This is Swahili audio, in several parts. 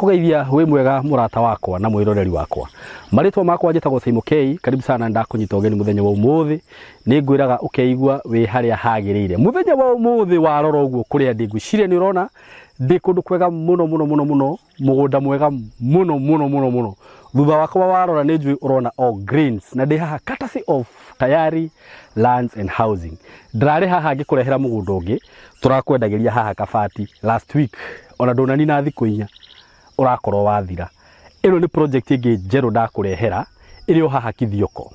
Ndakugeithia wi mwega murata wakwa na mwiroreri wakwa. Maritwa makwa njitagwo Simon K. Karibu sana ndakunyita ugeni muthenya wa umuthi. Ni ngwiraga ukeigua wi haria hagirire. Muthenya wa umuthi warora uguo kuria ndigwiciria ni urona ndi kundu kwega muno mugunda mwega muno. Thutha wakwa warora ni njui urona all greens na ndi haha courtesy of Tayari Lands and Housing. Ndrare haha ngikurehera mugunda ungi turakwendagiria haha Kabati last week ona ndonani na thiku inya urakorwo wathira. Ino ni project ingi njeru ndakurehera iri haha Kithioko.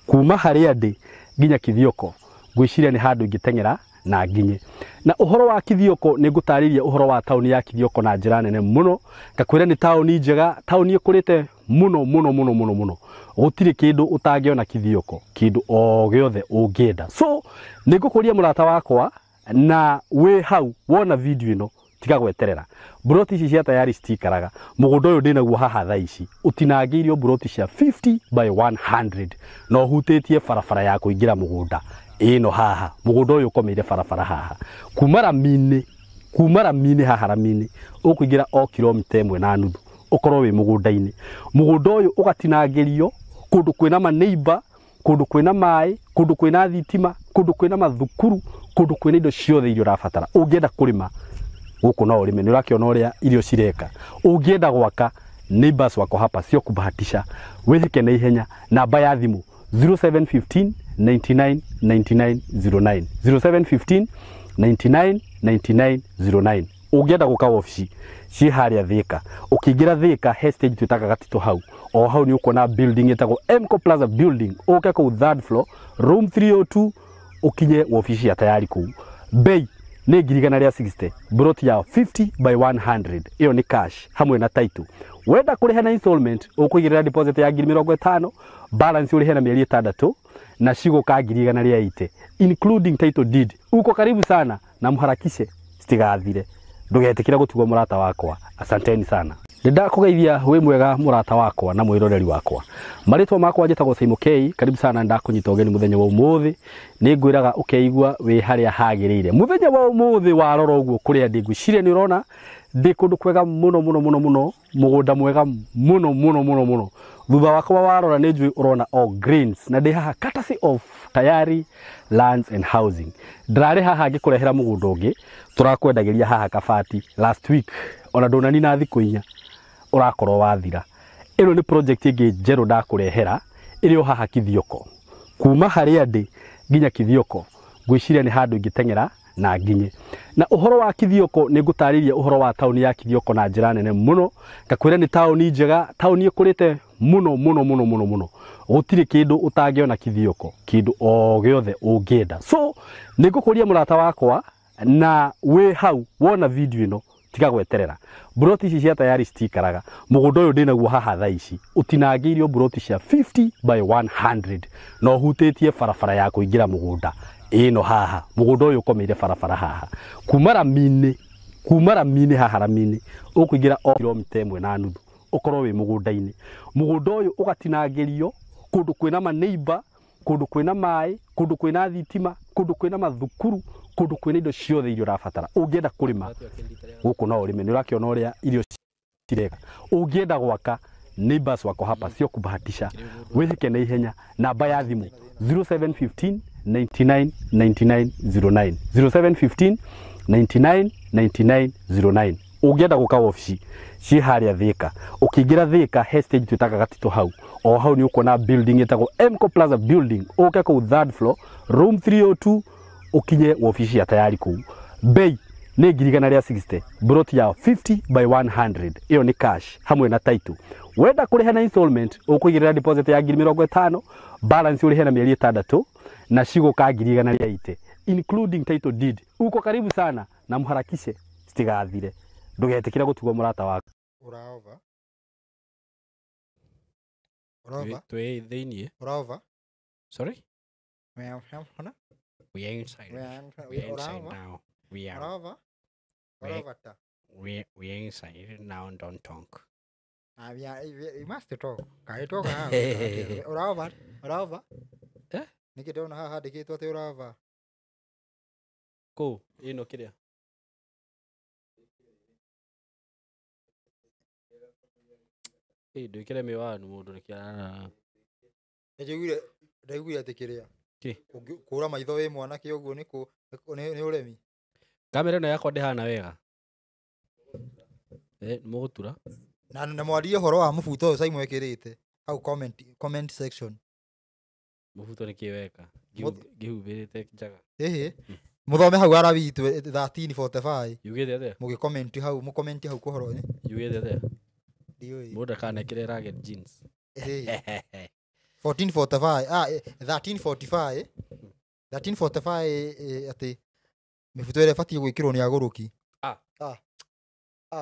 Kuma haria ndi nginya Kithioko ngwiciria ni handu ingitengera na nginye. Na uhoro wa Kithioko ni ngutariria uhoro wa tauni ya Kithioko na njira nene muno. Ngakwira ni tauni njega, tauni ikurite muno. Gutiri kindu utangiona Kithioko, kindu o giothe ungienda. So ni ngukuria murata wakwa na we hau wona video ino tiga gweterera. Buroti ici cia Tayari citikaraga. Mugunda uyu ndinaguo haha thaa ici utinangiirio buroti cia 50 by 100 no hutitie barabara ya kuingira mugunda ino haha. Mugunda uyu ukomeire barabara haha kuma Ramini haha Ramini ukuingira o kilomita 1.5 ukorwo wi mugunda-ini. Mugunda uyu ugatinangirio kundu kwina maneighbor, kundu kwina mai, kundu kwina thitima, kundu kwina mathukuru, kundu kwina indo ciothe irio rabatara. Ungienda kurima guku no urime, ni urakiona uria irio cireka. Ungienda gwaka neighbors wako hapa sio kubahatisha. Wihike na ihenya. Namba ya thimu 0715 99 99 09 0715 99 99 09. Ungienda guka ofici ci haria Thika, ukiingira Thika hestage twitaga Gatito hau. O hau ni ukona building etagwo Mco Plaza building, uke ku third floor room 302 ukinye ofici ya Tayari ku. Bei ni 160, broti ya 50 by 100. Iyo ni cash hamwe na title. Wenda kuriha na installment ukuigirira deposit ya 50, balance urihe na mieri 6 na shigo ka 180 including title deed. Uko karibu sana na mharakishe stigathire. Ndugetikira gutugwo murata wakwa. Asanteni sana. Ndakugeithia wi mwega murata wakwa na mwiroreri wakwa. Maritwa makwa njitagwo Simon K. Karibu sana ndakunyita ugeni muthenya wa umuthi. Ni ngwiraga ukeigua wi haria hagirire. Muthenya wa umuthi warora uguo kuria ndigwiciria ni urona ndi kundu kwega muno mugunda mwega muno. Thutha wakwa warora ni njui urona all greens na ndi haha courtesy of Tayari Lands and Housing. Ndrare haha ngikurehera mugunda ungi turakwendagiria haha Kabati last week ona ndonani na thiku inya urakorwo wathira. Ino ni project ingi njeru ndakurehera iri haha Kithioko. Kuma haria ndi nginya Kithioko ngwiciria ni handu ingitengera na nginye. Na uhoro wa Kithioko ni ngutariria uhoro wa tauni ya Kithioko na njira nene muno. Ngakwira ni tauni njega, tauni ikurite muno. Gutiri kindu utangiona Kithioko, kindu o giothe ungienda. So ni ngukuria murata wakwa na we hau wona video ino tiga gweterera. Buroti ici cia Tayari citikaraga. Mugunda uyu ndinaguo haha thaa ici utinangiirio buroti cia 50 by 100 no hutitie barabara ya kuingira mugunda ino haha. Mugunda uyu ukomeire barabara haha kuma Ramini haha Ramini ukuingira o kilomita 1.5 ukorwo wi mugunda-ini. Mugunda uyu ugatinangirio kundu kwina maneighbor, kundu kwina mai, kundu kwina thitima, kundu kwina mathukuru, kundu kwina indo ciothe irio rabatara. Ungienda kurima guku no urime, ni urakiona uria irio cireka. Ungienda gwaka neighbors wako hapa sio kubahatisha. Wihike na ihenya. Namba ya thimu 0715 99 99 09 0715 99 99 09. Ungienda guka ofici ci haria Thika, ukiingira Thika hestage twitaga Gatito hau. O hau ni ukona building etagwo Mco Plaza building, uke ku third floor room 302 ukinye ofici ya Tayari ku. Bei ni 160, broti ya 50 by 100. Iyo ni cash hamwe na title. Wenda kuriha na installment ukuigirira deposit ya 50, balance urihe na mieri 6 na shigo ka 180 including title deed. Uko karibu sana na mharakishe stigathire. Ndugetikira gutugwo murata wako. Uraova Twe thiini. Uraova Sorry? We are inside. We are inside now. We are. We are inside now. Don't talk. You must talk. Can you talk? Uraova nikidona haha ndikitwo ati uraova Ko ino kiria ndwikire miwani mundu nikiana ndaiguire atikiria ki kura maitho wi mwanake uguo ni uremi kamera ino yakwa ndihana wega mugutura na mwarie horo wa mubuto uyu Simon ekirite au comment section mubuto nikiweka ngihubirite njaga muthome hau ara witu 1345 yugite atia mugicomment hau mucomment hau kuhoro yugite atia ndioi mundu kanekire ragged jeans 1445 1345 ati mibuto ire batie gwikirwo ni aguruki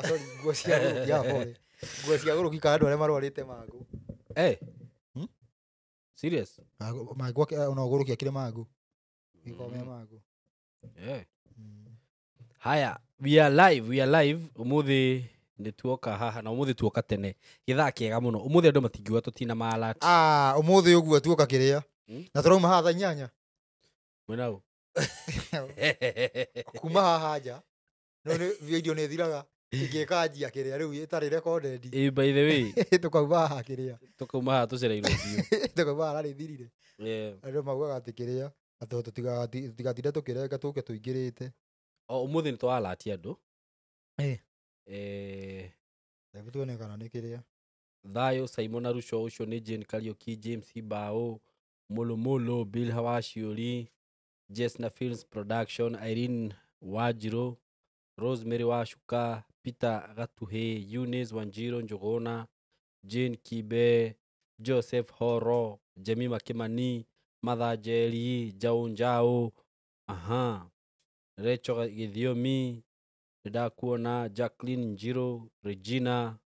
sorry nguo cia aguruki pole nguo cia aguruki kana andu aria marwarite mangu serious mangu ona aguruki akire mangu ikome mangu haya we are live umuthi nituoka haha na umuthi tuoka tene githaa kiega muno umuthi andu matingiwa tutina malati umuthi uguo tuoka kiria na turauma haha thaa 8 mwenau kuma haha nja no video ni thiraga ingĩkanjia kĩrĩa rĩu ĩtarĩ recorded by the way tukauma haha kĩrĩa tukauma haha tucereirwo biũ tukauma haha rĩ thirire andũ maugaga atĩ kĩrĩa atĩ tũtigatinde tũkĩrenga tũke tũingĩrĩte ũmũthĩ nĩ twalatia andũ tuonekana nĩ kĩrĩa Thayo Simon Arusho ũcio nĩ Jane Kariuki James Ibao Molo Bill Hawashiori Jesna Films Production Irene Wajiro Rosemary Washuka Peter Gatuhe Eunice Wanjiro Njogona Jane Kibe Joseph Horo Jemima Kimani Mathajeri Jaunjao Rachel Githiomi ndakuona Jacqueline Njiro Regina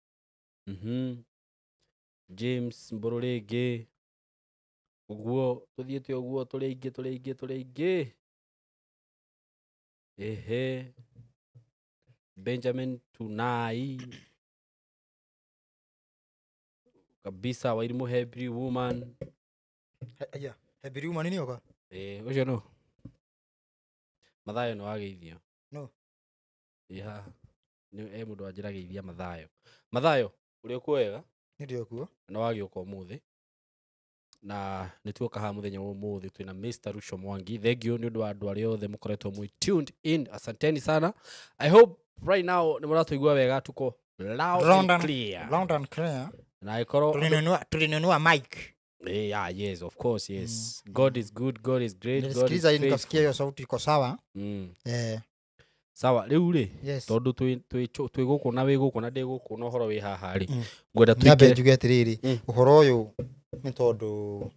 James Mborolege uguo tuthiete uguo tuli ingi Benjamin Tunai kabisa Wairimu Hebrew woman Hebrew woman ni oka ucio no Mathayo no ageithio no ni mundu anjirageithia Mathayo uri kuwega ni ndio kuo na wagioka umuthi na nituoka ha muthenya wa umuthi twina Mr. Rusho Mwangi thegio ni undu wa andu aria othe mukoretwo mu tuned in asanteni sana I hope right now ni muratuigua wega tuko loud and clear na ikoro tulinunua mic yes of course yes God is good God is great God is faithful nikasikia hiyo sauti iko sawa sawa riu ri tondu twi guku na wi guku na ndi guku no horo wi haha ri ngwenda tuike njuge atiriri uhoro uyu ni tondu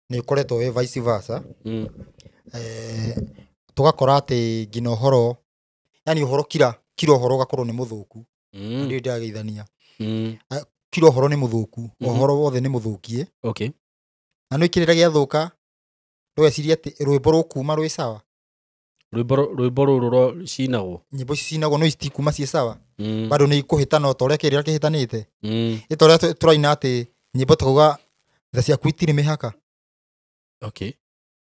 ni koretwo wi vice versa tugakora ati ngina uhoro yani uhoro kira uhoro gakorwo ni muthuku ndio ndageithania kira uhoro ni muthuku uhoro wothe ni muthukie okay na no ikirira giathuka ndweciria ati rwimbo rukuma rwi sawa rwimbo ruru cinagwo nyimbo cinagwo no itikuma cie sawa bado ni ikuhitana o tore kirira kihitanite itore turaina ati nyimbo tukuga thacia kwitire mihaka okay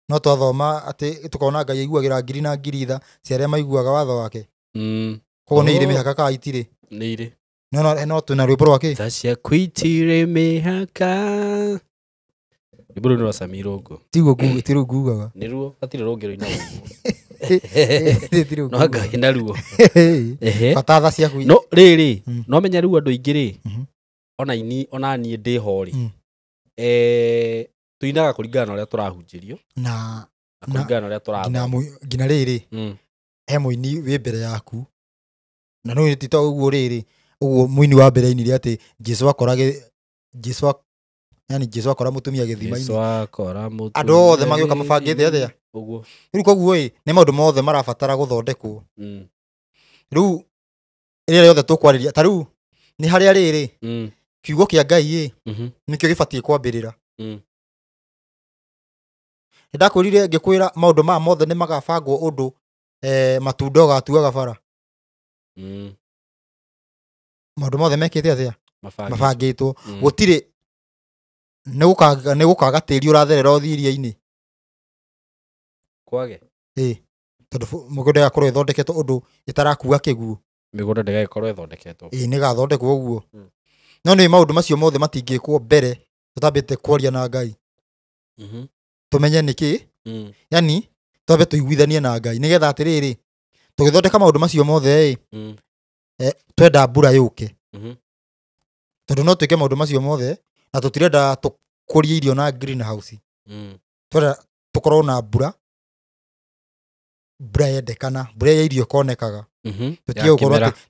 no twathoma ati tukona Ngai aiguagira ngiri na ngiri tha ciaria maiguaga watho wake kogo ni ire mihaka ka itire ni ire no tuna rwimbo rwake thacia kwitire mihaka iburu ni Samirongo tiru gugaga niruo atire rongero ina tiru no Ngai na ruo patatha cia kwi no riri no menya ruo andu ingiri ona ni ndi hori tuinaga kuringana uria turahunjirio na kuringana uria turathoma ngina riri he muini wi mbere yaku na no tito uguo riri uguo muini wa mbere ini ri ati Jesu akora mutumia githima-ini Jesu akora mutumia andu othe magioka mabangite athia uguo riu koguo ni maundu mothe marabatara guthondekwo riu ire yothe tukwariria ta riu ni haria riri kiugo kia Ngai nikio gibatie kwambirira ndakurire ngikwira maundu ma mothe ni magabangwo undu matundo gatuaga bara maundu mothe mekite athia mabangitwo gutire ni gukaga tiri uratherera uthiria-ini kwage tondu mugunda yakorwo ithondeketwo undu itarakua kiguo migunda ndegaikorwo ithondeketwo ni gathondekwo uguo no nĩ maũndũ macio mothe matingĩkwo mbere tutambĩte kwaria na Ngai tumenye nĩkĩ yani twambe tuiguithanie na Ngai nigetha atiriri tugithondeka maũndũ macio mothe twenda mbura yũke tondu no twike maũndũ macio mothe na tutirenda tukũrie irio na greenhouse twenda tukorwo na mbura yendekana mbura ya irio konekaga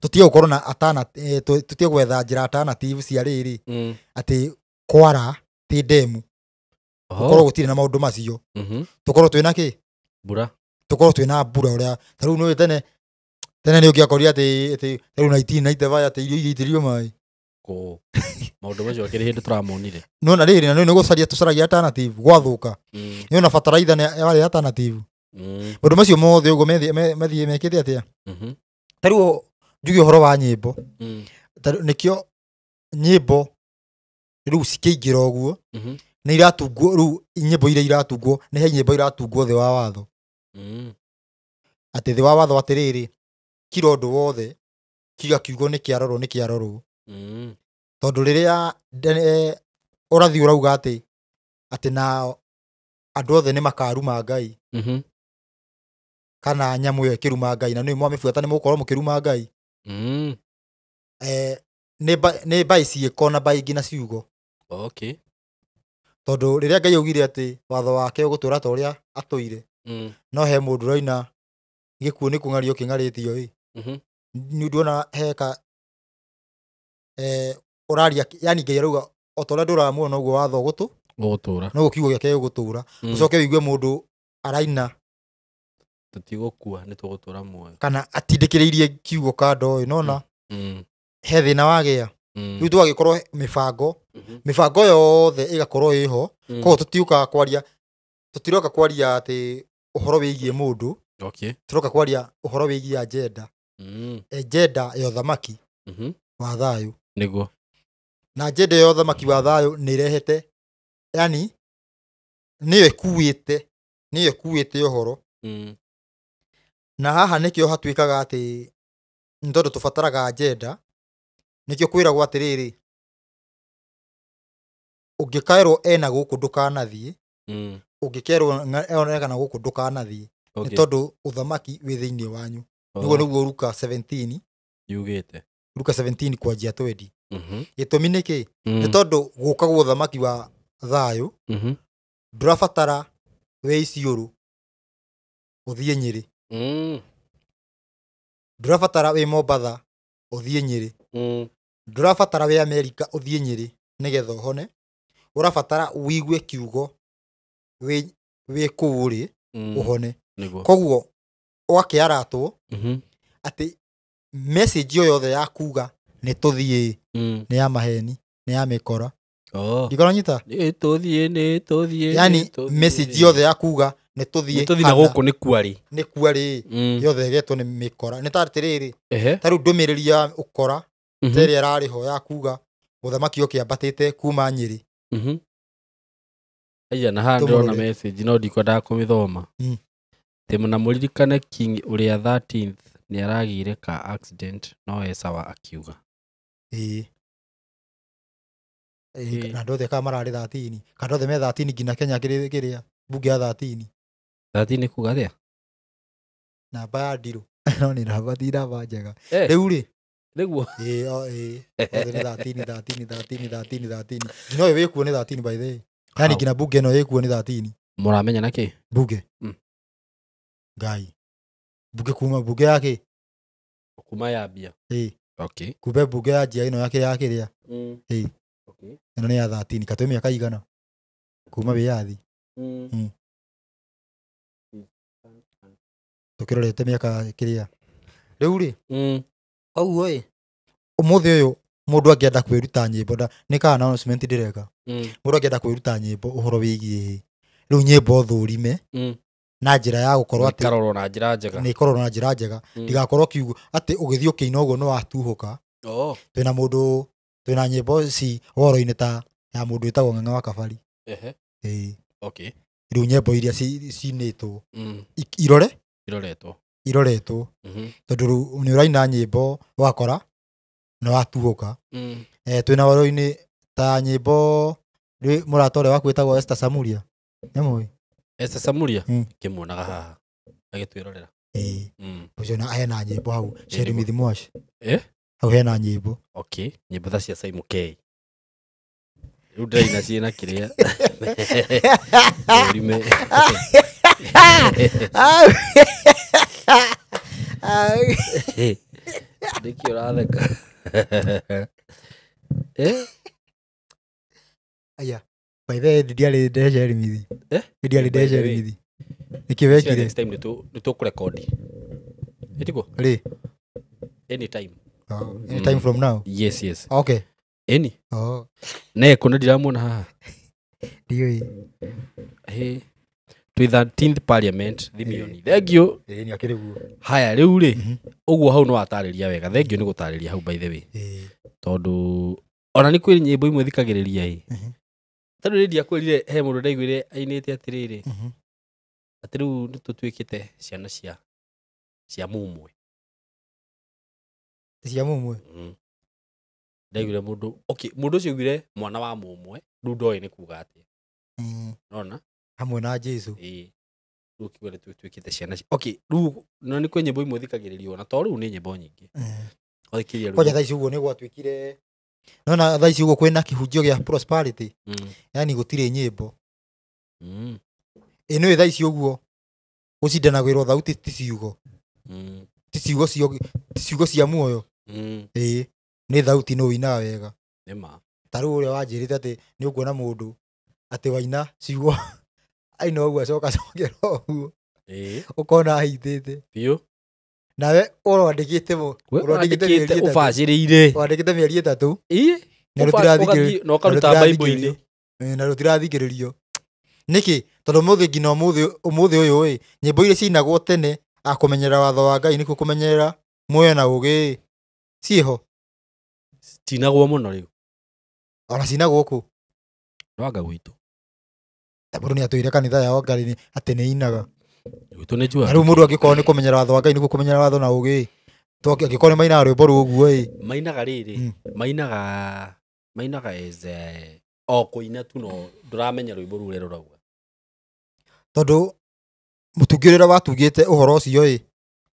tutige gukorwo na atana tutige gwetha njĩra alternative cia rĩrĩ ati kwara ti demu tukorwo gutire na maũndũ macio tukorwo twina ki mbura tukorwo twina mbura uria taru no tene ni ungiakoria ati taru 1995 ati irio igitirio mai ko maũndũ macio akiri hindi turamonire no na rĩrĩ na no gucaria tucaragia alternative gwathuka ni ona bataraitha ni yari alternative maũndũ macio mothe ugo methi mekite atia taru njugi uhoro wa nyimbo nikio nyimbo riu cikĩingira ũguo nĩ iratungwo riu nyimbo iria iratungwo nĩ he nyimbo iratungwo thĩ wa watho ati thĩ wa watho atiriri kila ũndũ wothe kiga kiugo nĩ kĩarorwo tondũ rĩrĩa ũrathi ũrauga ati na andũ othe nĩ makaruma Ngai kana nyamu yo kiruma Ngai na nĩ mwamibuata nĩ mũkorwo mũkiruma Ngai nĩ bai ciĩko na bai ngina ciugo okay tondu riria Ngai augire ati watho wake ugutura ta uria atuire no he mundu roina gikuo ni kungario kingaritio ni ndona heka uraria yani Ngai arauga otoria nduramuona uguo watho gutura no kiugo giake gutura ucoke wigue mundu araina tutigukua ni tugutura muoyo kana atindikiriirie kiugo kando inona he thina wagia riu twagikorwo mibango yothe igakorwo iho koguo tutiroka kwaria ati uhoro wigie mundu turoka kwaria uhoro wigie agenda ya uthamaki wa thayu niguo na agenda ya uthamaki wa thayu ni irehete yani niyo ikuite uhoro na haha nikio hatuikaga ati ndondo tubataraga agenda nikio kwiragwo atiriri ungikairwo ena guku ndukanathie ungikerwo oneka na guku ndukanathie ni tondu uthamaki wi thiini wanyu niguo Luka 17 yugite Luka 17 kwanjia 20 gitumi niki ni tondu guka gwa uthamaki wa thayu ndurabatara we iciuru uthie Nyeri ndurabatara we Mombatha uthie Nyeri ndurabatara we Amerika uthie Nyeri nigetha uhone urabatara wigue kiugo we kuuri uhone koguo wakiaratwo ati message yo yothe ya kuga ni tuthie ni ya maheni ni ya mikora ndikora nyita ni tuthie yani message yothe ya kuga ni tuthie na guku ni kwari yothe getwo ni mikora ni tartiriri taru ndumiriri ya ukora teria rariho ya kuga uthamaki ukiambatite kuma Nyeri aya na handro na message no ndikwenda kumithoma temuna muririkane king uria 13th ni aragire ka accident no esawa akiuga na ndothe ka marari 13 kandothe me 13 ngina Kenya kiria bunge ya 13 kuga ria na ba ndiru no ni rabatira banjaga riu ri niguo othe 13 no we kuone 13 by the way yani ngina bunge no ye kuone 13 muramenya naki bunge Ngai bunge kuma bunge yake kuma ya bia okay kumbe bunge ya njia ino yake ya kiria okay ino ni ya 13 katwe miaka igana kuma wiathi tukirorete miaka kiria riu ri auo umuthi uyu mundu angienda kwiruta nyimbo ni ka announcement ndireka mundu angienda kwiruta nyimbo uhoro wigie riu nyimbo thurime na njira ya gukorwo ati karoro na njira njega ni korwo na njira njega ndigakorwo kiugo ati ugithio kiina ugo no atuhuka twina mundu twina nyimbo ci woro-ini ta ya mundu itagwo Ng'ang'a wa Kabari okay riu nyimbo iria cinitwo iroretwo tondu ni uraina nyimbo wakora no atuoka twina waro-ini ta nyimbo murata ũrĩa waku wĩtagwo Esther Samuria nĩmũĩ Esther Samuria kĩmuonaga haha agĩtwĩrorera ũcio na hena nyimbo hau Sherimithi Mwash hau hena nyimbo okay nyimbo tha cia Simon K rĩu ndĩraina ciĩna kĩrĩa ũrime ndĩkĩ ũratheka aya by the way ndiarĩ Sherimithi ndiarĩ Sherimithi nĩkĩ wekire next time nĩ tũkũrekondi ĩtiko rĩ anytime anytime from now yes okay any neko nĩ ndiramuona haha ndioi twĩ 13th parliament thimioni thengio nĩ akĩrĩguo haya rĩu rĩ ũguo hau no atarĩria wega thengio nĩ gũtarĩria hau by the way tondũ ona nĩ kwĩ nyĩmbo imwe thikagĩrĩria tondũ rĩndia kwĩrire he mũndũ ndaiguire ainĩte atĩrĩrĩ atĩ rĩu nĩ tũtuĩkĩte ciana cia mumwe cia mumwe ndaiguire mũndũ okay mũndũ ũcio aiguire mwana wa mumwe rĩu ndoĩ nĩ kuga atĩa nona hamwe na Jesu rĩu kiuga nĩ tũtuĩkĩte ciana okay rĩu no nĩ kwĩ nyĩmbo imwe thikagĩrĩrio na to rĩu nĩ nyĩmbo nyingĩ othikĩria rĩu koja thaa ici ũguo nĩ gwatuĩkire nona thaa ici ũguo kwĩna kĩhunjio gĩa prosperity yani gũtirĩ nyĩmbo ĩno thaa ici ũguo gũcindanagĩrwo thauti ti ciugo cia muoyo nĩ thauti no wĩinaga wega nĩma ta rĩu ũrĩa wanjĩrĩte atĩ nĩ ũkuona mũndũ atĩ waina ciugo aina ũguo acokera ũguo ũkona ahitĩte biũ nawe ũrandĩkĩte ũbacĩrĩire wandĩkĩte mĩeri 3 na ũkaruta Bible-inĩ na rũtirathikĩrĩrio nĩkĩ tondũ mũthĩ nginya ũmũthĩ ũyũ nyĩmbo iria ciinagwo tene akũmenyera watho wa Ngai nĩkuo kũmenyera muoyo na ũgĩ ciĩho cinagwo mũno rĩu ona cinagwo kũ wanga gwitũ mũndũ nĩ atwĩre kanitha yao Ngai atĩ nĩ inaga gwitũ nĩ njua rĩu mũndũ angĩkorwo nĩ kũmenyera watho wa Ngai nĩkuo kũmenyera watho na ũgĩ angĩkorwo nĩ mainaga rwĩmbo rũguo mainaga rĩrĩ mainaga eze o kũina tu no ndũramenya rwĩmbo rũu rero rauga tondũ mũtungi ũrĩa watugĩte ũhoro ũcio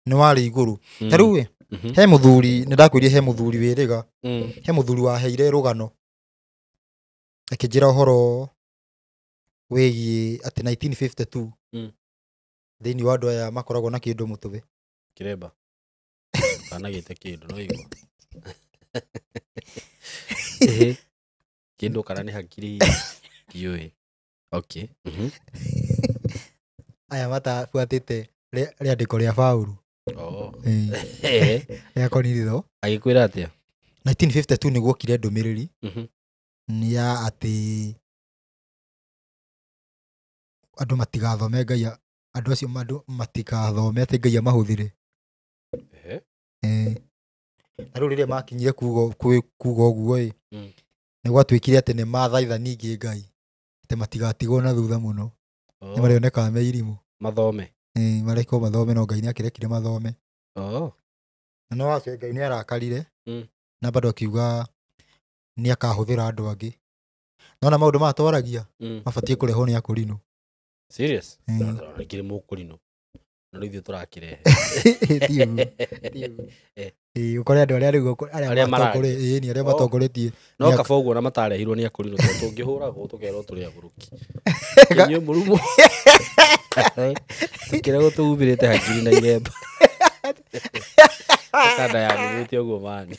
nĩ warĩ igũrũ ta rĩu he mũthuri nĩndakwĩria he mũthuri wĩrĩga he mũthuri waheire rũgano akĩnjĩra ũhoro wĩgiĩ atĩ 1952 thĩinĩ wa andũ aya makoragwo na kĩndũ mũtwe kĩremba kana gĩte kĩndũ no igua kĩndũ kana nĩ hakiri kiũĩ okay aya matabuatĩte rĩandĩko rĩa Paulu rĩa Korinitho agĩkwĩra atĩa 1952 nĩ guokire ndũmĩrĩri nĩ ya atĩ andũ matigathome Ngai andũ acio matigathome atĩ Ngai amahũthĩre na rĩu rĩrĩa makinyire kuga ũguo nĩ gwatuĩkire atĩ nĩ mathaitha ningĩ Ngai atĩ matigatigwo na thutha mũno nĩ marĩonekaga me irimũ mathome marĩkwo mathome no Ngai nĩ akĩrekire mathome na no wacio Ngai nĩ arakarire na bado akiuga nĩ akahũthĩra andũ angĩ nona maũndũ matwaragia mabatiĩ kũrehwo nĩ akũrinũ serious kĩrĩ mũkũrinũ na rĩu ithuĩ tũrakĩrehe ũkore andũ arĩa matongoretie no kaba ũguo na matarehirwo nĩ akũrinũ tũngĩhũragwo tũkerwo tũrĩ agũrũki inyuĩ mũrumo tũkĩragwo tũhumĩrĩte hakiri na iremba kanda yanĩrĩte ũguo mani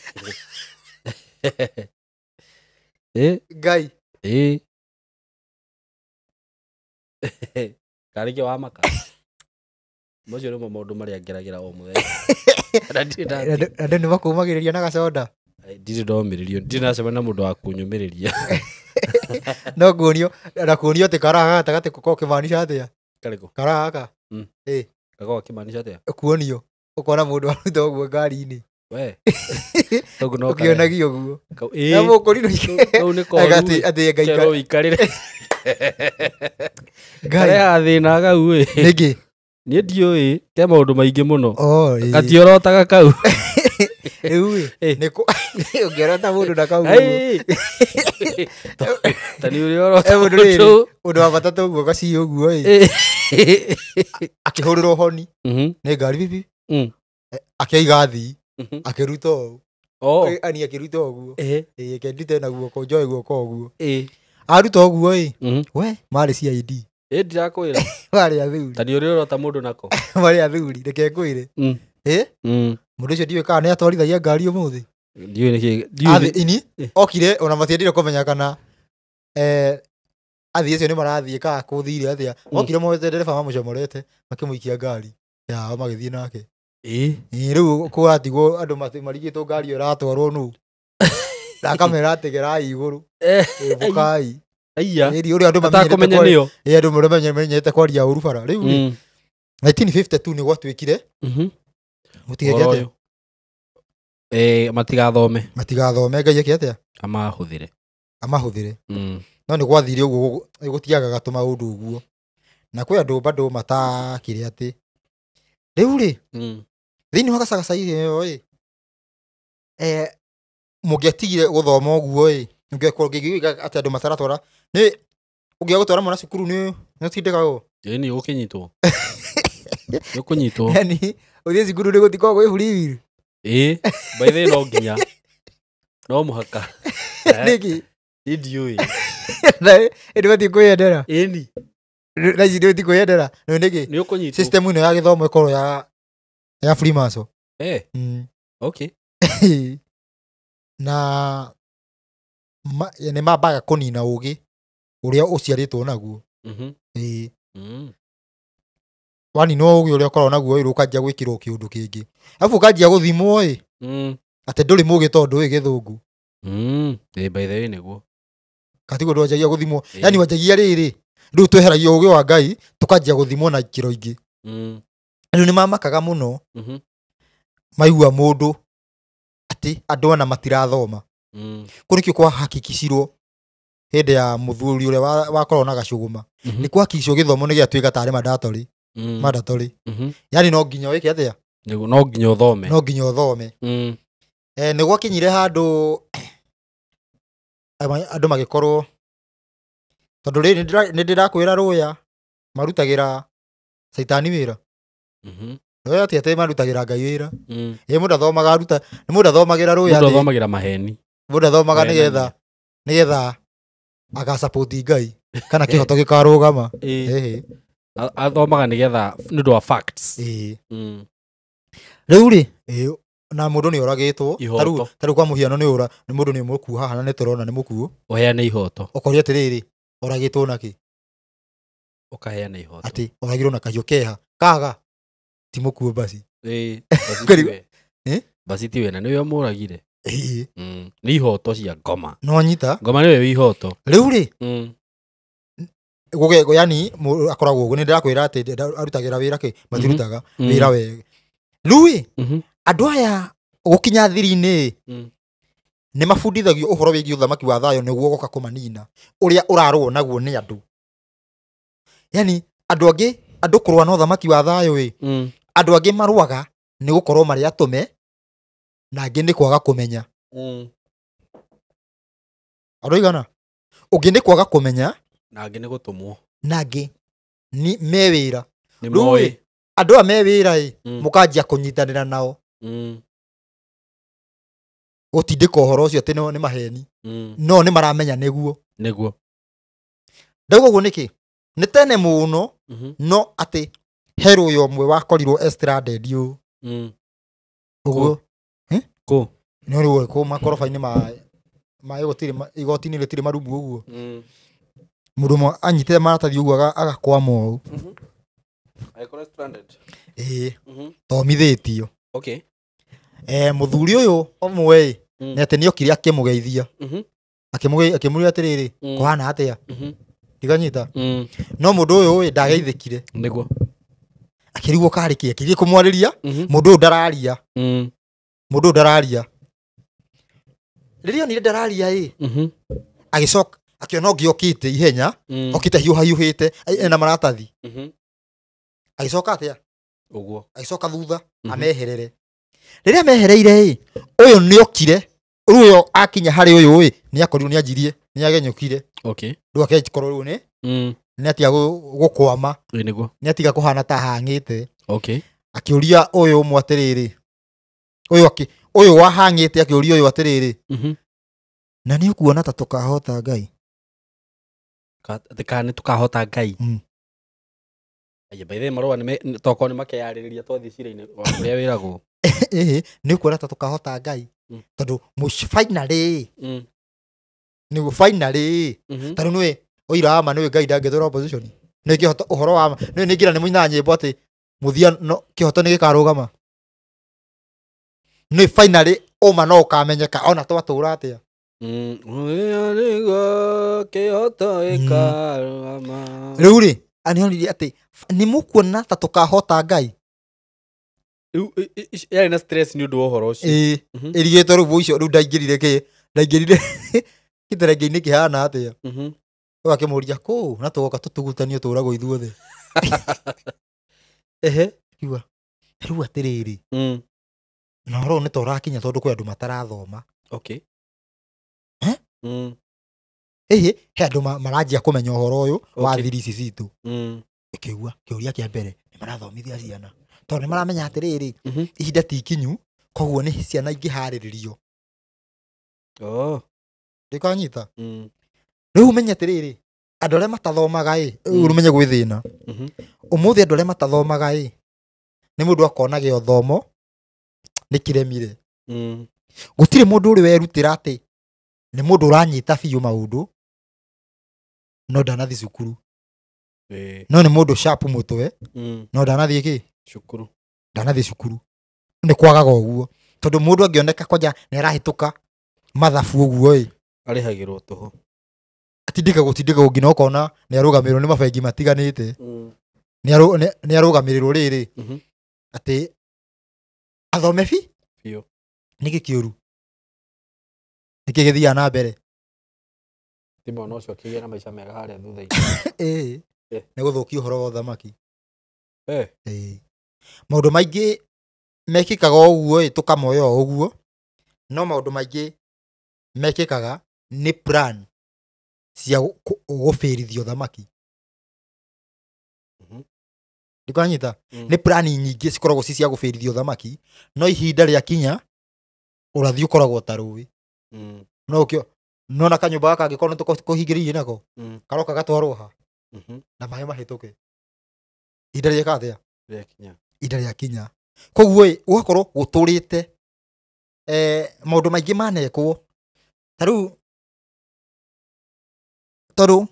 Ngai karĩkĩ wa maka macio nĩmo maũndũ marĩa ngeragĩra o mũthenya andũ nĩ makũmagĩrĩria na gacoda ndirĩ ndomĩrĩrio ndirĩ nacema na mũndũ wa kũnyũmĩrĩria no kuonio atĩ karaga gatagatĩ gũkorwo kĩmaanisha atĩa karĩkũ karaga gakorwo kĩmaanisha atĩa kuonio ũkona mũndũ waruta ũguo ngari-inĩ we ũkĩonagio ũguo na mũkũrinũ atĩ Ngai ikarĩre kareha thĩna kau nĩkĩ niĩ ndiũĩ ke maũndũ maingĩ mũno gatiorotaga kau Riu niko ungiorota mundu na kau. Tani uri orota. Undu wa bata toguo gaci uguo akihurira honi. Ni ngari bibi. Akiaiga thi. Akiruta o. Ani akiruta uguo. Kendite na guoko njoe guoko uguo. Aruta uguo we mari CID. Ndirakwira. Mari athuri. Tani uri orota mundu nako. Mari athuri reke ngwire. Mundu ucio ndiwe kana atwarithagia ngari umuthi. Ndiwe niki. Ini okire ona matiendire kumenya kana athie cio ni marathie ka kuthire athia. Okire moete ndereba mamucomorete makimuikia ngari. Ya magithie nake. Riu kwatigwo andu marigitwo ngari iratwarwo nu. Na kamera atigera iguru. Bukai. Aiya. Uri andu mamenyete niyo. Andu mamenyete kwaria uru bara. Riu 1952 ni gwatwikire. Mutigegete. Matigathome ngai akia amahuthire no ni gwathire uguo igutiaga gatuma undu uguo na kwi andu bado matakire ati riu ri thini wa gacagaca iyo mugetigire guthoma uguo ungekorwo ati andu mataratwara ni ungiagutwara mwana cukuru ni utindikago ni ukinyitwo ni kunyitwo yani uthie cukuru ni gutiko gwiburi by the no nginya no muhaka niki idioi ndio bati kwendera ni Raisi ndio tiko yendera no niki ni ukunyitwo system ino ya githomo ikoro ya Freemason okay na yani mabaga kunina ugi uria uciaritwo naguo wani no ugi uria ukorwo naguo irukanjia gwikirwo kiundu kingi afu kanjia guthimwo ate nduri mugi tondu wi githungu by the way niguo katigo ndwanjagia guthimwo yani wanjagia riri riu tweheragia ugi wa ngai tukanjia guthimwo na ikiro ingi riu ni mamakaga muno maigua mundu ati andu ana matirathoma kurikio kwa hakikishirwo hindi ya muthuri uria wakorwo na gacuguma ni kwa hakikishwo githomo ni giatwika tari mandatory yani no nginya wike atia no nginya uthome ni gwakinyire handu andu magikorwo tondu ri ni ndirakwira ruya marutagira saitani wira no atia te marutagira ngai wira mundu athomaga aruta ni mundu athomagira ruya mundu athomagira maheni mundu athomaga nigetha aga support ngai kana kihoto gikarugama athomaga nigetha nundu wa facts riu ri na mundu ni oragitwo taru kwa muhiano ni mundu ni muku haha na ni turona ni muku uheane ihoto ukoria atiriri oragitwo naki ukaheana ihoto ati oragirwo na kahiu keha kaga ti muku basi basi tiwe na niwe muragire ni ihoto cia ngoma no nyita ngoma niwe ihoto riu ri guge yani akoragwo ugu ni ndirakwira ati arutagira wira ki matirutaga wira we lui andu aya gukinya thiri-ini ni mabundithagio uhoro wigi uthamaki wa thayo niguo goka kumanina uria urarwo naguo ni andu yani andu kurwa na uthamaki wa thayo we andu angi marwaga ni gukorwo mari atume na angi ni kwaga kumenya andu igana ungi ni kwaga kumenya na angi ni gutumwo na angi ni mewira ni moi andu a mewira mukanjia kunyitanira nao utindika uhoro ucio ati ni maheni no ni maramenya niguo ndauga guo niki ni tene muno no ati heru yo mwe wakorirwo extradited yu uguo ko ni uri ko makorofa-ini ma igoti-ini ritiri marumbu uguo mundu mwe anyitire maratathi uguo agakwama u agikora stranded tomithitio okay muthuri uyu omwe ni ati ni okire akimugeithia akimuria atiriri kuhana atia diganyita no mundu uyu ndageithikire niguo akirigwo kariki akirie kumwariria mundu ndararia riria ni ndararia agicoka akiona ngiokite ihenya okite hiuhite ena maratathi agicoka atia uguo agicoka thutha ameherere Riria mehereire uyu ni okire uyu akinya hari uyu ni akorirwo ni anjirie ni agenyukire Okay. Ndu akekorwo riu ni atia gukwama Niguo. ni atiga kuhana ta hangite Okay. akiuria uyu mwatiriri uyu wahangite akiuria uyu atiriri na ni ukuona ta tukahota Ngai Kana tukahota Ngai. Aye by the marwa ni toko ni makeyaririria twathi cira-ini wa kuria wiragwo. Ni ukuona ta tukahota Ngai tondu finally ni finally tondu nwe oira ama nwe Ngai ndangethora opposition ni kihota uhoro wa ni ngira ni muina nyimbo ati muthia no kihoto ni gikarugama ni finally oma no kamenyeka ona twatura atia kihoto ikarugama riu ri ani ati ni mukuona ta tukahota Ngai yari na stress ni undu uhoro ucio irigeto rubu icio riu ndaingirire kiterenge-ini kihana atia ugakimuria ku na tugoka tutugutanio turagwo ithuothe kiuga riu atiriri na horo ni torakinya tondu kwi andu matarathoma he andu maranjia kumenya uhoro uyu wa thirisi citu ikigua kiuria kia mbere ni marathomithia ciana tondu ni maramenya atiriri ihinda ti ikinyu koguo ni ciana ingiharirio ndikanyita riu menye atiriri andu aria matathomaga umenye gwithina umuthi andu aria matathomaga ni mundu akona gio thomo ni kiremire gutire mundu uri werutira ati ni mundu uranyita biu maundu no ndanathi cukuru no ni mundu sharp mutwe no ndanathi ki cukuru ndanathi cukuru ni kwagaga uguo tondu mundu angioneka koja ni arahituka mathabu uguo arihagirwo tuhu gutindika ngina ukona ni arugamirwo ni mabengi matiganite ni arugamirirwo riri ati athome biu niki kiuru niki githia na mbere ti mwana ucio akigia na maica mega haria thutha-ini ni guthukia uhoro wa uthamaki maundu maingi mekikaga uguo tukamoya uguo no maundu maingi mekikaga ni plan cia gufirithia uthamaki ndikanyita ni plan nyingi cikoragwo ci cia gufirithia uthamaki no ihinda ria kinya urathi ukoragwo tarui no kio no na kanyumba gaka angikorwo ni tukuhingiririe nako karoka gatwarwo ha na mahe mahituke ihinda ria kathia ihinda ria kinya koguo ugakorwo guturite maundu maingi manekwo taru tondu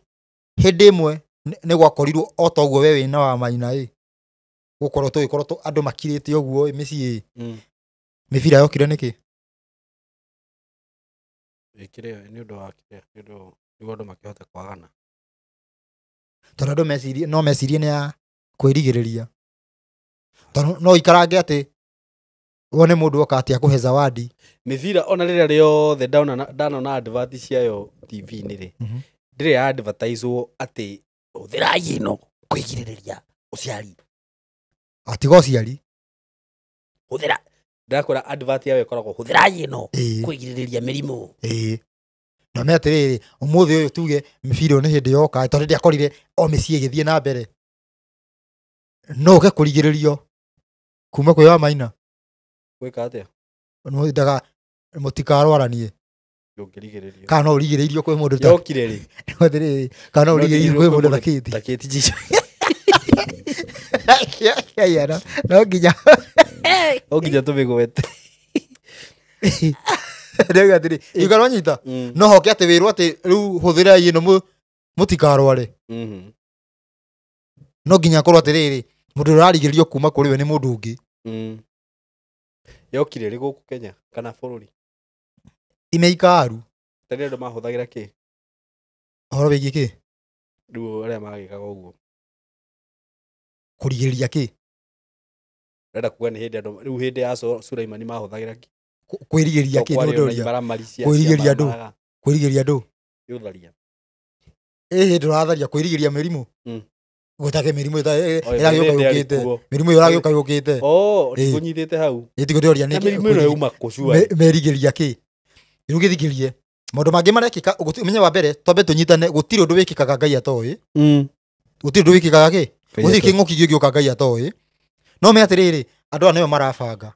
hindi imwe ni gwakorirwo o toguo we wina wa maina gukorwo andu makirite uguo micii mibira yokire niki ikire ni undu wa kire ni undu andu makihota kwagana tondu andu mecirie ni ya kwirigiriria tondu no ikarange ati wone mundu oka atia kuhe zawadi mibira ona riria riothe ndanona advert ciayo TV-ini ri ndire advertisewo ati uthirai ino kwigiriria uciari atiga uciari uthira ndakora advert yawe koragwo huthirai ino kwigiriria mirimu na me atiriri umuthi uyu tuge mibira ni hindi yoka tondu ndiakorire o micii igithie na mbere no ke kurigiririo kuma kwi wa maina gwika atia ndaga mutikarwaranie ndungirigiririo kana urigiririo kwi mundu yokire ri atiriri kana urigiririo kwi mundu takiti jicho ya no nginya tumigwete ndega atiri ikaranyita no hoke ati wirwo ati riu huthirai ino mutikarware no nginya korwo atiriri mundu urarigiririo kuma kuri we ni mundu ungi yokire ri guku Kenya kana bururi imeikaru tari andu mahuthagira ki horo wigi ki riu aria magikaga uguo kurigiriria ki renda kuga ni hindi andu riu hindi ya Sulaimani mahuthagira ki kwirigiriria ki kwirigiriria andu yutharia nduratheria kwirigiriria mirimu gutage mirimu iragioka mirimu iragioka yukite ndikunyithite hau itigoria na mirimu ino yuma kucua merigeria ki irugithikirie maundu mangi marekika umenye wa mbere twambe tunyitane gutiri undu wikikaga Ngai atoyi gutiri undu wikikaga ki gutiri kinguki gioka Ngai atoyi no me atiriri andu anayo marabanga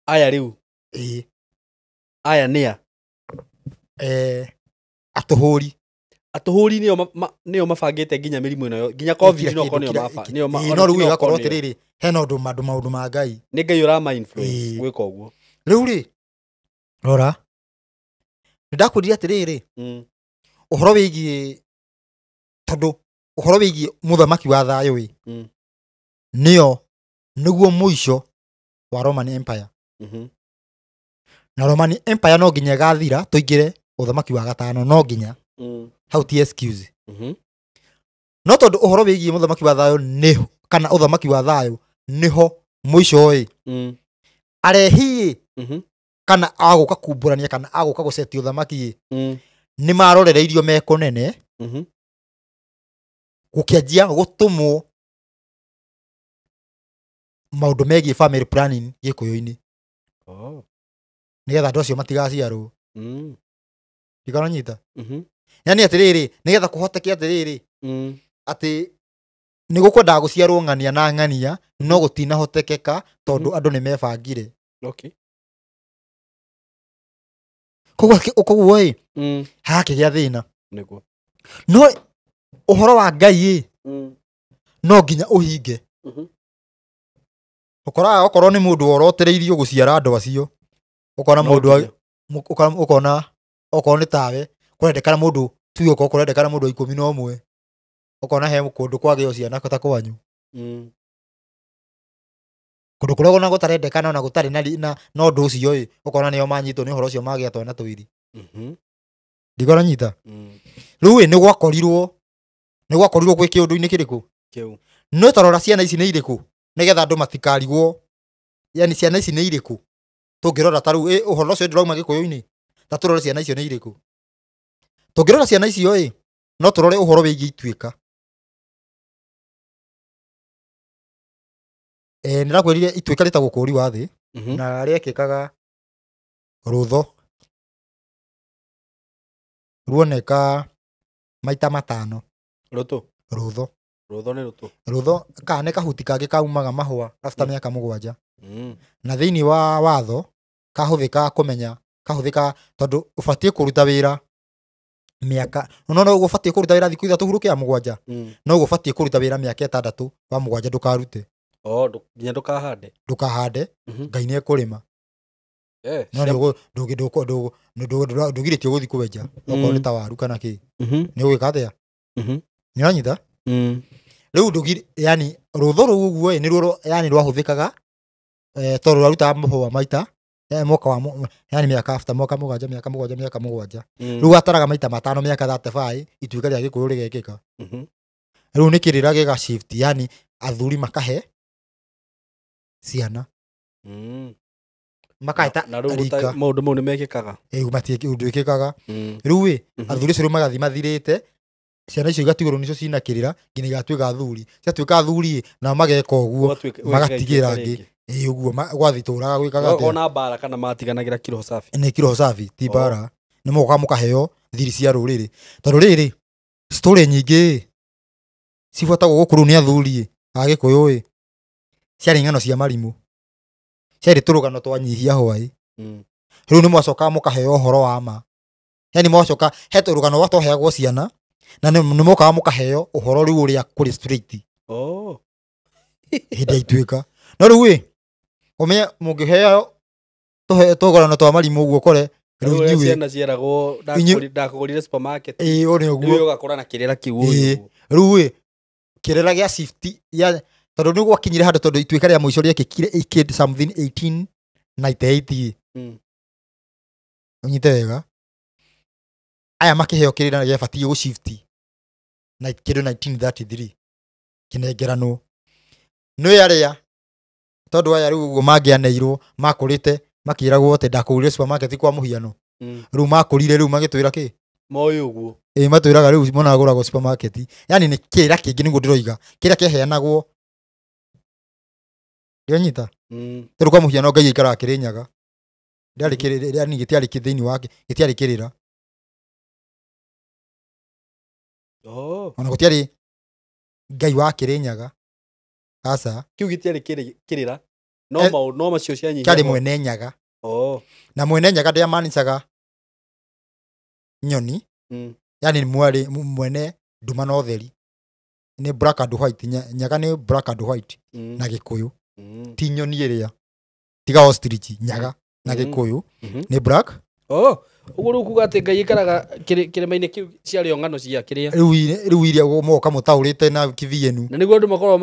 aya riu aya nia atuhuri nio mabangite nginya mirimu ino nginya covid no konio maba nio no riu igakorwo atiriri hena undu maundu ma Ngai ni Ngai urama influence gwika uguo riu ri rora ndakwirira atiriri uhoro wigie tondu uhoro wigie muthamaki wa thayo wi nio niguo muico wa Roman Empire na Roman Empire no nginya gathira tuingire uthamaki wa gatano no nginya how to excuse no tondu uhoro wigie muthamaki wa thayo niho kana uthamaki wa thayo niho muico wi arehi kana aguka kumburania kana aguka guseti uthamaki ni marorereirio meko nene gukianjia gutumwo maundu megie family planning gikuyu-ini nigetha andu acio matigaciarwo ndikananyita yani atiriri nigetha kuhoteke atiriri ati nigukwendaga guciarwo ng'ania na ng'ania no gutinahotekeka tondu andu nimebangire koguo hakigia thina no uhoro wa Ngai no nginya uhinge okorwo ni mundu worotereirio guciara andu acio ukona mundu ukona okorwo ni tawe kurendekana mundu tuyo ko kurendekana mundu 11 ukona he kundu kwagio ciana ta kwanyu kundu kuria gona gutarendekana na gutari na no ndu ucio ukona nio manyitwo ni uhoro ucio magia twana twiri ndigora nyita riu ni gwakorirwo gwi kiundu-ini kiriku kiu no tarora ciana ici ni iriku nigetha andu matikarigwo yani ciana ici ni iriku tungirora taru uhoro ucio ndirauma gikuyu-ini ta turore ciana icio ni iriku tungirora ciana icio no turore uhoro wigie ituika nirakwirire ituika ritagwo kuri wa thi na riekikaga rutho ruoneka maita matano rutho ni rutho kana kahuti kage kaumaga mahua after miaka 7 na thiini wa watho kahuthika kumenya kahuthika tondu ubatie kuruta wira miaka no ubatie kuruta wira thiku 3 hurukia 7 no ubatie kuruta wira miaka 6 wa 7 ndukarute nginya ndukahande Ngai ni ekurima no ndugirite guthi kuwenja okorwo ni ta waru kana ki ni gwika atia ni uranyita riu ndugiri yani rutho ru uguo ni ruo yani rwahuthikaga tondu rwaruta muhua maita mwaka wa yani miaka after mwaka 7 riu ataraga maita 5 miaka 35 ituika ria gikuyu rigekika riu ni kirira giga shift yani athuri makahe ciana makaita na riu maundu mau ni mekikaga matie undu ikikaga riu athuri cio magathi mathirite ciana icio igatigirwo nicio cina kirira nginya igatuika athuri ciatuika athuri na mageka uguo magatigira ngi uguo gwathituraga gwikaga atia ona bara kana matiganagira kiroho safi ni kiroho safi ti bara ni muka mukaheo thiri cia ruriri tondu riri story nyingi cifuatagwo gukuru ni athuri agikuyu ciari ng'ano cia marimu ciari turugano twanyihia hwai riu ni mwacoka mukaheo uhoro wa ma yani mwacoka he turugano watoheagwo ciana na ni muka mukaheo uhoro riu uria kuri straight hindi ituika no riu umenye mungiheo tugorano twa marimu uguo kore riu nyiwe ciana ciaragwo ndakugurire supermarket uri uguo riu ugakora na kirera kiu riu kirera gia shift ya tondu ni gwakinyire handu tondu ituika ria muico riekikire 1898 unyite wega aya makiheo kirira gia batie go shift na kiru 1933 kinengerano no yaria tondu aya riu uguo mangianeirwo makurite makiragwo ati ndakugurire supermarket kwa muhiano riu makurire riu magitwira ki moyo uguo matwiraga riu mona aguragwo supermarket yani ni kira kingi niguo ndiroiga kira keheanagwo ndonyita teru kwa muhiano ngai ikara Kirinyaga ndari kirira yani gitiari kithini wake gitiari kirira ona gutiari ngai wa Kirinyaga asa kiu gitiari kirira no macio cia nyinya kari mwene Nyaga na mwene Nyaga ndia manicaga nyoni yani mwene nduma na utheri ni black and white Nyaga ni black and white na Gikuyu ti nyoni iria tiga ostrich Nyaga na Gikuyu ni black uguo riu kuga ati ngai ikaraga kirima-ini kiu ciario ng'ano cia kiria riu iria moka mutaurite na kivienu na niguo andu makorwo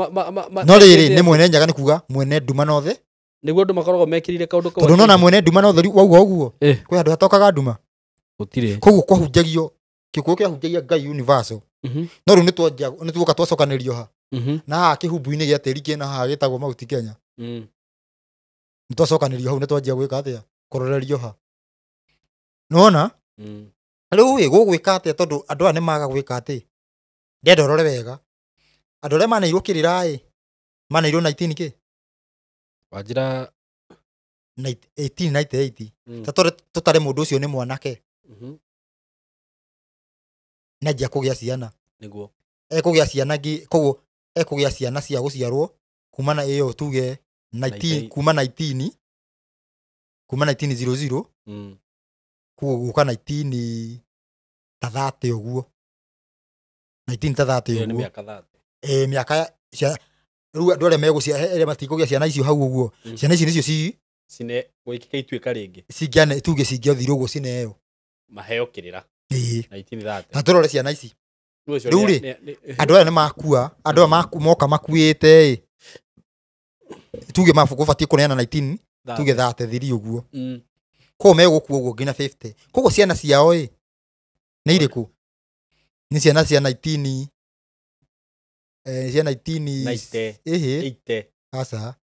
no riri ni mwene Nyaga ni kuga mwene nduma na utheri niguo andu makoragwo mekirire kaundu tondu nona mwene nduma na utheri wauga uguo kwi andu hatokaga nduma gutire koguo kwahunjagio Gikuyu kiahunjagia ngai universal no riu nituoka twacokanirio ha na haha kihumbu-ini gia tiri kina haha gitagwo Mount Kenya nitwacokanirio hau nitwanjia gwika atia kurorerio ha nona riu gugwika atia tondu andu aya nimaga gwika ati ndenda urore wega andu aria maneirwo kirira maneirwo 19 ki wanjira 1898 tatore tutare mundu ucio ni mwanake najia kugia ciana niguo kugia ciana koguo kugia ciana cia guciarwo kumana iyo tuge 19 kuma 19 00 koguo guka 19 ta 30 uguo 19 ta 30 uguo miaka 30 miaka cia riu andu aria megucia matikugia ciana icio hau uguo ciana icio nicio cine gwikika ituika ringi cingiane tuge cingiothire uguo cineo maheo kirira 1930 taturore ciana ici riu ri andu aya ni makua andu aya moka makuite tuge mabuku batie kuneana 19 tuge 33 uguo ko megukua uguo ngina 50 koguo ciana ciao ni iriku ni ciana cia 19 cia 19 80 asa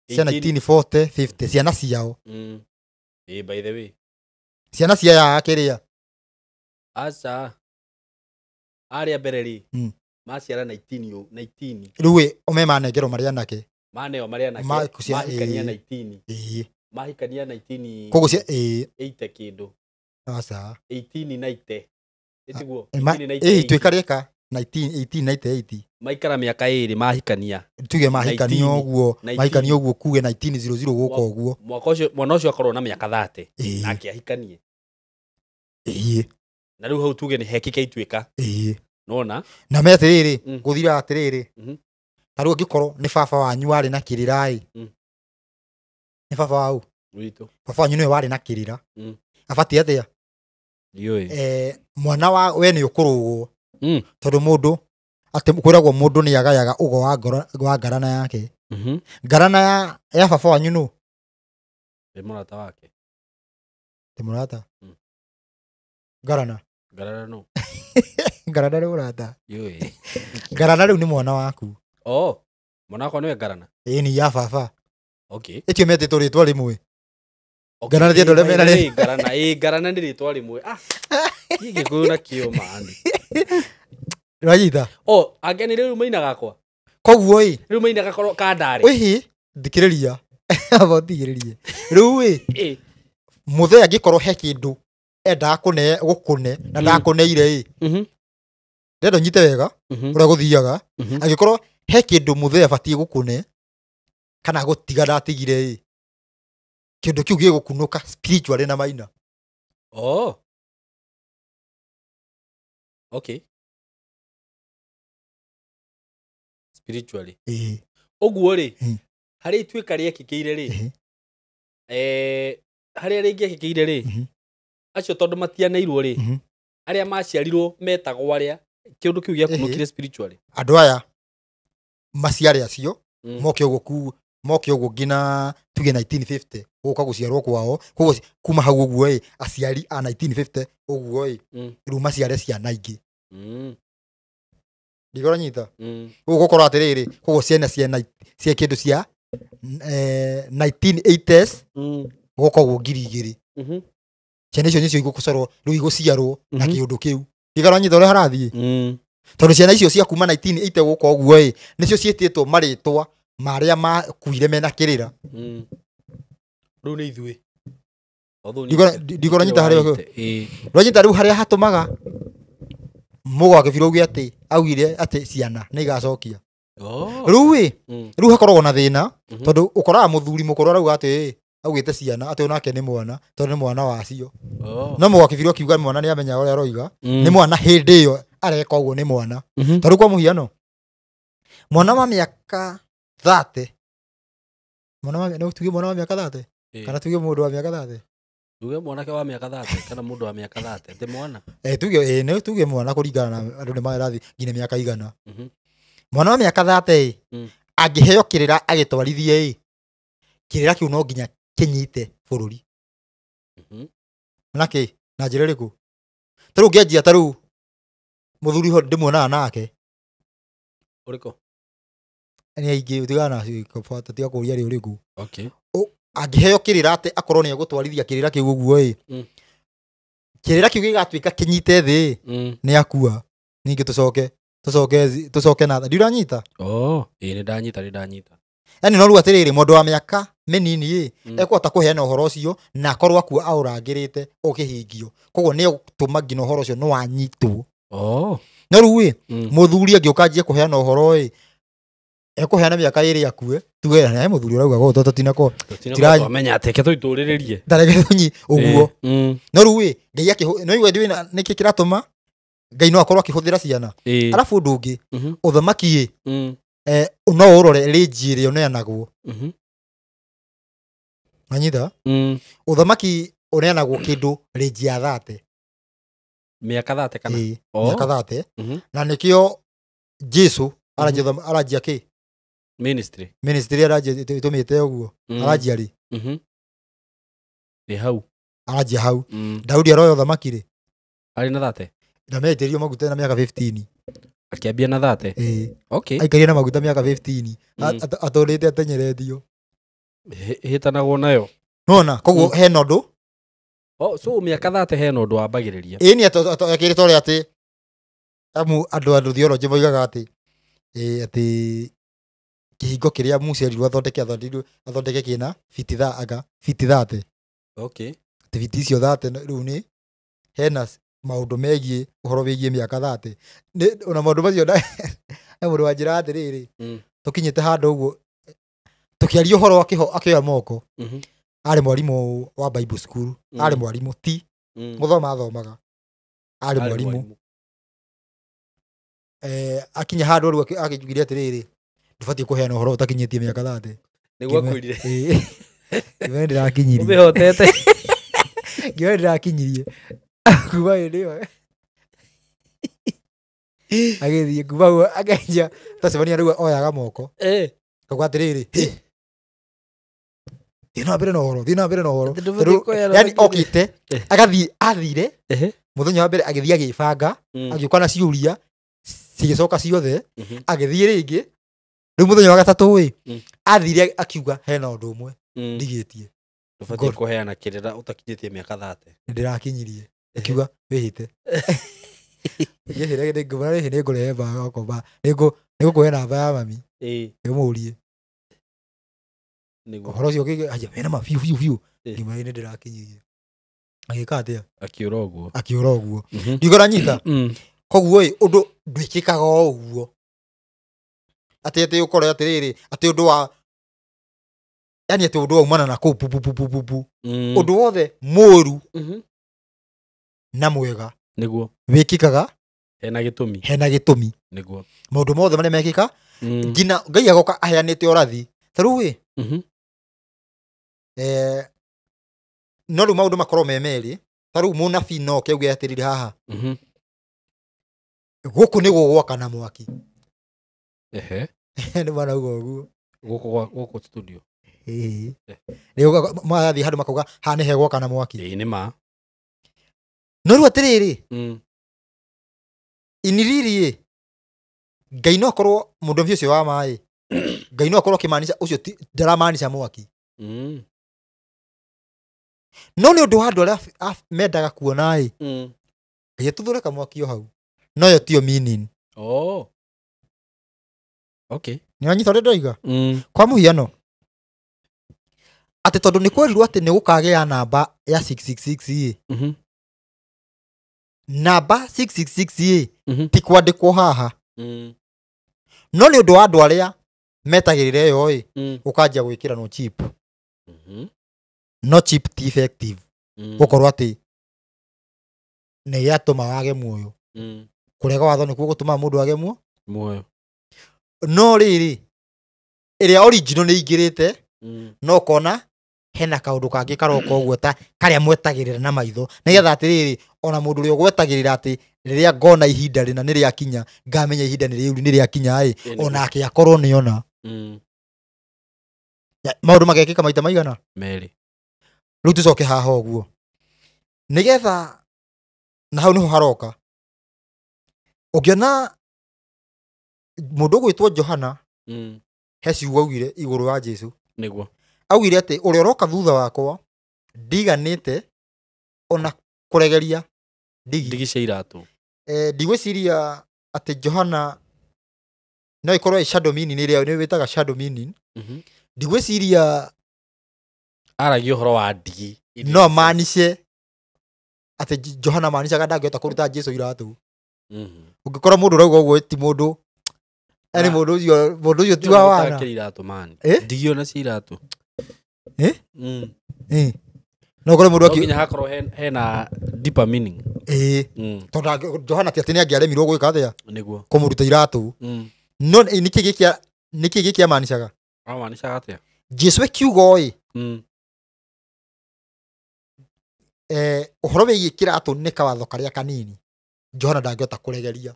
cia 1940 50 ciana ciao by the way ciana cia ya kiria asa aria bereri maciara 19 riu omemanengero maria nake maneo maria nake mahikania 19 mahikania 19 koguo cia 80 kindu asa 1890 itiguo twikarika 1898 maikara miaka iri mahikania tuge mahikania uguo kuge 1900 guka uguo mwana ucio akorwo na miaka 30 nake ahikanie na riu hau tuge ni hekike ituika nona na me atiriri guthira atiriri taru angikorwo ni baba wanyu ari na kirira ni baba wau witu baba wanyu ni wari na kirira abati atia yoi mwana wa we ni ukurugwo tondu mundu ati kwiragwo mundu ni agayaga ugo wa ngarana yake ngarana ya baba wanyu no murata wake ti murata ngarana no ngarana ni murata yoi ngarana riu ni mwana waku mwana wako niwe ngarana ni ya baba okay itio metitwo ritwa rimwe ngarana ti andu aria mena ngarana ni ritwa rimwe gigi kuna kio mani ranyita ageni riu maina gakwa koguo riu maina gakorwo kandari thikiriria abotigiririe riu muthee angikorwo he kindu endaga gukune na ndakuneire ndendo nyite wega uria guthiaga angikorwo he kindu muthee abatie gukune kana gutiga ndatigire kindu kiu gigukunuka spiritually na maina okay spiritually uguo ri hari ituika riekikeire ri hari ringi ekikeire ri acio tondu matianeirwo ri aria maciarirwo metagwo aria kindu kiu giakunukire spiritually andu aya maciare acio moke uguo ngina tuge 1950 guka guciarwo kwao koguo kuma hau uguo aciari a 1950 uguo riu maciare ciana ingi ndigora nyita uguo gukorwo atiriri koguo ciana cia kindu cia 1980s guka uguo 2000 ciana icio nicio igũkorwo rĩu igũciarwo na kĩũndũ kĩu igaranyita ũrĩa harathiĩ tondũ ciana icio cia kuma 1980 gũka ũguo nĩcio ciĩtĩtwo marĩtwa marĩa makuire mena kĩrĩra rĩu nĩ ithuĩ ndigoranyita harĩa rwanyita rĩu harĩa hatũmaga mũgo akĩbirwo uge atĩ augire atĩ ciana nĩ igacokia rĩu hakoragwo na thĩna tondũ ũkoraga mũthuri mũkũrũ arauga atĩ augĩte ciana atĩ onake nĩ mwana tondũ nĩ mwana wacio no mũgo akĩbirwo kiuga mwana nĩ amenya ũrĩa aroiga nĩ mwana hĩndĩ ĩyo areka ũguo nĩ mwana tondũ kwa mũhiano mwana wa mĩaka 30 no tuge mwana wa mĩaka 30 kana tuge mũndũ wa mĩaka 30 tuge mwanake wa mĩaka 30 kana mũndũ wa mĩaka 30 ti mwana tuge nĩ tuge mwana kũringana na andũ nĩ marathi nginya mĩaka igana mwana wa mĩaka 30 angĩheo kĩrĩra agĩtwarithie kĩrĩra kĩu no nginya kĩnyite bũrũri nake na njĩra ĩrĩkũ tarĩu ngĩanjia tarĩu mũthuri ho ndĩmuonaga nake ũrĩkũ nĩ aingĩ ũtigana kũbata tiga kũria rĩ ũrĩkũ angĩheo kĩrĩra atĩ akorwo nĩ egũtwarithia kĩrĩra kĩu ũguo kĩrĩra kĩu gĩgatuĩka kĩnyite thĩ nĩ akua ningĩ tũcoke na ndiranyita nĩ ndanyita yani no rĩu atĩrĩrĩ mũndũ wa mĩaka mĩnini ekũhota kũheana ũhoro ũcio na akorwo akua aũrangĩrĩte ũkĩhingio koguo nĩ egũtũma nginya ũhoro ũcio nĩ wanyitwo no rĩu mũthuri angĩũka anjie kũheana ũhoro ekũheana mĩaka ĩrĩ akue tuge nĩ mũthuri ũrauga gũtũ tũtiramenya atĩ ke tũitũrĩrĩrie ndareke tũnyi ũguo no rĩu Ngai akĩhũ no igwe ndĩwĩ nĩkĩ kĩratũma Ngai no akorwo akĩhũthĩra ciana arabu ũndũ ũngĩ ũthamaki no ũrore rĩnji ĩrĩa ũneanagwo manyita ũthamaki ũneanagwo kĩndũ rĩnji ya 30 mĩaka 30 kana mĩaka 30 na nĩkĩo Jesu aranjia kĩ ministry aranjia ĩtũmĩte ũguo aranjia rĩ hau aranjia hau Daudi aroya ũthamaki rĩ arĩ na 30 na metĩrio maguta na mĩaka 15 akĩambia na 30 aikarire na maguta mĩaka 15 atũrĩte atenyeretio hĩtanagwo nayo nona koguo hena ũndũ so mĩaka 30 hena ũndũ wambagĩrĩria nĩ akĩrĩte ũrĩa atĩ andũ theology moigaga atĩ atĩ kĩhingo kĩrĩa Musa erirwo athondeke kĩna fiti 30 atĩ fiti icio 30 rĩu nĩ hena maũndũ megiĩ ũhoro wĩgiĩ mĩaka 30 ona maũndũ macio mũndũ wa njĩra atĩrĩrĩ tũkinyĩte handũ ũguo tũkĩaria ũhoro akĩoya moko arĩ mwarimũ wa Bible school arĩ mwarimũ ti gũthoma athomaga arĩ mwarimũ akinya handũ rĩu akĩjugire atĩrĩrĩ ndũbatiĩ kũheana ũhoro ũtakinyĩtie mĩaka 30 nĩguo akwĩrire ngĩwe ndĩrakinyirie ũmĩhotete ngĩwe ndĩrakinyirie kuma hĩndĩ ĩyo agĩthiĩ kuma guo akenja tacemania rĩu oyaga moko kauga atĩrĩrĩ thiĩ na mbere na ũhoro yani okĩte agathiĩ athire mũthenya wa mbere agĩthiĩ agĩbanga agĩũka na ciũria cigĩcoka ciothe agĩthiĩ rĩngĩ rĩu mũthenya wa gatatũ athire akiuga hena ũndũ ũmwe ndigĩtie ndũbatiĩ kũheana kĩrĩra ũtakinyĩtie mĩaka 30 nĩndĩrakinyirie akiuga wĩhĩte nĩngũrehe mbaga gũkomba nĩngũkũhe namba ya mami nĩũmũrie ũhoro ũcio wĩna ma biũ ngima nĩndĩrakinyirie agĩka atĩa akĩũra ũguo ndigoranyita koguo ũndũ ndwĩkĩkaga o ũguo atĩ ũkore atĩrĩrĩ atĩ ũndũ wa yani atĩ ũndũ waumana na kũu pupupupupu ũndũ wothe mũũru na mwega nĩguo wĩkĩkaga hena gĩtũmi nĩguo maũndũ mothe marĩa mekĩka nginya Ngai agoka aheanĩte ũrathi tarĩu no rĩu maũndũ makorwo me merĩ tarĩu mũnabii no kĩauge atĩrĩrĩ haha gũkũ nĩ gũgwaka na mwaki nĩ marauga ũguo gũkũ studio mathiĩ handũ makauga haha nĩ hegwaka na mwaki nĩ ma no rĩu atĩrĩrĩ iniriri Ngai no akorwo mũndũ ũcio wa maĩ Ngai no akorwo akĩmaanisha ũcio ndaramaanisha mwaki no nĩ ũndũ wa andũ arĩa mendaga kuona ĩ ngai tũthũre kamwaki o hau no yo tio meaning okay nĩ wanyita ũrĩa ndoiga kwa mũhiano atĩ tondũ nĩ kwerirwo atĩ nĩ gũkagĩa namba ya 666 ĩ namba 666 ĩ ti kwandĩkwo haha no nĩ ũndũ wa andũ arĩa metagĩrĩra ĩyo ĩ ũkanjia gwĩkĩra no chip no chip ti effective gũkorwo atĩ nĩ gĩatũma wage muoyo kũrega watho nĩkuo gũtũma mũndũ age muoyo no rĩrĩ ĩrĩa original nĩ ingĩrĩte no kona hena kaũndũ kangĩ karoka ũguo ta karĩa mwetagĩrĩra na maitho nĩgetha atĩrĩrĩ ona mũndũ ũrĩa ũgwetagĩrĩra atĩ rĩrĩa ngona ihinda rĩna nĩ rĩakinya ngamenya ihinda nĩ rĩakinya ĩ onake akorwo nĩona maũndũ magekĩka maita maigana merĩ rĩu tũcoke haha ũguo nĩgetha na hau nĩho haroka ũngĩona mũndũ ũgwĩtwo Johana he ciugo augire igũrũ wa Jesũ nĩguo augire atĩ ũrĩa ũroka thutha wakwa ndiganĩte ona kũregeria ndigi cia iratũ ndigwĩciria atĩ Johana no ikorwo ĩ shadow meaning ĩrĩa nĩ wĩtaga shadow meaning ndigwĩciria aragia ũhoro wa ndigi no manice atĩ Johana manicaga ndangĩhota kũruta Jesũ iratũ ũngĩkora mũndũ ũrauga ũguo ti mũndũ yani mũndũ ũcio ti wa wana iratũ mani ndigi ona cia iratũ no kore mũndũ nginya hakorwo hena deeper meaning tondũ Johana ti atĩ nĩ angĩaremirwo gwĩka atĩa nĩguo kũmũruta iratũ no nĩkĩ gĩkĩa manicaga amanicaga atĩa Jesũ kiugo ĩ ũhoro wĩgiĩ kĩratũ nĩ kawatho karĩa kanini Johana ndangĩhota kũregeria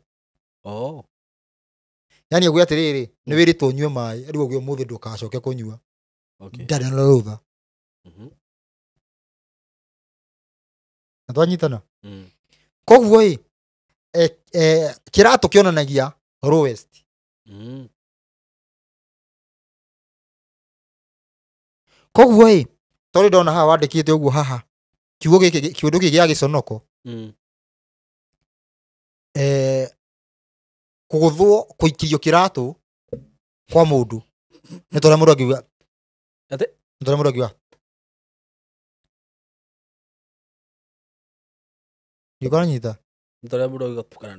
yani ũgwe atĩrĩrĩ nĩ wĩrĩtwo ũnyue maĩ rĩu ũgwe mũthĩ ndũkacoke kũnyua ndarĩ na rũtha na twanyitana koguo ĩ kĩratũ kĩonanagia lowest koguo ĩ tondũ ndona haha wandĩkĩte ũguo haha kiugo gĩkĩ kĩũndũ gĩkĩ gĩa gĩconoko kũgũthwo kũikio kĩratũ kwa mũndũ nĩ tondũ mũndũ akiuga atĩ nĩ tondũ mũndũ akiuga gĩkora nyita nĩ tondũ mũndũ akiuga tukana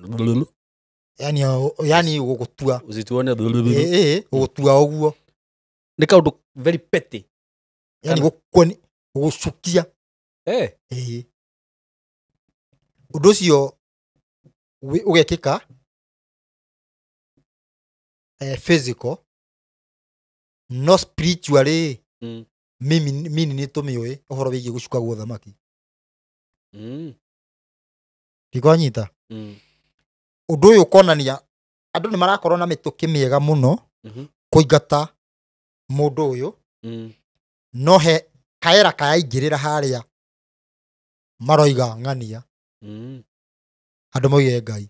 yani gũgũtua usituone gũgũtua ũguo nĩ kaũndũ very petty yani gũgũcukia ũndũ ũcio ũgekĩka physical no spiritually mimi nĩ tũmĩũĩ ũhoro wĩgiĩ gũcuka gwa thamaki ndikonyita ũndũ ũyũ ũkonania andũ nĩ marakorwo na mĩtũkĩ mĩega mũno kũingata mũndũ ũyũ no he kaera kayaingĩrĩra harĩa maroiga ng'ania andũ moige Ngai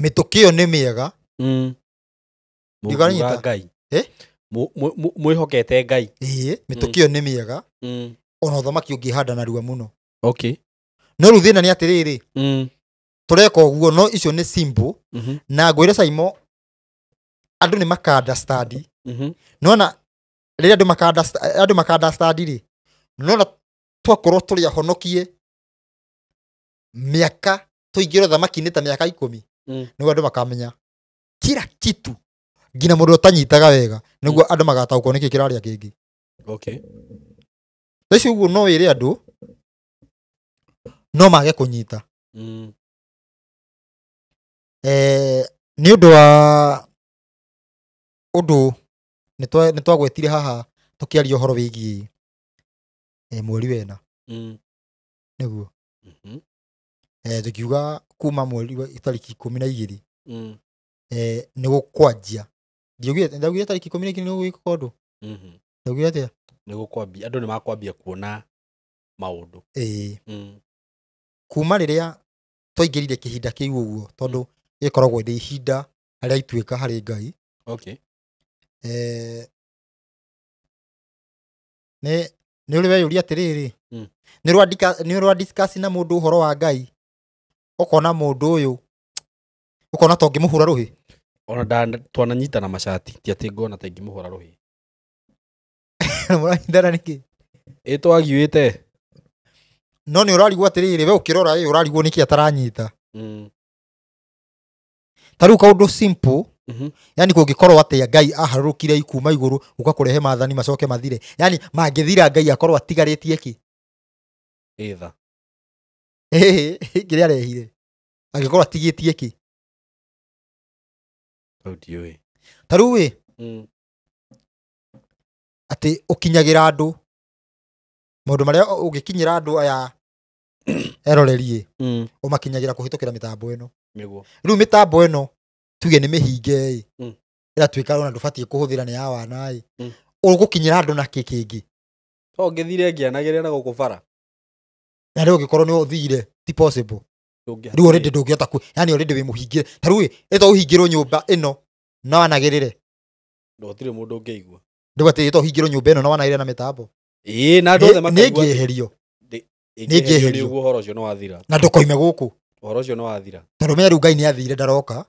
mĩtũkĩ ĩyo nĩ mĩega ndikonyita Ngai mwĩhokete Ngai mĩtũkĩ ĩyo nĩ mĩega ona ũthamaki ũngĩhanda narua mũno no rĩu thĩna nĩ atĩrĩrĩ tũreka ũguo no icio nĩ simple na ngwĩre Saimo andũ nĩ maka-understand nona rĩrĩa andũ maka-understand rĩ nona twakorwo tũrĩ ahonokie mĩaka tũingĩre thamaki-inĩ ta mĩaka 10 nĩguo andũ makamenya kila kitu nginya mũndũ ũtanyitaga wega nĩguo andũ magataũkwo nĩkĩ kĩrarĩa kĩngĩ thaici ũguo no wĩre andũ no mage kũnyita nĩ ũndũ wa ũndũ nĩ twagwetire haha tũkĩaria ũhoro wĩgiĩ mweri wena nĩguo tukiuga kuma mweri wa tariki 12 nĩ gũkwanjia ndaugire tariki 12 nĩ gũgĩka ũndũ ndaugire atĩa nĩ gũkwambia andũ nĩ makwambia kuona maũndũ kuma rĩrĩa twaingĩrire kĩhinda kĩu ũguo tondũ gĩkoragwo nĩ ihinda harĩa ituĩka harĩ Ngai nä å rä weyå ria atä rä rä nä rwa discuss na må ndå å horo wa Ngai ukona må ndå å yå ukona to ngä må hå ra rå hä ona twananyitana macati ti atä ngona ta ingä må hå ra rå hä må ranyitana nä kä ä twagiuä te no nä å rarigwo atä rä rä we å kä rora å rarigwo nä kä ataranyita ta rä u kaå ndå simple yani kå ngä korwo atä Ngai aharå rå kire ikuma igå rå å ka kå rehe mathani macoke mathire yani mangä thira Ngai akorwo atigarä tie kä itha kä rä arehire angä korwo atigä tie kä ta rä u atä å kinyagä ra andå maå ndå marä a å gä kinyä ra andå aya eroreri å makinyagä ra kå hä tå kä ra mä tambo ä no rä u mä tambo ä no tuge nä mä hinge ä ratuä ka ona ndå batiä kå hå thä ra nä ya wana å gå kinyä ra andå na kä kä ngä to ngä thire ngä anagä rä ra gå kå bara na rä å gä korwo nä å thire ti possible rä u orä ndå ngä hota yani orä wä må hingä ta rä u ä to å hingä rwo nyå mba ä no na wanagä rä re ndotirä må ndå å ngä igua ndä gatä to å hingä rwo nyå mba ä no na wanagä rä re na mä tambo na andå othe nä ngä eherio nä ngä eherio å horo å cio nä wathira na ndå koime gå kå å horo å cio nä wathira tondå menya rä u Ngai nä athire ndaroka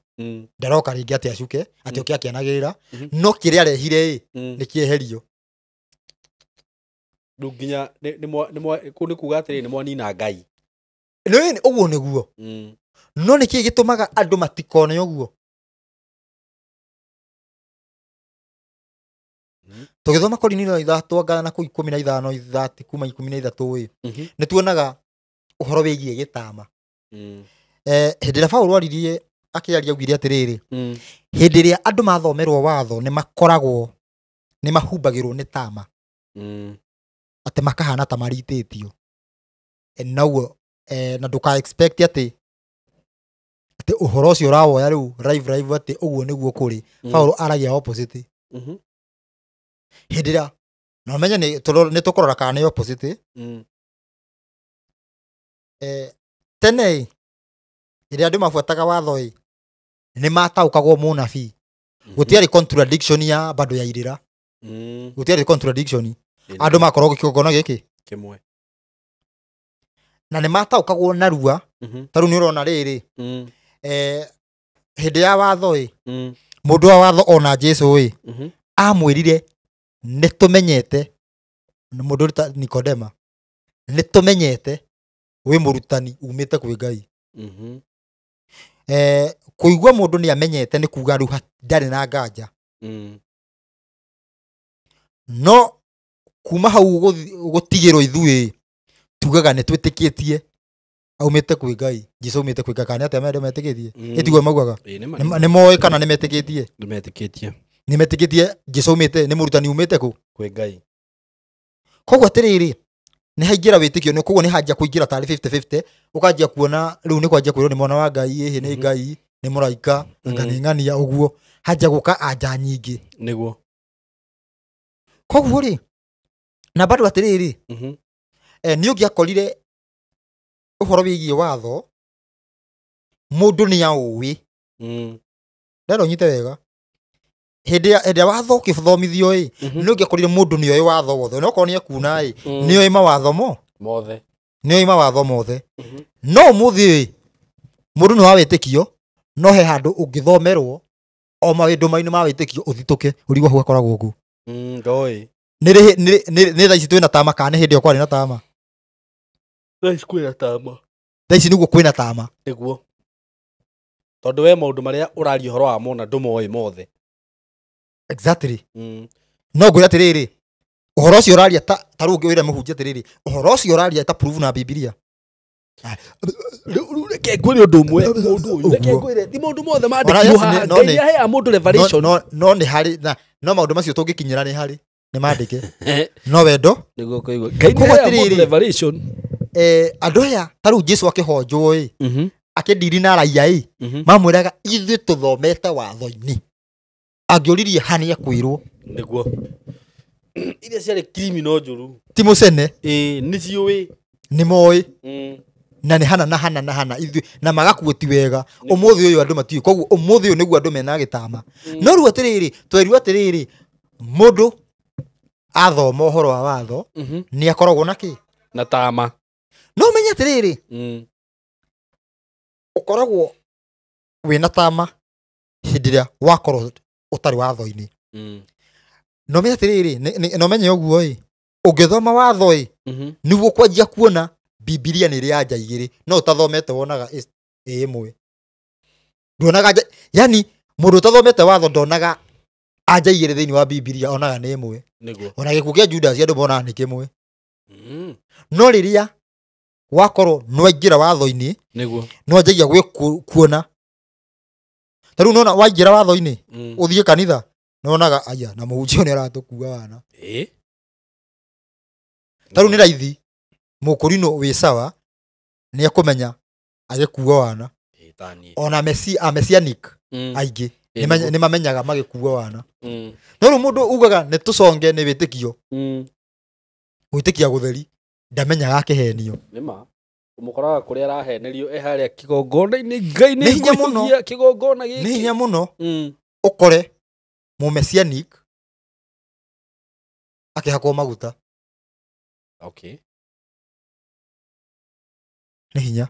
rä ngä atä acuke atä å kä akä anagä rä ra no kä rä arehire nä kä eherio rä u nginya kå nä kuga atä rä nä mwanina Ngai å guo nä guo no nä kä gä tå maga andå matikone å guo tå gä thoma Korinelio 3:15 kuma 13 nä tuonaga å horo wä giä gä tama hä ndä ä rä a Paũlũ aririe akä aria augire atä rä rä hä ndä ä rä a andå mathomerwo watho nä makoragwo nä mahumbagä rwo nä tama atä makahana ta maritä tio naguo na ndå ka expect atä å horo å cio å rawoya rä u live atä å guo nä guo kå rä Paũlũ aragia opposite hä ndä ä rä a na menya nä tå korora kana nä opposite tene hä ndä ä rä a andå mabuataga watho nä mataå kagwo må nabii gå tiarä contradiction ya bado ya irä ra gå tiarä contradiction andå makorwo gä kĩgongona gä kä kimwe na nä mataå kagwo narua ta rä u nä å rona rä rä hä ndä ya watho må ndå wa watho ona Jesũ amwä rire nä tå menyete må ndå ta Nikodema nä tå menyete wä må rutani umä te kwä Ngai kå igua må ndå nä amenyete nä kuga rä u ndarä na nganja no kuma hau gå tigä rwo ithuä tugaga nä twä tä kä tie aumä te kwä Ngai Jesũ aumä te kwä Ngai kana atä amendå metä kä tie ä tiguo maugaga nä moä kana nä metä kä tie nä metä kä tie Jesũ aumä te nä må rutani umä te kå kwä Ngai koguo atä rä rä nä haingä ra wä tä kio koguo nä hanjia kå ingä ra tarä 50-50 å kanjia kuona rä u nä kwanjia kwä rwo nä mwana wa Ngai ä hä nä Ngai nä må raika anga nä ng'ania å guo hanjia gå ka anja nyingä nä guo koguo rä na bado atä rä rä nä å ngä akorire å horo wä giä watho må ndå nä aå ndenda å nyite wega hä ndä ya watho å kä thomithio nä å ngä akorire må ndå nä oä watho wothe ona okorwo nä ekuna nä oä mawatho mothe nä oä mawatho mothe no må thä må ndå nä wa wä tä kio no he handå å ngä thomerwo o mawä ndå mainä ma wä tä kio å thitå ke å rigwo hau akoragwo gå ndoä nä tha ici twä na tama kana nä hä ndä ä yo kwarä na tama kwä na tama tha ici nä guo kwä na tama nä guo tondå we maå ndå marä a å raria å horo wa mona ndå moä mothe exactly no ngwä ra atä rä rä å horo å cio å raria ta rä u wä re må hunjia atä rä rä å horo å cio å raria ta prove na Bibilia reke ngwä re å ndå å mwe reke ngwä re ti maå ndå mothe mandä Ngai aheaga må ndå revelation no nä harä no maå ndå macio tå ngä kinyä ra nä harä nä mandä ke no wendo nä guo kå igua Ngai nä aheaga må ndå revelation andå aya ta rä u Jesũ akä honjwo akä ndiri na raia mamwä raga ithuä tå thomete watho-inä angä å ririe hanä akwä rwo nä guo iria ciarä criminal njå ru ti må cene nä ciå nä moä na nä hana na hana na hana ithuä na magakuo ti wega å må thä å yå andå matiå koguo å må thä å nä guo andå mena gä tama no rä u atä rä rä twerirwo atä rä rä må ndå athoma ũhoro wa watho nĩ akoragwo na kĩ na tama no menye atĩrĩrĩ ũkoragwo wĩna tama hĩndĩ ĩrĩa wakorwo ũtarĩ watho-inĩ no menye atĩrĩrĩ no menye ũguo ũngĩthoma watho nĩguo kwanjia kuona Bibilia nĩ ĩrĩ anja igĩrĩ no ũtathomete wonaga ĩmwe nduonaga yani mũndũ ũtathomete watho ndonaga anja igĩrĩ thĩinĩ wa Bibilia onaga nĩ ĩmwe ona gĩkuũ kĩa Judas andũ monaga nĩ kĩmwe no rĩrĩa wakorwo no aingĩra watho-inĩ no anjagia kuona ta rĩu nona waingĩra watho-inĩ ũthiĩ kanitha nonaga aya na mũhunjia nĩ aratũkua wana ta rĩu nĩ raithi mũkũrinũ wĩ sawa nĩ akũmenya agĩkua wana ona messianic aingĩ nĩ mamenyaga magĩkua wana no rĩu mũndũ ugaga nĩ tũconge nĩ wĩtĩkio gwĩtĩkia gũtheri ndamenyaga akĩhenio nĩma ũmũkoraga kũrĩa arahenerio harĩa kĩgongona-inĩ Ngai nĩ hinya mũno kĩgongona gĩkĩ nĩ hinya mũno ũkore messianic akĩhakwo maguta okay nĩ hinya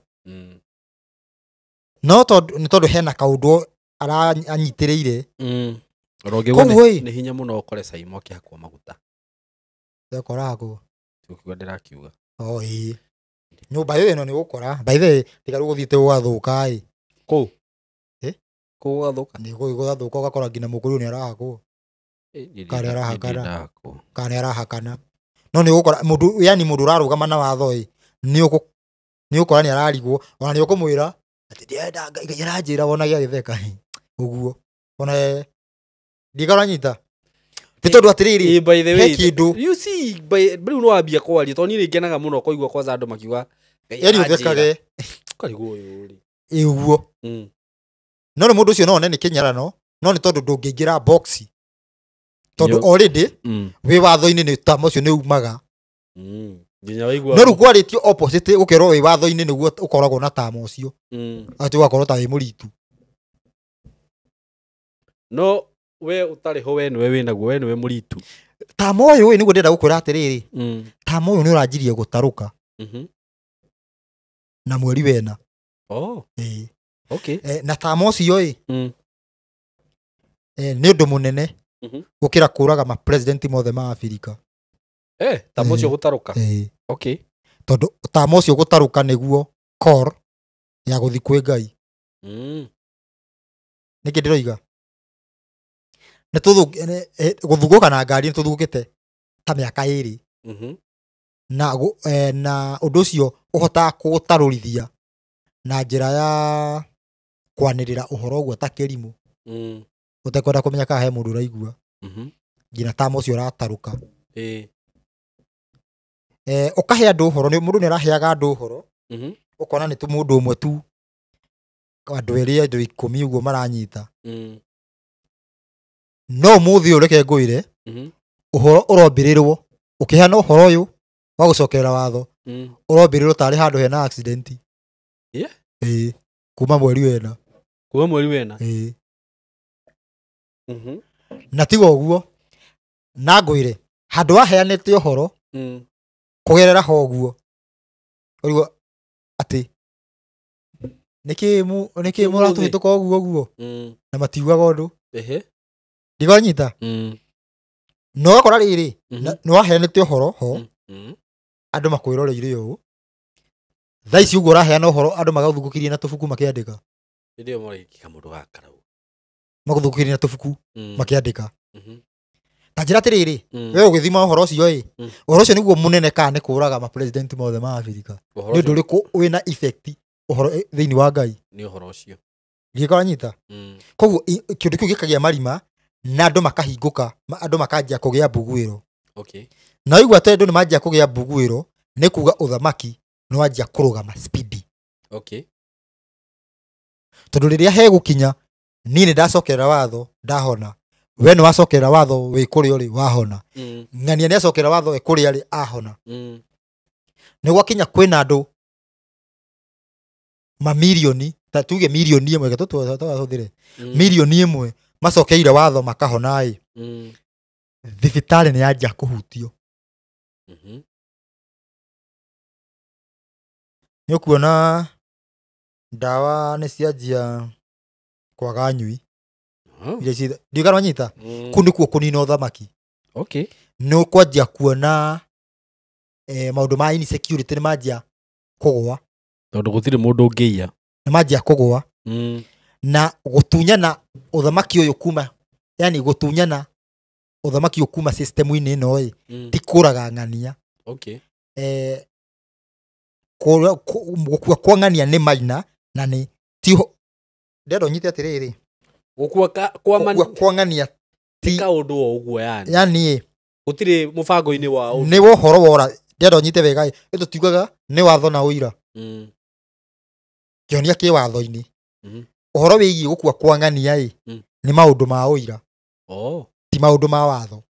no nĩ tondũ hena kaũndũ aranyitĩrĩire koguo nĩ hinya mũno ũkore Simon akĩhakwo maguta ndekoragwo ũkiuga ndĩrakiuga nyũmba ĩno nĩ gũkora by the way tiga gũthiĩte gũgathũka kũu gũgathũka nĩ gũgathũka ũgakora nginya mũkũrũ nĩ arahakwo kana arahakana no nĩ gũkora mũndũ yani mũndũ ũrarũgama na watho nĩ ũkora nĩ ararigwo ona nĩ ũkũmwĩra atĩ ndĩrenda Ngai aranjĩra wona gĩagĩtheka ũguo ona ndigaranyita nĩ tondũ atĩrĩrĩ by the way kĩndũ you see rĩu no wambia kwaria tondũ niĩ nĩngenaga mũno kũigua kwanza andũ makiuga yani ũthekage karigwo ũyũ rĩ ũguo no nĩ mũndũ ũcio no one nĩ kĩnyarano no nĩ tondũ ndũngĩingĩra box tondũ already wĩ watho-inĩ nĩ tama ũcio nĩ umaga nginya waigua no rĩu kwarĩtio opposite ũkerwo wĩ watho-inĩ nĩguo ũkoragwo na tama ũcio atĩ ũgakorwo ta wĩ mũritu no we ũtarĩ ho we nĩwe wĩnaguo we nĩwe mũritu tama ũyũ nĩguo ndĩrenda gũkwĩra atĩrĩrĩ tama ũyũ nĩ ũranjirie gũtarũka na mweri wena okay na tama ũcio nĩ ũndũ mũnene gũkĩra kũraga ma president mothe ma Afrika tama ũcio gũtarũka okay tondũ tama ũcio gũtarũka nĩguo call ya gũthi kwĩ Ngai nĩkĩ ndĩroiga nĩ gũthugũka na ngari nĩ tũthugũkĩte ta mĩaka ĩrĩ na ũndũ ũcio ũhotaga kũgũtarũrithia na njĩra ya kwanĩrĩra ũhoro ũguo ta kĩrimũ ũtekwenda kũmenya kana he mũndũ ũraigua nginya tama ũcio ũratarũka ũkahe andũ ũhoro mũndũ nĩ araheaga andũ ũhoro ũkona nĩ mũndũ ũmwe tu andũ erĩ andũ 10 ũguo maranyita no mũthĩ ũreke ngwĩre ũhoro ũrombĩrĩrwo ũkĩheana ũhoro ũyũ wa gũcokerera watho ũrombĩrĩrwo tarĩ handũ hena accident kuma mweri wena na tiga ũguo na ngwĩre handũ waheanĩte ũhoro kũgerera ho ũguo ũguo atĩ nĩkĩ mũratũhĩtũka ũguo na matiugaga ũndũ ndigonyita no ũgakora rĩrĩ nĩ waheanĩte ũhoro ho andũ makwĩroreire ũũ thaa ici ũguo ũraheana ũhoro andũ magathugũkirie na tũbuku makĩandĩka magathugũkirie na tũbuku makĩandĩka ta njĩra atĩrĩrĩ we ũgĩthima ũhoro ũcio ũhoro ũcio nĩguo mũnene kana nĩ kũraga ma president mothe ma Afrika nĩ ũndũ ũrĩkũ wĩna effect ũhoro thĩinĩ wa Ngai nĩ ũhoro ũcio gĩkoranyita koguo kĩndũ kĩu gĩkagĩa marima na andũ makahingũka andũ makanjia kũgĩa mbuguĩro na igua atĩ andũ nĩ manjia kũgĩa mbuguĩro nĩ kuga ũthamaki nĩ wanjia kũrũgama speed tondũ rĩrĩa hegũkinya niĩ nĩ ndacokerera watho ndahona we nĩ wacokerera watho wĩ kũrĩa ũrĩ wahona ng'ania nĩ acokerera watho wĩ kũrĩa arĩ ahona nĩ gwakinya kwĩna andũ mamirioni ta tuge milioni ĩmwe gatũtũ twahũthĩre milioni ĩmwe macokeire watho makahona thibitarĩ nĩ yanjia kũhutio. Nĩ ũkuona ndawa nĩ cianjia kwaga nyui. Ndio kana nyita. Kũu nĩkuo kũnina ũthamaki. Okay. Nĩ ũkwanjia kuona maũndũ ma insecurity nĩ manjia kũgũa. Tondũ gũtirĩ mũndũ ũngĩiya. Nĩ manjia kũgũa. Na gũtunyana ũthamaki ũyũ kuma, yani gũtunyana ũthamaki ũyũ kuma system-inĩ ĩno ti kũraga ng'ania. Okay. Gũkua kwa ng'ania nĩ maina na nĩ tiho. Ndĩrenda ũnyite atĩrĩrĩ. Gũkua kwa ng'ania ti kaũndũ o ũguo yani. Yani gũtirĩ mũbango-inĩ wa nĩ wohoro wora. Ndĩrenda ũnyite wega ĩtũ tiugaga nĩ watho na ũira. Kĩonia kĩ watho-inĩ. Ũhoro wĩgiĩ gũkua kwa ng'ania nĩ maũndũ ma ũira. Ti maũndũ ma watho.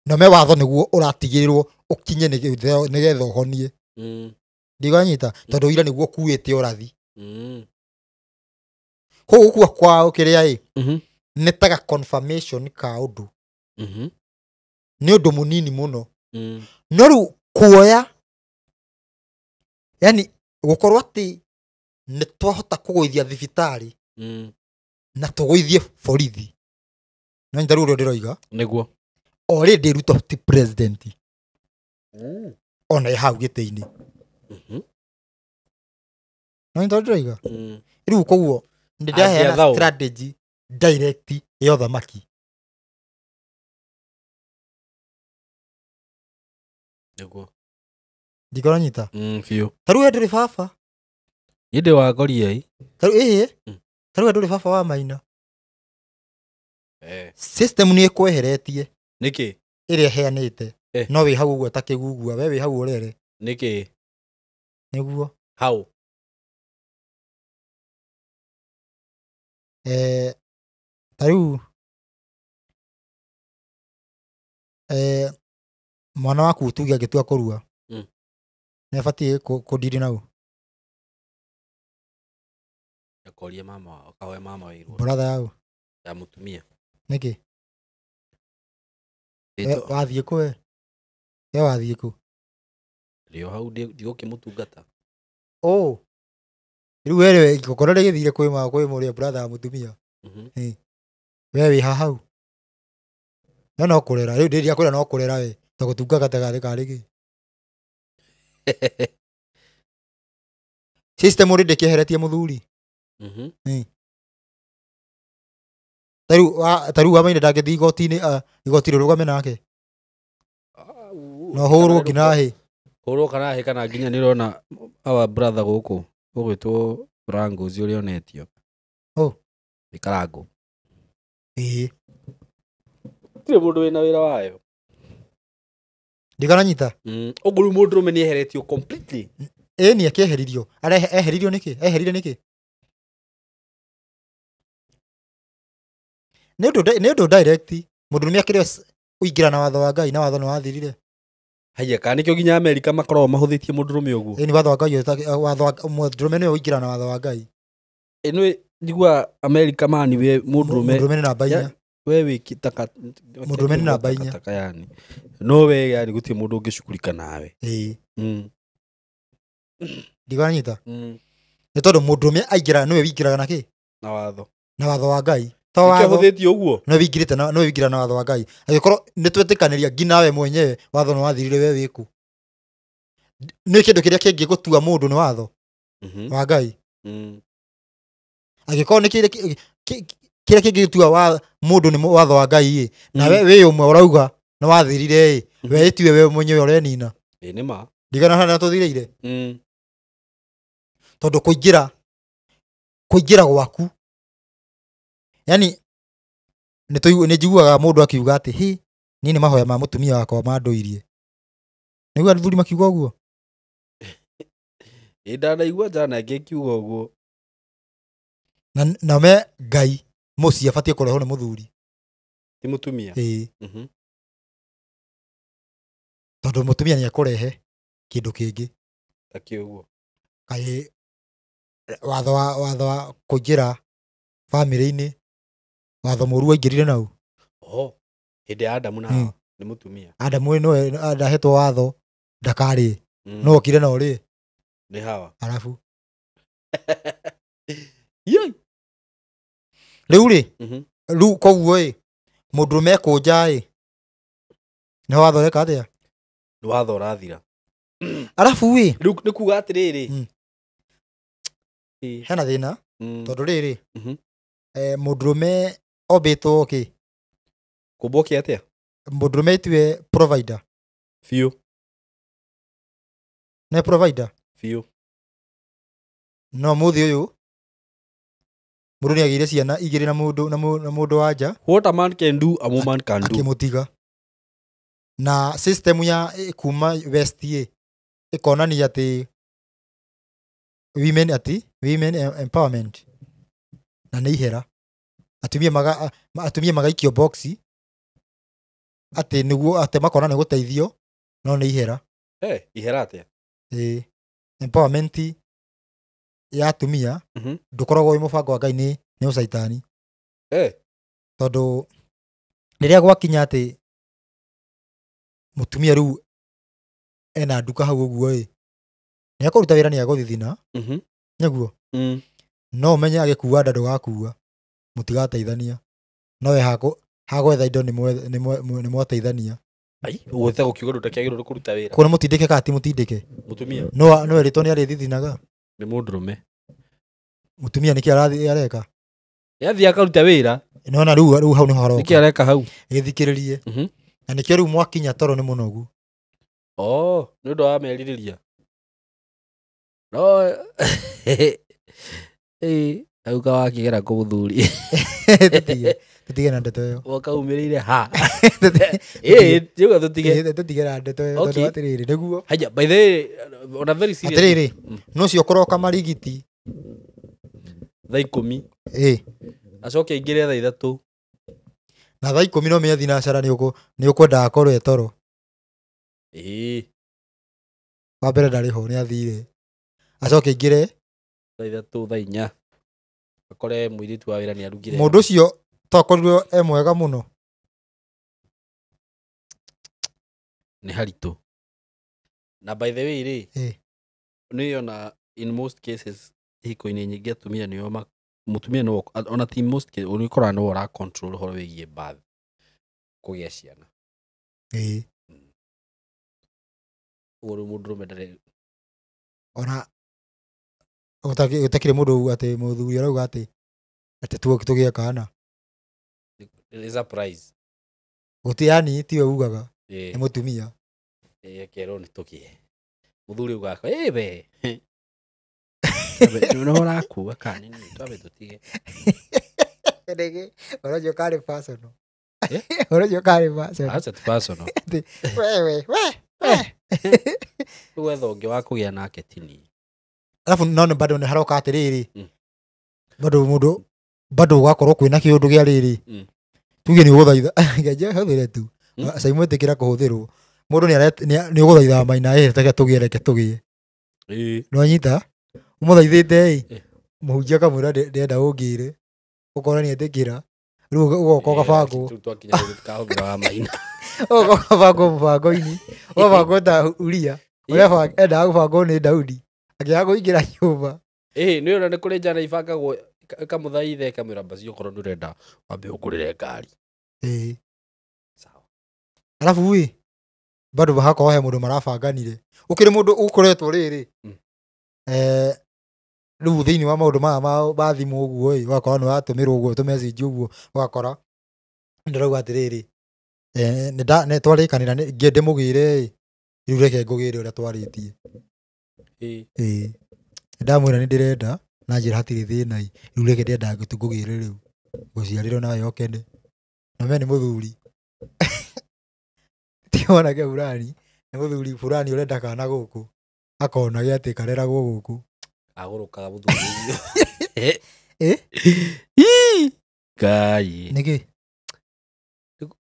Na me watho nĩguo ũratigĩrĩrwo ũkinye nĩgetha ũhonie. Ndiganyita tondũ ũira nĩguo ũkuĩte ũrathi. Koguo gũkua kwa kĩrĩa nĩ taga confirmation ka ũndũ. Nĩ ũndũ mũnini mũno. No rĩu kuoya, yani gũkorwo atĩ nĩ twahota kũgũithia thibitarĩ na tũgũithie borithi. No nyita rĩu ũrĩa ndĩroiga nĩguo already Ruto ti president. Ona e hau gĩtĩ-inĩ. No nyita ndĩroiga rĩu koguo ndĩraheana strategy direct ya ũthamaki. Nĩguo ndikora nyita. Biũ. Tarĩu we ndũrĩ baba. Ĩndĩ wa Ngoria ĩ. Tarĩu we ndũrĩ baba wa Maina. System nĩ ĩkweheretie. Nĩkĩ? Ĩrĩa ĩheanĩte. No wĩ hau ũguo ta kĩgugua. We wĩ hau ũrere. Nĩkĩ? Nĩguo. Hau. Tarĩu mwana waku tuge angĩtua kũrua. Nĩ abatiĩ kũndiri nau. Akorie mama, akawe mama wĩrwo. Brother yao. Ya mũtumia. Nĩkĩ? Wathiĩ kũ we? We wathiĩ kũ? Rĩo hau ndigũkĩmũtungata. Rĩu we gũkorwo rĩgĩthire kwĩ mũrĩa brother ya mũtumia. We wĩ hau. We no kũrera. Rĩu ndĩrĩa kwĩra no kũrera we. Ta gũtungata karĩ gĩ. System ũrĩ ndĩkĩeheretie mũthuri. Tarĩu wa Maina ndangĩthiĩ igoti-inĩ, igoti rĩrũgame nake. No hũrwo nginya hĩ. Hũrwo kana hĩ kana nginya nĩrona our brother gũkũ ũgwĩtwo Rango ũcio ũrĩa onetio. Nĩ Karango. Gũtirĩ mũndũ wĩna wĩra wayo. Ndikananyita. Ũguo rĩu mũndũrũme nĩ eheretio completely. Nĩ akĩeheririo. Eheririo nĩkĩ? Eherire nĩkĩ? Nĩ ũndũ direct. Mũndũrũme akĩrĩ ũingĩra na watho wa Ngai na watho nĩ wathirire. Haiya kana nĩkĩo nginya Amerika makoragwo mahũthĩtie mũndũrũme ũguo. Nĩ watho wa Ngai, watho mũndũrũme nĩwe ũingĩra na watho wa Ngai. Nĩ njigua Amerika mani we mũndũrũme. Mũndũrũme nĩ namba 4. We wĩkĩtaka. Mũndũrũme nĩ namba 4. No we yani gũtirĩ mũndũ ũngĩcukurika nawe. Ndikananyita. Nĩ tondũ mũndũrũme aingĩra nĩwe wĩingĩraga na kĩ? Na watho. Na watho wa Ngai. Kĩahũthĩtio ũguo. No wĩingĩra na watho wa Ngai. Agĩkorwo nĩ twetĩkanĩria nginya we mwenyewe watho nĩ wathirire we wĩkũ. Nĩ kĩndũ kĩrĩa kĩngĩ gũtua mũndũ nĩ watho wa Ngai. Agĩkorwo nĩ kĩrĩa kĩngĩ gũtua mũndũ nĩ watho wa Ngai na we wĩ ũmwe ũrauga nĩ wathirire we tiwe we mwenyewe ũrenina. Nĩ ma. Ndigana hana tũthireire. Tondũ kũingĩra gwaku. Yani nĩ njiguaga mũndũ akiuga atĩ niĩ nĩ mahoya ma mũtumia wakwa mandũirie. Nĩguo athuri makiuga ũguo. Ndanaigua jana ngĩkiuga ũguo. Na me Ngai mũciĩ abatiĩ kũrehwo nĩ mũthuri. Ti mũtumia. Tondũ mũtumia nĩ ekũrehe kĩndũ kĩngĩ. Takĩ ũguo. Kaĩ watho wa kũingĩra bamĩrĩ-inĩ. Watho mũru waingĩrire nau. Hĩndĩ ya Adamu na nĩ mũtumia. Adamu no ndahetwo watho ndakari. No okire na uri. Nĩ Hawa. Arafu. Yoi. Rĩu rĩ. Rĩu koguo mũndũ mekũnja nĩ wathoreka atia? Nĩ watho ũrathira. Arafu rĩu nĩ kuga atĩrĩrĩ. Hena thĩna tondũ rĩrĩ mũndũrũme ombĩtwo kũmbwo kĩ atĩa? Mũndũrũme itiwe provider. Biũ. Nĩ provider? Biũ. No mũthĩ ũyũ mũndũ nĩagĩire ciana igĩrĩ na mũndũ wanja. What a man can do, a woman can do. Akĩmũtiga. Na system ya kuma West ĩkonania atĩ women empowerment na nĩ ihera. Atumia magaikio boxi atĩ nĩguo atĩ makona nĩ gũteithio no nĩ ihera. Ihera atĩa? Empowerment ya atumia ndũkoragwo wĩ mũbango wa Ngai nĩ ũcaitani. Tondũ rĩrĩa gwakinya atĩ mũtumia rĩu ena nduka hau ũguo nĩ akũruta wĩra nĩ agũthithina. Nĩguo no ũmenye agĩkua nda ndũgakua mũtigateithania. No we hagwetha indo nĩ mwateithania. Gwetha gũkiuga ndũtakĩagĩrĩirwo nĩ kũruta wĩra. Kuona mũtindĩke kana ti mũtindĩke? Mũtumia. No erĩtwo nĩ arĩthithinaga. Nĩ mũndũrũme. Mũtumia nĩkĩ areka? Yathiĩ akaruta wĩra. Nona rĩu hau nĩ haroka. Nĩkĩ areka hau? Gĩthikĩrĩrie. Na nĩkĩo rĩu mwakinya toro nĩ mũnogu. Nĩ ũndũ wa merirĩria. No auka wakĩgera kũmũthuri. Tũtige na ndeto ĩyo. Wakaumĩrĩire ha. Njũga tũtige na ndeto ĩyo tondũ atĩrĩrĩ nĩguo. Haya, by the way, on a very serious. Atĩrĩrĩ, no cio kũroka marigiti. Thaa 10. Acoke aingĩre thaa 3. Na thaa 10 no menya thinacara nĩ ũkwenda akorwo etoro. Wa mbere ndarĩ ho nĩ athire. Acoke aingĩre thaa 3 thaa 4. Akore mũirĩtu wa wĩra nĩ arugire. Mũndũ ũcio tokorirwo mwega mũno. Nĩ haritũ. Na by the way nĩona in most cases hiko-inĩ nyingĩ atumia nĩo mũtumia no ona ti most cases ũrĩkora no ora control horo wĩgiĩ birth kũgĩa ciana. Ũrũ mũndũrũme ndarĩ ona ũtakĩrĩ mũndũ atĩ mũthuri arauga atĩ tũgĩe kana. Nĩ surprise. Gũtĩ yani tiwe ugaga nĩ mũtumia. Kerwo nĩ tũgĩe. Mũthuri ugaka we. No ũrakua kanini twabe tũtige. Ndege ũrajua kare personal. Ũrajua kare personal. Acha ti personal. Wewe. Gwetha ũngĩ wa kũgĩa nake tini. Alafu none bado nĩ haroka atĩrĩrĩ. Bado ũgakorwo kwĩna kĩũndũ gĩa rĩrĩ. Tuge nĩ ũgũthaitha. Ngeje hũthĩre tu. Caimwe tĩkĩra kũhũthĩrwo. Mũndũ nĩ ũgũthaitha maina reke tũgĩe. No nyita. Ũmũthaithĩte mũhunjia kamwĩra ndenda ũngĩre. Ũkora nĩ etĩkĩra. Rĩu ũgoka ũgabangwo. Ũgabangwo mũbango-inĩ. Ũgabangwo ta Uria. Ũrĩa endaga gũbangwo nĩ Daudi. Akĩaga kũingĩra nyũmba. Nĩ ona nĩ kũrĩ njana ibangagwo kamũthaithe kamwĩra basi ũkorwo ndũrenda wambe ũkũrĩre ngari. Sawa. Alafu bado hakorwo he mũndũ marabanganire. Ũkĩrĩ mũndũ ũkoretwo rĩrĩ. Rĩu thĩinĩ wa maũndũ maya ma thimũ ũguo ũgakora nĩ watũmĩrwo ũguo tũmessage ũguo ũgakora ndĩrauga atĩrĩrĩ nĩ twarĩkanĩra ngĩende mũgĩre rĩu reke ngũgĩre ũrĩa twarĩtie. Ndamwĩra nĩ ndĩrenda na njĩra hatirĩ thĩna rĩu reke ndĩenda ngũgĩre rĩu ngũciarĩrwo nawe okene na we nĩ mũthuri. Ti mwanake fulani nĩ mũthuri fulani ũrenda kana gũkũ akona gĩ atĩ kareragwo gũkũ. Agũrũkaga mũthuri Ngai. Nĩkĩ?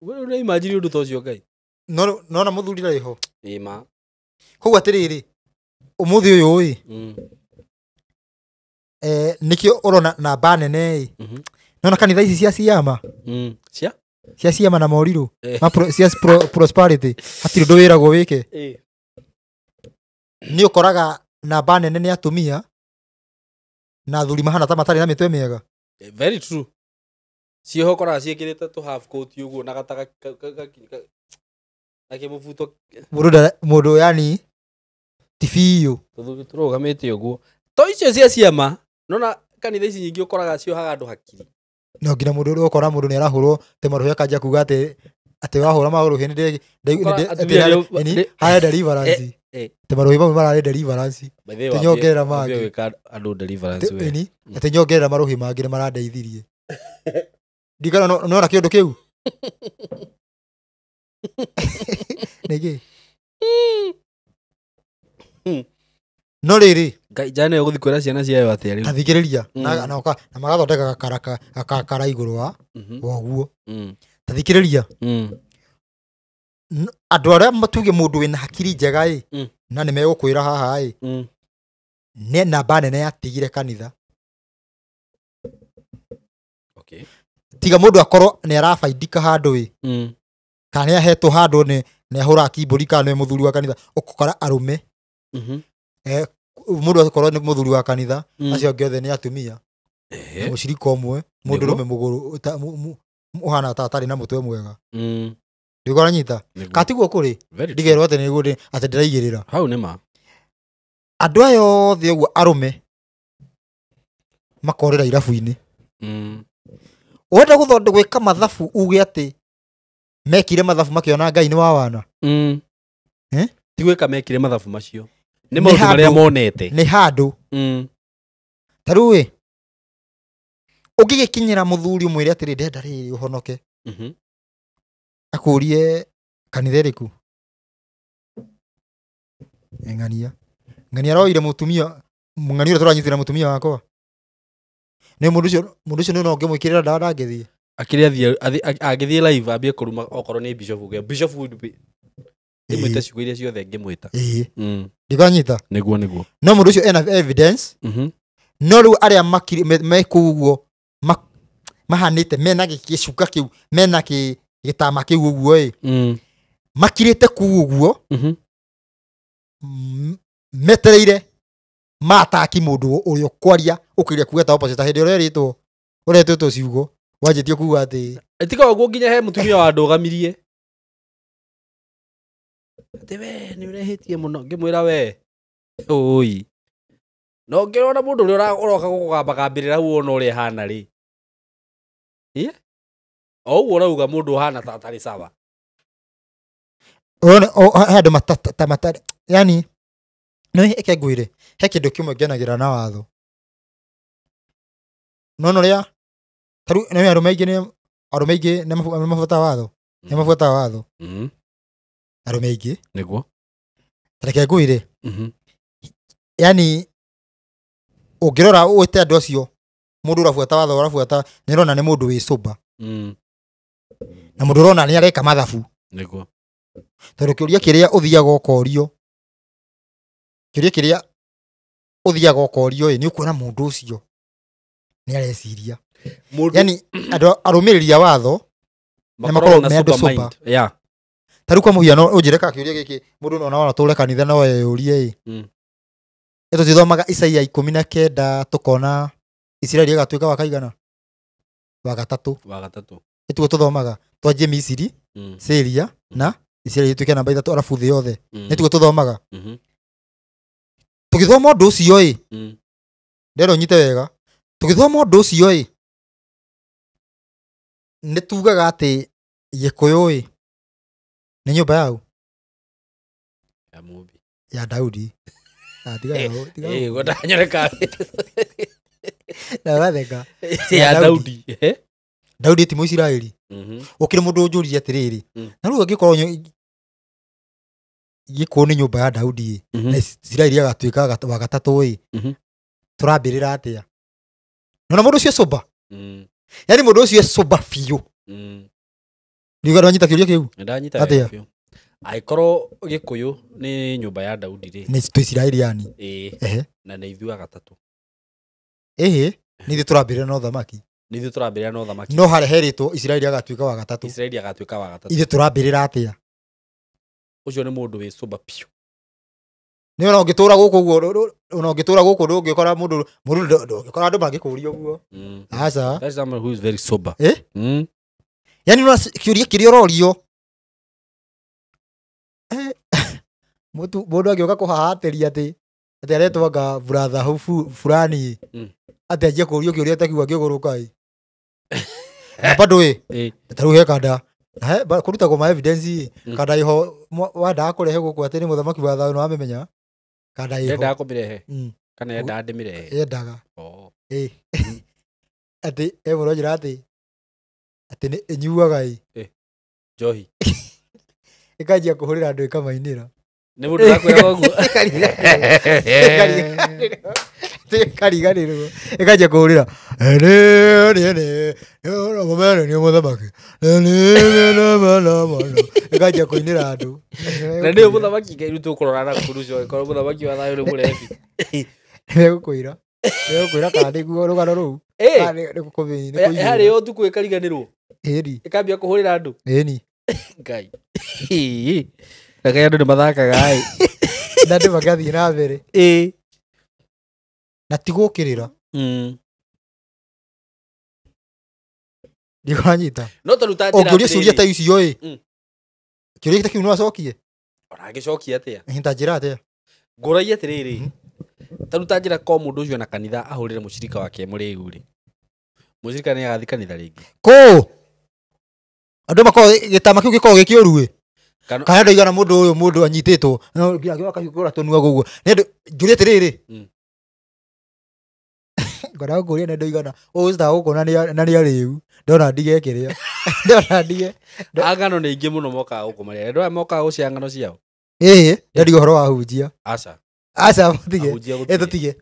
Wewe imagine ũndũ ta ũcio Ngai. No na mũthuri ndarĩ ho. Ma. Koguo atĩrĩrĩ ũmũthĩ ũyũ nĩkĩo ũrona namba nene nona kanitha ici cia ciama. Cia? cia ciama na morirũ cia prosperity hatirĩ ũndũ wĩragwo wĩke nĩ ũkoraga namba nene nĩ atumia na athuri mahana ta matarĩ na mĩtwe mĩega. Very true. Ciĩho koraga ciĩkĩrĩte tũ half coat ũguo na gataga akĩmũbuto mũndũ yani tibiũ tũrũgamĩte ũguo to icio cia ciama nona kanitha ici nyingĩ ũkoraga ciohaga andũ hakiri no nginya mũndũ ũrĩa ũkora mũndũ nĩ arahũrwo te marũhĩ akanja kuga atĩ wahũra marũhĩ nĩ haya deliverance te marũhĩ mau mararĩ deliverance te nyongerera mangĩ andũ deliverance we te nyongerera marũhĩ mangĩ nĩ marandeithirie ndigana nona kĩũndũ kĩu nĩkĩ no rĩrĩ jana yo gũthi kwĩra ciana ciayo atĩa rĩu tathikĩrĩria na magathondeka gakara igũrũ wa woguo tathikĩrĩria andũ arĩa matuge mũndũ wĩna hakiri njega na nĩ megũkwĩra haha nĩ namba nene yatigire kanitha. Tiga mũndũ akorwo nĩ arabaidika handũ kana nĩ ahetwo handũ nĩ ahũra keyboard kana nĩ mũthuri wa kanitha ũkora arũme mũndũ akorwo nĩ mũthuri wa kanitha acio angĩ othe nĩ atumia mũcirika ũmwe mũndũ rũme mũgũrũ ũhana ta atarĩ na mũtwe mwega ndĩgora nyita katiguo kũrĩ ndigerwo atĩ nĩguo atĩ ndĩraigĩrĩra hau nĩ ma andũ aya othe ũguo arũme makorera irabu-inĩ wenda gwĩka mathabu uge atĩ mekire mathabu makĩona Ngai nĩ wa wana ti gwĩka mekire mathabu macio nĩ maũndũ marĩa monete nĩ handũ ta rĩu ũngĩgĩkinyĩra mũthuri ũmwĩre atĩrĩ ndenda rĩrĩ ũhonoke akũrie kanitha ĩrĩkũ ng'ania roire mũtumia ng'ania ũrĩa tũranyitĩra mũtumia wakwa nĩ mũndũ ũcio nĩ ũngĩmwĩkĩrĩra ndawa ndangĩthiĩ agĩthiĩ live ambie kũruma okorwo nĩ bishop imwĩte ciugo iria ciothe ngĩmwĩta ndikanyita nĩguo no mũndũ ũcio ena evidence no rĩu arĩa mekũu ũguo mahanĩte mena gĩcuka kĩu mena gĩtama kĩu ũguo makirĩte kuu ũguo metereire mataki mũndũ ũrĩa ũkwaria ũkĩria kuga ta opposite hĩndĩ ũrĩa ũretĩtwo ciugo wanjĩtio kuga atĩ tiga ũguo nginya he mũtumia wa ndũgamirie atĩ we nĩ ũrehĩtie mũno ngĩmwĩra we ũi no ngĩrona mũndũ ũrĩa ũroka gũkũgambagambĩrĩra wona ũrĩa hana rĩ o ũguo ũrauga mũndũ ũhana ta atarĩ sawa andũ matarĩ yani nĩ eke ngwĩre he kĩndũ kĩmwe ngenagĩra na watho nona ũrĩa tarĩu nĩ arũme aingĩ nĩ mabuataga watho arũme aingĩ nĩguo tareke ngwĩre yani ũngĩrora ũĩte andũ acio mũndũ ũrabuata watho ũrabuata nĩ ũrona nĩ mũndũ wĩ sober na mũndũ ũrona nĩ areka mathabu nĩguo tondũ kĩũria kĩrĩa ũthiaga ũkorio nĩ ũkuona mũndũ ũcio nĩ areciria yani andũ arũmĩrĩri a watho nĩ makorwo me andũ sober tarĩu kwa mũhiano ũnjĩre ka kĩũria gĩkĩ mũndũ ona tũre kanitha no eyũrie tũtithomaga Isaia 19 tũkona Isiraeli agatuĩka wa kaigana wa gatatũ nĩtuo tũthomaga twanjie Misiri Syria na Isiraeli ituĩke namba 3 arabu thĩ yothe nĩtuo tũthomaga tũgĩthoma ũndũ ũcio ndero nyite wega tũgĩthoma ũndũ ũcio nĩ tugaga atĩ Gĩkũyũ nĩ nyũmba yao ya Daudi ya Daudi Daudi ti Mũisiraeli ũkĩrĩ mũndũ ũnjũria atĩrĩrĩ na rĩu angĩkorwo Gĩkũyũ nĩ nyũmba ya Daudi na Isiraeli agatuĩka wa gatatũ tũrambĩrĩra atĩa nona mũndũ ũcio sober yani mũndũ ũcio sober biũ nĩuga ndanyita kĩũria kĩu atĩa Aikorwo Gĩkũyũ nĩ nyũmba ya Daudi rĩ nĩ Tũisiraeli yani na nĩ ithuĩ gatatũ nĩ ithuĩ tũrambĩrĩra na ũthamaki Nithu turambirira no thamaki. No hareheritwo Israeli agatuika wa gatatu. Israeli agatuika wa gatatu. Ithe turambirira atia? Ucio ni mundu wi sober piu. Ni ona ungitura guku guo, ona ungitura guku ndungikora mundu ndungikora andu mangikuria guo. Acha. That's someone who is very sober. Yani no kiuria kiria rorio. Mundu agioka kuhahatiria ati aretwaga brother hufu fulani. Ati ajia kurio kiuria takiwa ngiguruka i. Na bado taru he kada. Kuruta kwa evidence kada iho wada kurehe guku ati ni muthamaki wa thayo no amemenya. Kada iho. Enda akumirehe. Kana enda andimirehe. Yendaga. Ati murojira ati ni enyuaga i. Johi. Ikajia kuhurira andu ikamainira. Ni mundu akwira koguo. Kariganirwo. Ikajia kuhurira. Ni mumere ni muthamaki. Ikajia kuinira andu. Na ni muthamaki ngeiru tukurora na kurucio ko muthamaki wa thayo ni murefi. Nigukwira. Nigukwira kana niguo rugano ruu. Ni kukuthini. Hari yo tuku ikariganirwo. Eri. Ikambia kuhurira andu. Eni. Ngai. Ngai andu ni mathakaga ai. Na ndi magathi na mbere. Na tigukirira. Ndikanyita. No taruta njira. Ongeria ciuria ta icio i. Kiuria kiu no acokie. Ona gicokia atia. Hinta njira atia. Nguragia atiriri. Taruta njira ko mundu ucio na kanitha ahurire mucirika wake muriu ri. Mucirika ni agathi kanitha ringi. Ko. Andu mako gitama kiu giko gikioru i. Kana ndoigana mundu anyititwo. No nginya akahingura tonua guguo. Ni njuria atiriri. Ngora nguria ni ndoigana. Usta gukona ni ariu. Ndona ndige kiria. Ndona ndige. Angano ni ingi muno moka gukumaria. Ndo moka guciangano ciao. Ndi horo wa hujia. Aca tutige. Tutige.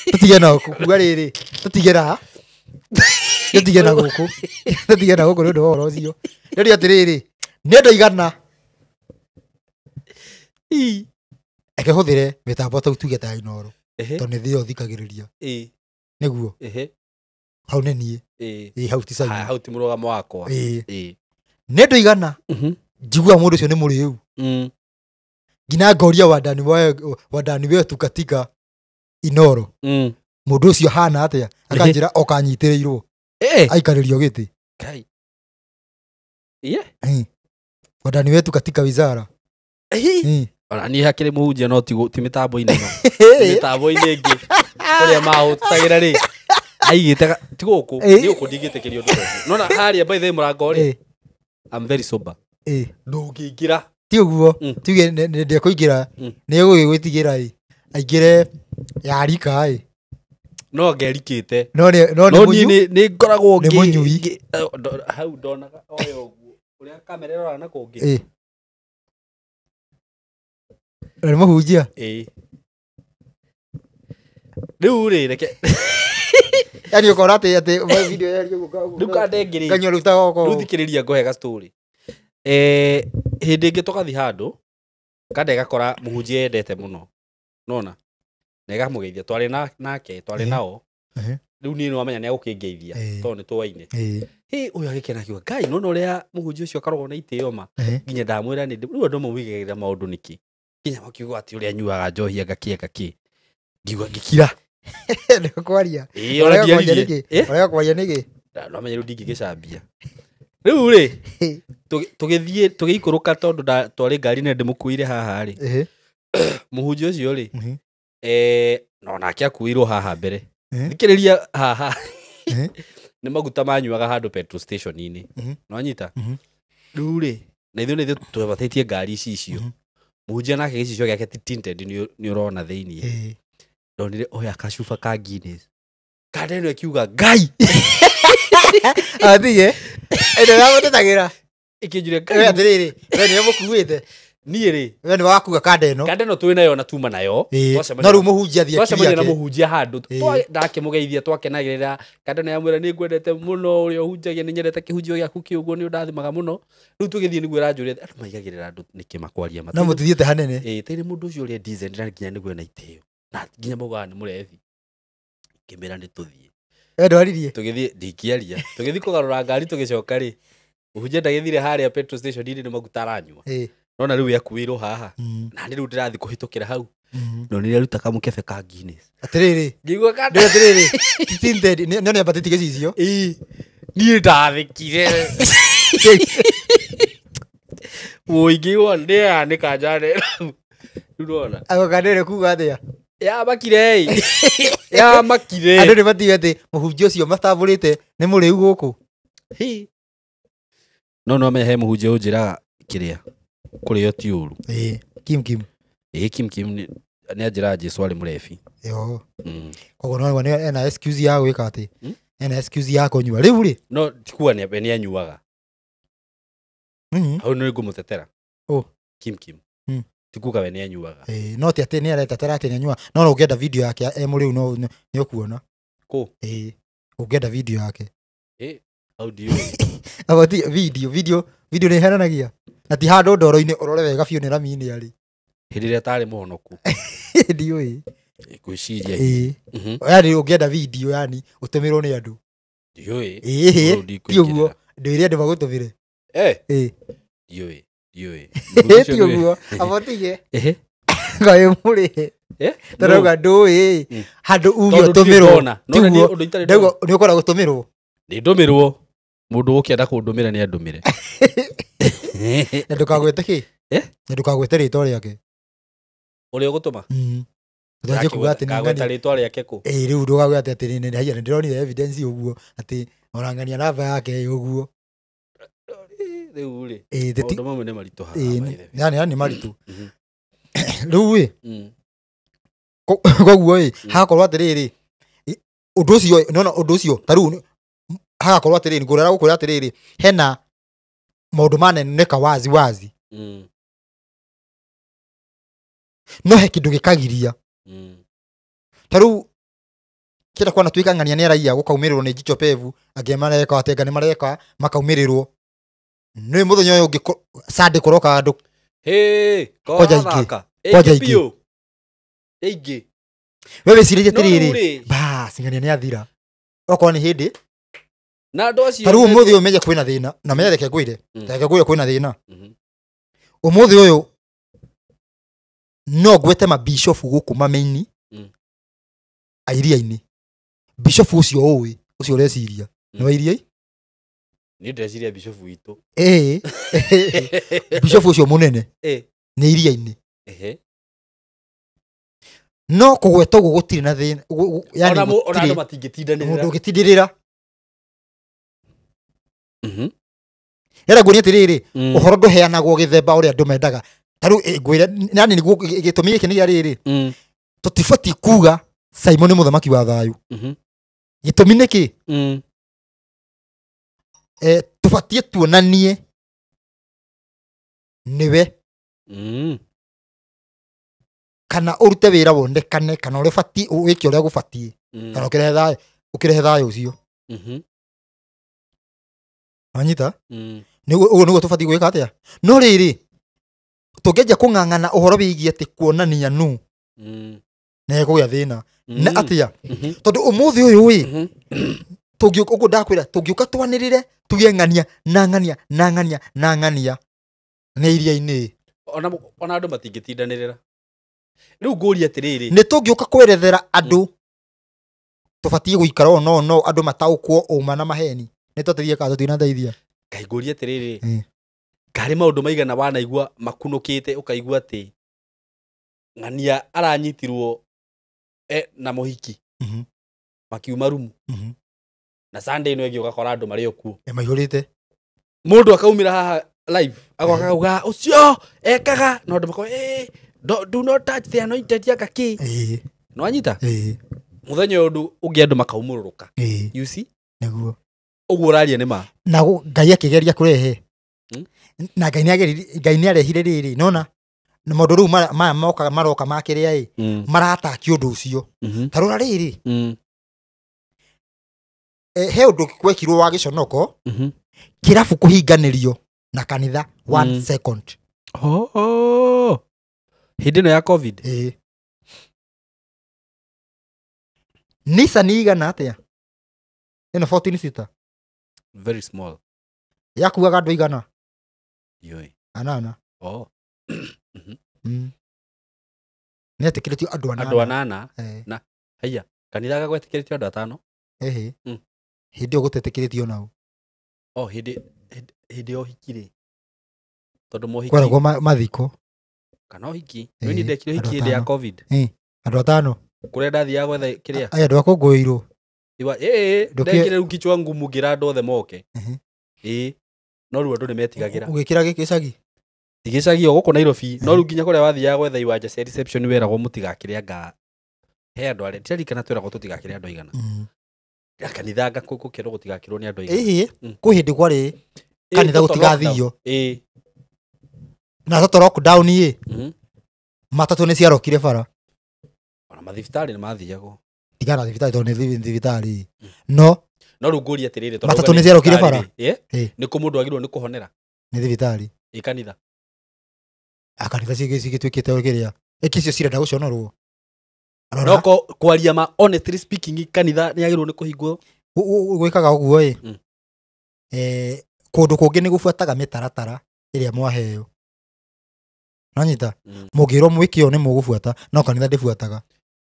Tutige na kuga riri. Tutige na. Tutige na guku. Tutige na guku ndo horo ucio. Ndi atiriri. Ni ndoigana. Eke huthire mitambo ta tuge ta inoro. To ni thio thikagiriria. Niguo. Hau ne nie. Hau ti sai. Hau ti murugamo wakwa. Ni ndoigana. Njigua mundu ucio ni muriu. Ngina ngoria wadani wetu katika inoro. Mundu ucio hana atia akanjira okanyitirirwo. Aikaririo giti. Kai. Wadani wetu katika wizara. Ona ni hakiri muhunjia no ti mitambo-ini no. Mitambo-ini ingi. Kuria mahutagira ri. Aigite ti guku. Ni guku ndigitikirio ndu. Nona haria by the murango ri. I'm very sober. Ndungiingira. Ti uguo. Tuge ndi kuingira. Ni gugwitigira i. Aingire ya rika i. No ngerikite. No ni ngoragwo ngi. Ni munyui. Hau ndonaga oyo uguo. Uria kamera irora na kungi. Ni muhunjia. Riu ri reke. Yani ukora ati video yari guka. Ndukandengiri. Kanyo ruta goko. Ruthikiriria ngohe ga story. Hindi ingi tugathi handu. Kande gakora muhunjia endete muno. Nona. Nega mugeithia twari nake twari nao. Riu ni no amenya ni agukingeithia. To ni twaine. Uyu agikena kiuga Ngai nona uria muhunjia ucio akarogwo na itio ma. Nginya ndamwira ni riu andu mawigagirira maundu niki. Nginya makiuga ati uria nyuaga njohi agaki. Ngiuga ngikira. Ni kwaria. Oria kwaria niki. No amenye riu ndingigicambia. Riu ri tugithie tugiikuruka tondu twari ngari ne ndimukuire haha ri. Muhunjia ucio ri. No nake akuirwo haha mbere. Thikiriria haha. Ni maguta manyuaga handu petrol station ini. No nyita. Riu ri na ithuĩ twebatetie ngari icio. Muhunjia nake gicicio giake ti tinted ni urona thiini. Ndonire oya kacuba ka Guinness. Kande no akiuga Ngai. Atige. Endo ya gutetagira. Ikinjire Ngai. Atiriri. We ni mukuite. Niĩ ri. We ni wakuga kande no. Kande no twĩ nayo na tuma nayo. No ru muhunjia thia kiria. Twacemania na muhunjia handu. Ndakimugeithia twakenagirira. Kande no yamwira ni ngwendete muno uria hunjagia ni nyendete kihunjio giaku kiuguo ni undathimaga muno. Riu tugithie niguo ranjuria andu maigagirira andu niki makwaria matu. No mutithiete hanene. Tiri mundu ucio uria decent na nginya niguo na itio. Na nginya mugaga ni murethi. kimera ni tuthie ndwaririe tugithie ndikiaria tugithie kugarura ngari tugicoka ri uhunje ndagithire haria petrol station ni maguta aranyua nona riu yakuirwo haha na ni riu ndirathi kuhitukira hau no ni ruta kamukebe ka Guinness atiriri ngigwa kanda atiriri tinted no ni abatiti gicicio ni ndathikire woigi wonde ni kanjane ndona agokandere kuga atia ya makire ya makire andu ni batige ati muhunjia ucio matabulite ni muriu guku no mehe muhunjia unjira kiria kurio ti uru kim kim ni anjira Jesu ari murebi yo kogo no wone ena excuse ya gwika ati ena excuse ya kunyua riu ri no tikua ni anyuaga au no ngumutetera kim tikuga we ni anyuaga no ti ati ni aretetera ati ni anyua no ungienda video yake muriu no ni ukuona ko ungienda video yake audio abati video ni heranagia na ti handu ndoro-ini urore wega biu ni rami-ini ari hirire tari muhonoku ndiui gwiciria yani ungienda video yani utumirwo ni andu ndiui ti uguo ndio andu magutumire ndiui ti uguo abotige ngai muri tarauga ndui handu uge utumirwo ti uguo ndauga ni ukora gutumirwo ni ndumirwo mundu ukienda kundumira ni andumire na ndukagwete ki na ndukagwete ritwa riake uria gutuma ndaje kuga ati ngagweta ritwa riake ku riu ndugagwete ati ni haya ndironire evidence uguo ati orangania namba yake uguo riu ri ndo mamwe ni marito haha yani maritu riu wi koguo hakorwo atiriri undu ucio nona undu ucio tariu hagakorwo atiriri ngurera gukwira atiriri hena maundu maneneka wazi no he kindu gikagiria tariu kira kwana twikangania ni raia gukaumirirwo ni jicho pevu agemareka atenga ni mareka makaumirirwo ni muthenya uyu ungi sande kuroka andu koja ingi wewe sirije tiriri bas ngania ni athira okorwo ni hindi na ndo acio tariu umuthi uyu menye kwina thina na menye reke gwire kwina thina umuthi uyu no gwete ma bishop guku mamenyi airia-ini bishop ucio uwi ucio ureciria ni wa iria ni ndeciria bishop witu bishop ucio munene ni iria-ini no kugweta ugu gutiri na thina yani ona andu matingitindanirira mundu gitindirira era ngunia tiriri uhoro nduheanagwo githemba uria andu mendaga taru ngwire nani niguo gitumi giki ni riri tutifati kuga Simon muthamaki wa thayu gitumi niki tufatie tuonanie niwe kana urute wira wondekane kana uri fati wiki uria gufatie kana ukirehe thayu ucio anyita niguo tufati gwika atia no riri tungeja kung'ang'ana uhoro wigie ati kuonania nu na kugia thina na atia tondu umuthi uyu wi tungiuka ugu ndakwira tungiuka twanirire tugie ng'ania ni iria-ini ona andu matingitindanirira riu nguri atiriri ni tungiuka kwerethera andu tufatie guikara no andu mataukwo uma na maheni ni tutirie ka tutina ndeithia kai nguri atiriri kari maundu maigana wanaigua makunukite ukaigua ati ng'ania aranyitirwo na muhiki makiuma rumu na Sunday no egi ugakora andu mari okuo maihurite mundu akaumira haha live agakauga ucio ekaga no andu mako do not touch the anointed yakaki no anyita muthenya undu ungi andu makaumururuka you see niguo uguo raria ni ma na ngai akigeria kurehe na ngai ni arehire riri nona na maundu riu maya maroka makiria marataki undu ucio tarura riri he undu gwekirwo wa giconoko kirabu kuhinganirio na kanitha 1 second hindi no ya covid Nissan igana atia ino 14 seater Very small. yakuaga andũ igana Yoi. anana Oh. nĩetĩkĩrĩtio andũ anana Andũ anana. Eh. Na haya. Kanitha gagwetĩkĩrĩtio andũ atano. hĩndĩ ĩyo gũtetĩkĩrĩtio nao Oh, hĩndĩ o hikire. Tondũ mohiki. kweragwo mathiko Kana hiki. Nĩ ni ndekire hiki hĩndĩ ya COVID. andũ atano Kũrĩa ndathiaga gwetha kĩrĩa. aya andũ akũngũĩirwo Iwa ndekire rĩu kichwa ngumu ngira andũ othe moke. No rĩu andũ nĩmetigagĩra. Ũgĩkĩra gĩcagi Tigicagio gũkũ Nairobi. No rĩu nginya kũrĩa wathiaga gwetha iwanja cia reception weragwo mũtigakĩrĩa anga he andũ arĩa ndirikana twĩragwo tũtigakĩrĩa andũ aigana. Kanitha ngakũkĩrwo gũtigakĩrwo nĩ andũ aigana. kwĩ hĩndĩ kwarĩ kanitha gũtigathio na toto lockdown matatũ nĩ ciarokire bara ona mathibitarĩ nĩ mathiagwo. tigana thibitarĩ tondũ nĩ thibitarĩ no rĩu ngũria atĩrĩrĩ tondũ matatũ nĩ ciarokire bara nĩ kũ mũndũ agĩrĩirwo nĩ kũhonera nĩ thibitarĩ kanitha kanitha cigĩtuĩkĩte kĩrĩa ĩkicio cirenda gũconorwo no kwaria ma honestly speaking kanitha nĩ agĩrĩirwo nĩ kũhingwo gwĩkaga ũguo kũndũ kũngĩ nĩ gũbuataga mĩtaratara ĩrĩa mwaheo nanyita mũngĩrwo mwĩkĩo nĩ mũgũbuata no kanitha ndĩbuataga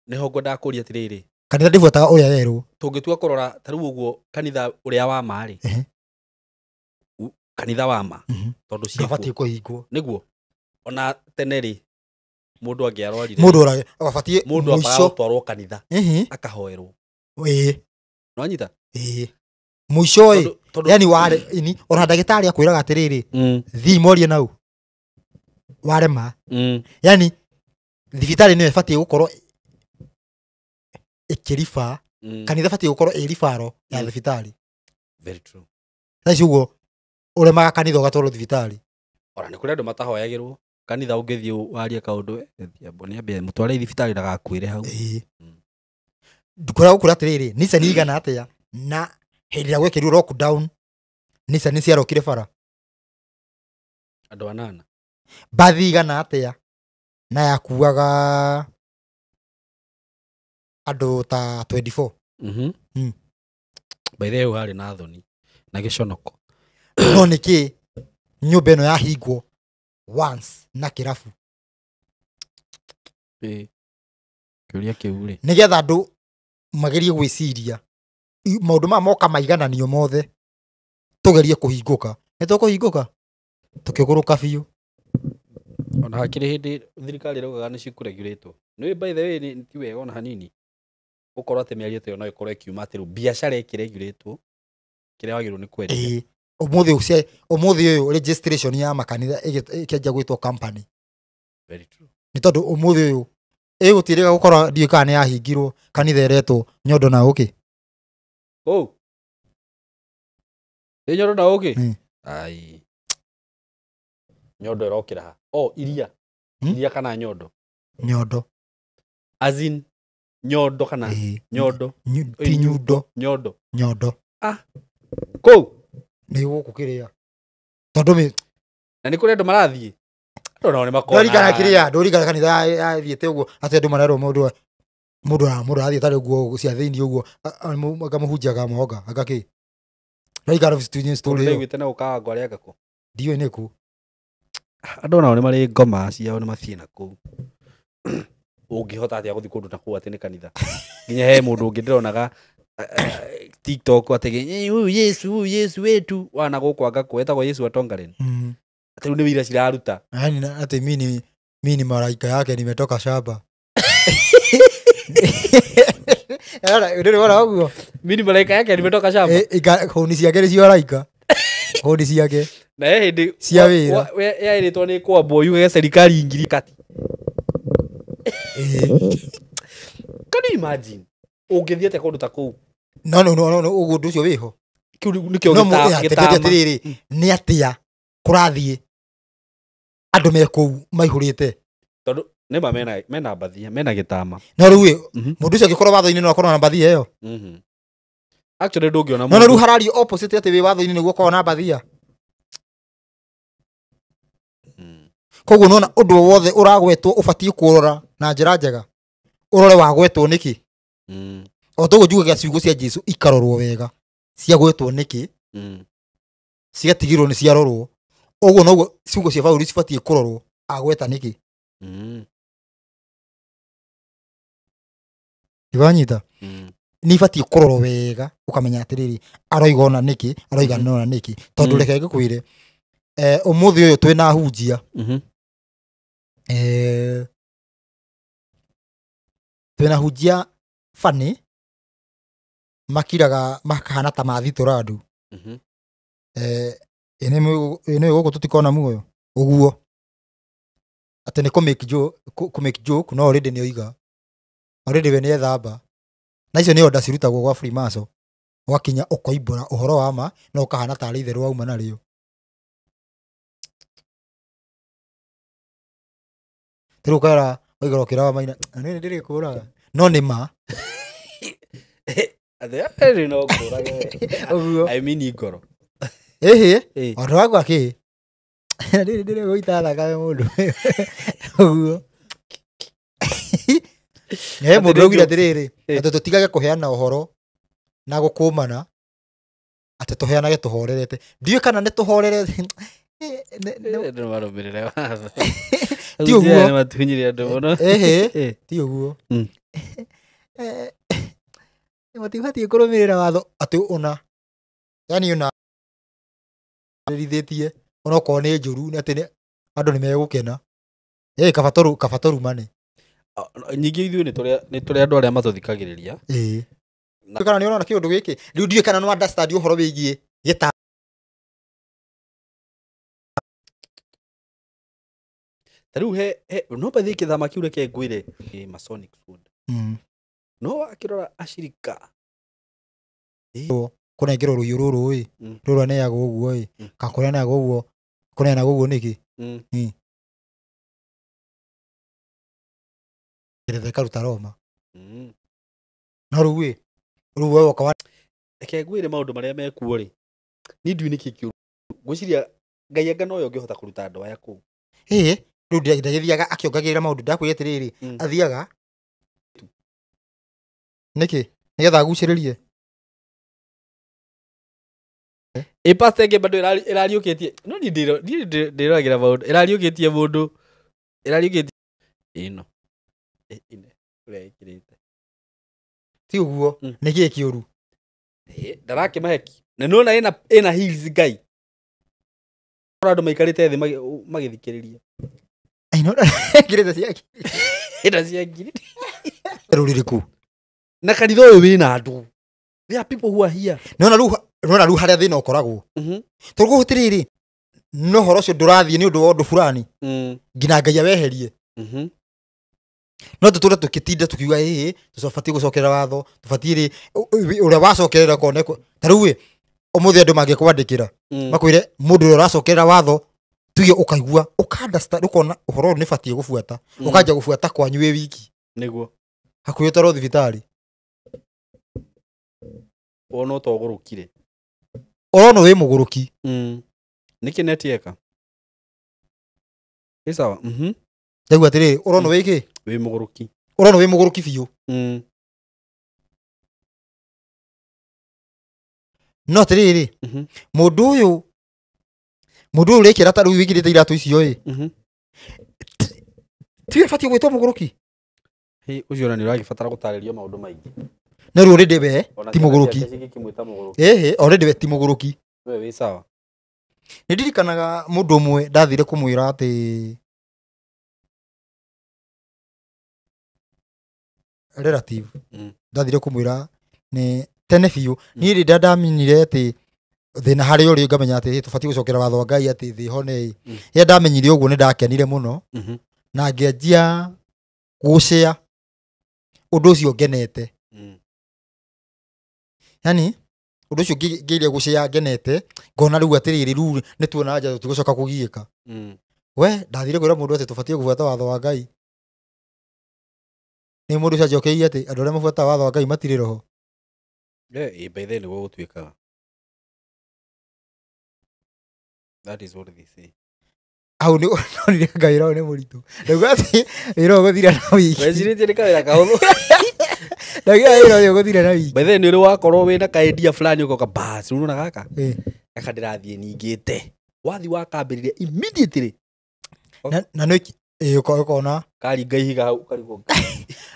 nĩho ngwendaga kũria atĩrĩrĩ kanitha ndĩbuataga ũrĩa yerwo tũngĩtua kũrora ta rĩu ũguo kanitha ũrĩa wa marĩ kanitha wa ma tondũ ciabatiĩ kũhingwo nĩguo ona tene rĩ mũndũ angĩarwarire mũndũ abatiĩ mũndũ abatwarwo kanitha akahoerwo no anyita mũico yani warĩ ona ndagĩtarĩ akwĩraga atĩrĩrĩ thiĩ morie nau warema yani thibitarĩ nĩyo ĩbatiĩ gũkorwo ĩkĩriba kanitha ĩbatiĩ gũkorwo ĩribaro ya thibitarĩ. Very true. Thaici ũguo ũremaga kanitha ũgatwarwo thibitarĩ ona nĩ kũrĩ andũ matahoyagĩrwo kanitha ũngĩthiĩ warie kaũndũ nĩambia mũtware thibitarĩ ndagakuĩre hau. Ndukora gũkũra atĩrĩrĩ Nissan igana atĩa na hĩndĩ ĩrĩa gwekĩrirwo lockdown Nissan ciarokire bara andũ anana bathi igana atĩa na yakuaga andũ ta 24. By the way harĩ na thoni na gĩconoko no nĩkĩ nyũmba ĩno yahingwo once na kĩrabu kĩũria kĩu rĩ nĩgetha andũ magerie gwĩciria maũndũ ma moka maigananio mothe tũgerie kũhingũka nĩtũkũhingũka tũkĩgũrũka biũ ona hakĩrĩ hĩndĩ thirikari ĩraugaga nĩ cikũregulatwo nĩ by the way ti wega ona hanini gũkorwo atĩ mĩario ta ĩyo no ĩkorwo ĩkiuma atĩ rĩu biacara ĩkĩregulatwo kĩrĩa wagĩrĩirwo nĩ kwendia ũmũthĩ ũyũ registration ya makanitha ĩkĩanjia gwĩtwo company. Very true. Nĩ tondũ ũmũthĩ ũyũ ĩgũtirĩga gũkorwo ndiũĩ kana nĩ yahingirwo kanitha ĩretwo Nyondo na Ũkĩ. Nyondo na Ũkĩ ai Nyondo ĩrokĩra ha iria kana Nyondo as in Nyondo kana Nyondo ti Nyundo Nyondo nĩ gũkũ kĩrĩa tondũ na nĩ kũrĩ andũ marathiĩ andũ nao nĩ makona ndũrigana kanitha yathiĩte ũguo atĩ andũ marerwo mũndũ arathiĩ tarĩ ũguo cia thĩinĩ ũguo akamũhunjaga moga agakĩ ndũrigana story ĩyo gwĩte na ũkaga arĩa ngakũ ndiũĩ nĩ kũ andũ nao nĩ marĩ ngoma ciao nĩ mathiĩ na kũu ũngĩhota atĩa gũthiĩ kũndũ na kũu atĩ nĩ kanitha nginya he mũndũ ũngĩ ndĩronaga TikTok atege Yesu wetu wana gũkwanga kwetagwo Yesu atongaren atĩ rĩu nĩ wĩra ciraruta yani atĩ mini malaika yake nimetoka shamba ndio wala huo mini malaika yake nimetoka shamba honi ciake nĩ cio araika honi ciake na hĩndĩ cia wĩra yaĩrĩtwo nĩ kwambwo yuge serikali ingiri kati can you imagine ũngĩthiĩ atĩa kũndũ ta kũu no ũguo ũndũ ũcio wĩho kĩu nĩkĩo gĩtama nĩ atĩa kũrathiĩ andũ me kũu maihũrĩte tondũ nĩma mena mbathia mena gĩtama no rĩu mũndũ ũcio angĩkorwo watho-inĩ no akorwo na mbathia ĩyo actually ndũngĩona no rĩu harario opposite atĩ wĩ watho-inĩ nĩguo ũkorwo na mbathia koguo nona ũndũ wothe ũragwetwo ũbatiĩ kũrora na njĩra njega ũrore wagwetwo nĩkĩ otogo njugaga ciugo cia Jesu ikarorwo wega cia gwetwo niki ciatigirwo ni ciarorwo oguo noguo ciugo cia Paul cibatie kurorwo agweta niki Ivanyita ni batie kurorwo wega ukamenya atiriri aroiga ona niki aroiga nona niki tondu reke ngukwire umuthi uyu twina hunjia twina hunjia fani makiraga makahana ta mathitoradu ene guku tutikona muoyo uguo ati ni ku make joke no already ni oiga already we ni ethamba na icio ni onda cirutagwo gwa Freemason wakinya ukoimbura uhoro wa ma no ukahana ta itheru wauma na rio tiru kara oigoro kirawa maina ni ndiri kuraga no ni ma athe no kuraga I mean igoro andu akwa ki ndiri goita thaka mundu uguo mundu augire atiriri ati tutigage kuheana uhoro na gukumana ati tuheanage tuhorerete ndiwe kana ni tuhorerete no marumirire watho ti uguo matunyire andu muno ti uguo matibatie kurumirira watho ati una yani una rithitie ona ko ni njuru ni ati andu ni megukena kabatoru mane nyingi ithuĩ nĩ tũrĩ andũ arĩa matũthikagĩrĩria kana nĩ ũrona kĩũndũ gĩkĩ rĩu ndiũĩ kana no understand ũhoro wĩgiĩ gĩta tarĩu no bathie kĩthama kĩu reke ngwĩre Masonic food no wakĩrora acirika kũnengerwo rũhiũ rũrũ rũrũ aneagwo ũguo kakũneanaga ũguo kũneanaga ũguo nĩkĩ karuta Roma no rĩu we woka reke ngwĩre maũndũ marĩa mekuo rĩ ni ndiũĩ nĩkĩ kĩũru ngwĩciria Ngai anga no yo ũngĩhota kũruta andũ aya kũu rĩu ndagĩthiaga akĩongagĩrĩra maũndũ ndakwĩra atĩrĩrĩ athiaga nĩkĩ nĩgetha agucĩrĩrie pastor ĩngĩ bado ĩrariũkĩtie no ni ndĩroragĩra maũndũ ĩrariũkĩtie mũndũ ĩrariũkĩtie ĩno ũrĩa ĩkĩrĩte ti ũguo nĩkĩ kĩũru ndarakĩmaheki na nona ĩna heels Ngai andũ maikarĩte thĩ magĩthikĩrĩria kĩrĩte ciake ĩna ciangiri rũrĩrĩkũ na kanitha ũyũ wĩna andũ there are people who are here nona rĩu harĩa thĩna ũkoragwo tondũ gũtirĩrĩ no horo ũcio ndũrathiĩ nĩ ũndũ wa ũndũ fulani nginya Ngai aweherie no tũtũre tũkĩtinda tũkiuga tũbatie gũcokerera watho tũbatie ũrĩa wacokerera koneko tarĩu ũmũthĩ andũ mangĩkwandĩkĩra makwĩre mũndũ ũrĩa ũracokerera watho tuge ũkaigua ũka-understand ũkona ũhoro ũyũ nĩ batie gũbuata ũkanjia gũbuata kwanyu wĩ wiki nĩguo hakuhĩ ũtarwo thibitarĩ wona ũtogũrũkire ũrona wĩ mũgũrũki nĩkĩ netieka ĩ sawa ndaigua atĩrĩrĩ ũrona wĩ kĩ wĩ mũgũrũki ũrona wĩ mũgũrũki biũ no atĩrĩrĩ mũndũ ũyũ ũrekĩra ta rĩu wĩkĩrĩte iratũ icio tiwe batie gwĩtwo mũgũrũki ũcio ona nĩ ũragĩbatara gũtarĩrio maũndũ maingĩ na rĩu already we ti mũgũrũki already we ti mũgũrũki we wĩ sawa nĩ ndirikanaga mũndũ ũmwe ndathire kũmwĩra atĩ relative ndathire kũmwĩra nĩ tene biũ niĩ rĩrĩa ndamenyire atĩ thĩna harĩa ũrĩ ngamenya atĩ tũbatie gũcokera watho wa Ngai atĩ thĩ hone rĩrĩa ndamenyire ũguo nĩ ndakenire mũno na ngĩanjia gũcĩa ũndũ ũcio ngenete yani ũndũ ũcio ngĩiria gũcĩa ngenete ngona rĩu atĩrĩrĩ rĩu nĩ tuona nja tũtigũcoka kũgiĩka we ndathire kwĩra mũndũ atĩ tũbatie gũbuata watho wa Ngai nĩ mũndũ ũcio njokeirie atĩ andũ arĩa mabuataga watho wa Ngai matirĩ roho by then nĩguo gũtuĩkaga that is what they say au nĩ onire Ngai rao nĩ mũritũ ndauga atĩ wĩra ũgũthira na wiki wecirĩtie nĩ kawĩra kahũthũ Ndagia ĩno yo gũthire na wiki. By the way nĩ ũrĩ wakorwo wĩna kaendia fulani ũgoka basi unaona gaka. Aka ndĩrathiĩ ningĩte. Wathi wakambĩrĩria immediately. Na nĩ ũkona karinga ihiga hau karigo.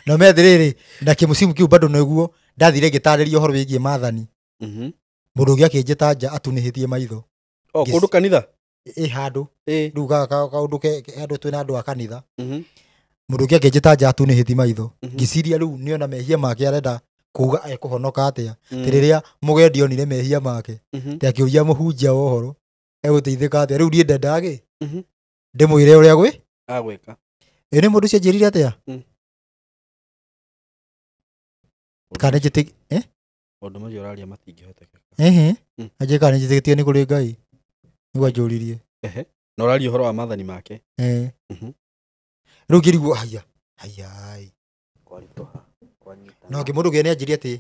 No methirĩrĩ na kĩmusimu kĩu bado nĩguo ndathire ngĩtarĩria ũhoro wĩgiĩ maathani. Mũndũ ũngĩ akĩnjĩta nja atunĩhĩtie maitho. Kũndũ kanitha? Handũ. Rĩu kaũndũ handũ twĩna andũ a kanitha. Mũndũ ũngĩ akĩnjĩta nja atunĩhĩtie maitho. Ngĩciria rĩu nĩona mehia make arenda kuuga ekũhonoka atĩa. Rĩrĩa mũgendi onire mehia make. Akĩũria mũhunjia wa ũhoro egũteithĩka atĩa. Rĩu niĩ ndendagĩ ndĩmwĩre ũrĩa agwĩka. Nĩ mũndũ ũcio anjĩrire atĩa? Kana njĩtĩ Maũndũ macio ũraria matingĩhotekeka. Anjĩka kana njĩtĩkĩtie nĩ kũrĩ Ngai. Nĩguo anjũririe. Na ũraria ũhoro wa maathani make. Rĩu ngĩrigwo haya. No mũndũ ũngĩ nĩ anjĩrire atĩ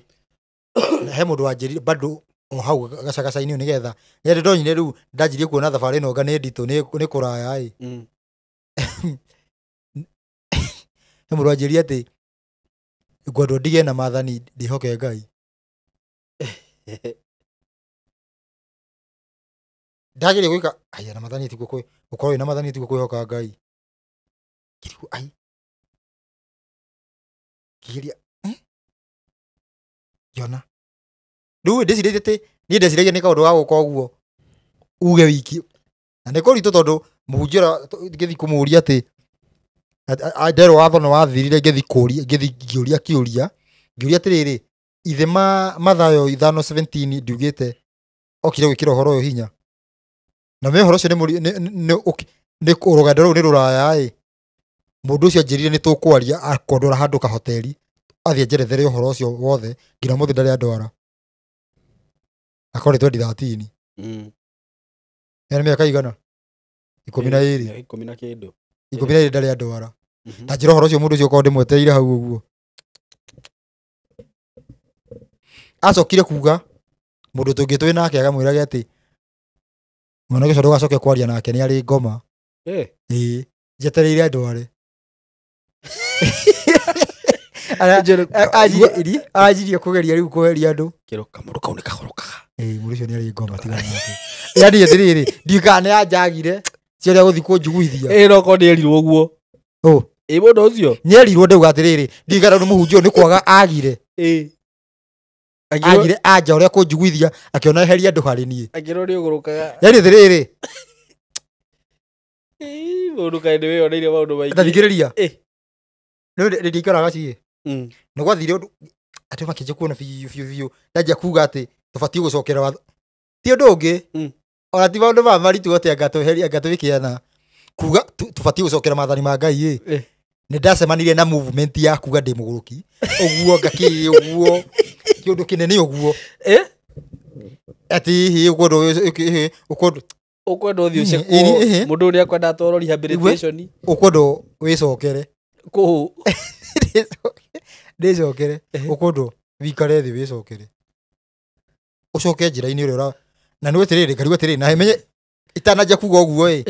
he mũndũ wanjĩrire bado o hau gacagaca-inĩ nĩgetha rĩrĩa ndonyire rĩu ndanjirie kuona thabarĩ ĩno nĩ nditũ nĩ kũraya he mũndũ wanjĩrire atĩ ngwendwo ndige na maathani ndĩhoke Ngai. Ndagĩrĩire gwĩka na maathani tiguo gũkorwo wĩna maathani tiguo kwĩhoka Ngai. Kĩrigwo kĩgeria Yona. Rĩu ndĩcirĩtie atĩ niĩ ndeciragia nĩ kaũndũ ga gũka ũguo uge wiki. Na nĩ kũritũ tondũ mũhunjia ngĩthiĩ kũmũũria atĩ nderwo watho nĩ wathirire ngĩthiĩ ngĩũria atĩrĩrĩ ithe Mathayo 5:17 ndiugĩte okire gwĩkĩra ũhoro ũyũ hinya. Na me ũhoro ũcio nĩ rũgendo rũu nĩ rũraya mũndũ ũcio anjĩrire nĩ tũkwaria akondora handũ kahoteri athiĩ njerethere ũhoro ũcio wothe nginya mũthĩ ndarĩ andwara. Akorwo 2013. Nĩ mĩaka igana 12. 10 na kĩndũ. 12 ndarĩ andwara. Ta njĩra ũhoro ũcio mũndũ ũcio ũkorwo ndĩmwetereire hau ũguo. Acokire kuga mũndũ tũngĩ twĩ nake akamwĩrage atĩ mwanake ũcio ndũgacoke kwaria nake nĩ arĩ ngoma. Njetereire andware. Ajirie kũgeria rĩu kũgeria andũ. Kĩroka mũndũ kau nĩ kahorokaga. Mũndũ ũcio nĩ arĩ ngoma tigana nake. Yaani atĩrĩrĩ ndikana nĩ anjagire ciothe gũthiĩ kũnjiguithia. No ko nĩ erirwo ũguo. Mũndũ ũcio nĩ erirwo ndauga atĩrĩrĩ ndikana nĩ mũhunjia nĩ kwaga agire. Agire anja ũrĩa kũnjiguithia akĩona eheria andũ harĩ niĩ. Agĩrwo nĩ ũgũrũkaga. Yaani atĩrĩrĩ mũndũ kaĩ nĩ wĩyoneire maũndũ maingĩ. Tathikĩrĩria. Nĩ ndikaraga ciĩ. Nĩ gwathire ũndũ atĩ makĩnja kuona biũ ndanjia kuga atĩ tũbatiĩ gũcokera watho. Ti ũndũ ũngĩ ona ti maũndũ ma maritũ atĩ ngatweheria ngatwĩkĩana kuga tũbatiĩ gũcokera maathani ma Ngai nĩ ndacemanirie na movement ya kuga ndĩ mũgũrũki ũguo ngakĩ ũguo kĩũndũ kĩnene ũguo atĩ ũkwendwo ũthiĩ ũcekwo mũndũ ũrĩa akwenda atwarwo rehabilitation ũkwendwo wĩcokere kũu ndĩcokere ũkwendwo wikare thĩ wĩcokere ũcoke njĩra-inĩ ũrĩa na nĩ weterere ngarigwo atĩrĩrĩ na menye itanajia kuga ũguo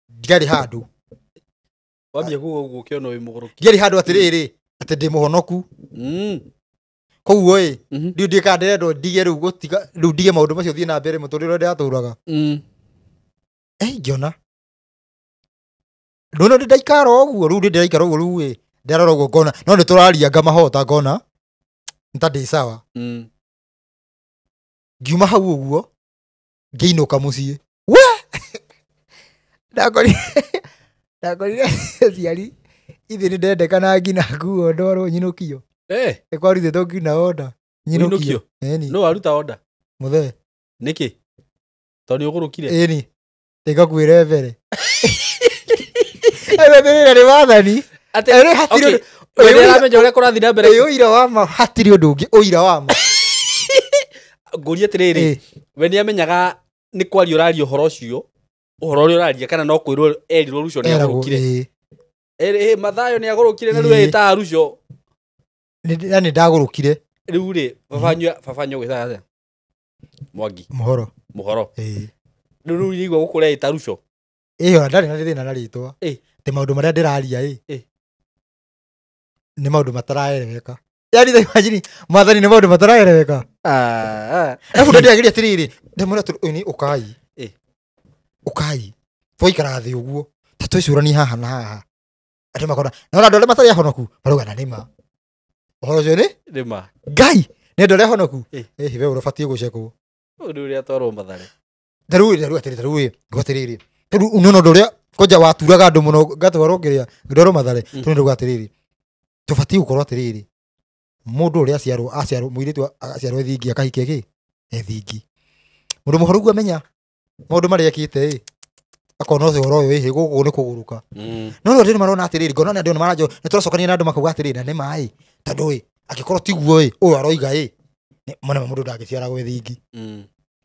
ndiarĩ handũ wambia kuga ũguo ũkĩona wĩ mũgũrũki ndiarĩ handũ atĩrĩrĩ atĩ ndĩ mũhonoku koguo ndiũ ndĩka ndĩrendwo ndige rĩu gũtiga rĩu ndige maũndũ macio thiĩ na mbere mũtũrĩre ũrĩa ndĩratũraga ngĩona ndona ndaikara ũguo rĩu ndĩraikara ũguo rĩu ndarora ũguo ngona no nĩ tũraria ngamahota ngona nta ndĩ sawa ngiuma hau ũguo ngĩinũka mũciĩ ndakorire ciari ithe nĩ ndendekana ngina nguo ndwarwo nyinũkio ĩkwarutĩtwo ngina onda nyinũkio no waruta onda mũthee nĩkĩ tondũ nĩ ũgũrũkire ĩni ĩgakuĩre mbere ĩrĩa nĩ wathani hatirĩ ũramenya ũrĩa kũrathiĩ na mbere ũira wa ma hatirĩ ũndũ ũngĩ ũira wa ma ngũria atĩrĩrĩ we nĩ amenyaga nĩ kwaria ũraria ũhoro ũcio ũhoro ũrĩa ũraria kana no kwĩrwo erirwo Rucio nĩ agũrũkire Mathayo nĩ agũrũkire na rĩu ĩta Rucio nĩ ndagũrũkire rĩu rĩ babanyo gwĩtaga atĩa Mwangi mũhoro rĩu igua gũkũrĩa ĩta Rucio ona ndarĩ na thĩna na rĩtwa atĩ maũndũ marĩa ndĩraria nĩ maũndũ mataraereweka yani the imagine mathani nĩ maũndũ mataraereweka ebu ndĩageria tiriri ndĩmwĩra ni ukai ukai twaikara thĩ ũguo ta twĩcũrani haha na haha atĩ makona na andũ arĩa matarĩ ahonoku marauga na nĩma ũhoro ũcio nĩ ma ngai nĩ andũ arĩa ahonoku we ũrabatiĩ gũcekwo ũndũ ũrĩa twarwo mathare Tarui gwatiriri. Taru unono doria koja waturaga andu muno gatwaro kiria ngidoro mathare. Tuno gwatiriri. Tufati gukorwo atiriri. Mundu uria aciarwo muiritu aciarwo thingi akahike ki thingi. Mundu muhoru gu amenya maundu mari akite akona ucio horo uyu gugu ni kuguruka. No ndiri marona atiriri ngona ni andu marajo ni turacokania na andu makauga atiriri ni mai tondu akikorwo tiguo uyu aroiga mwana mundu ndagiciara gwe thingi.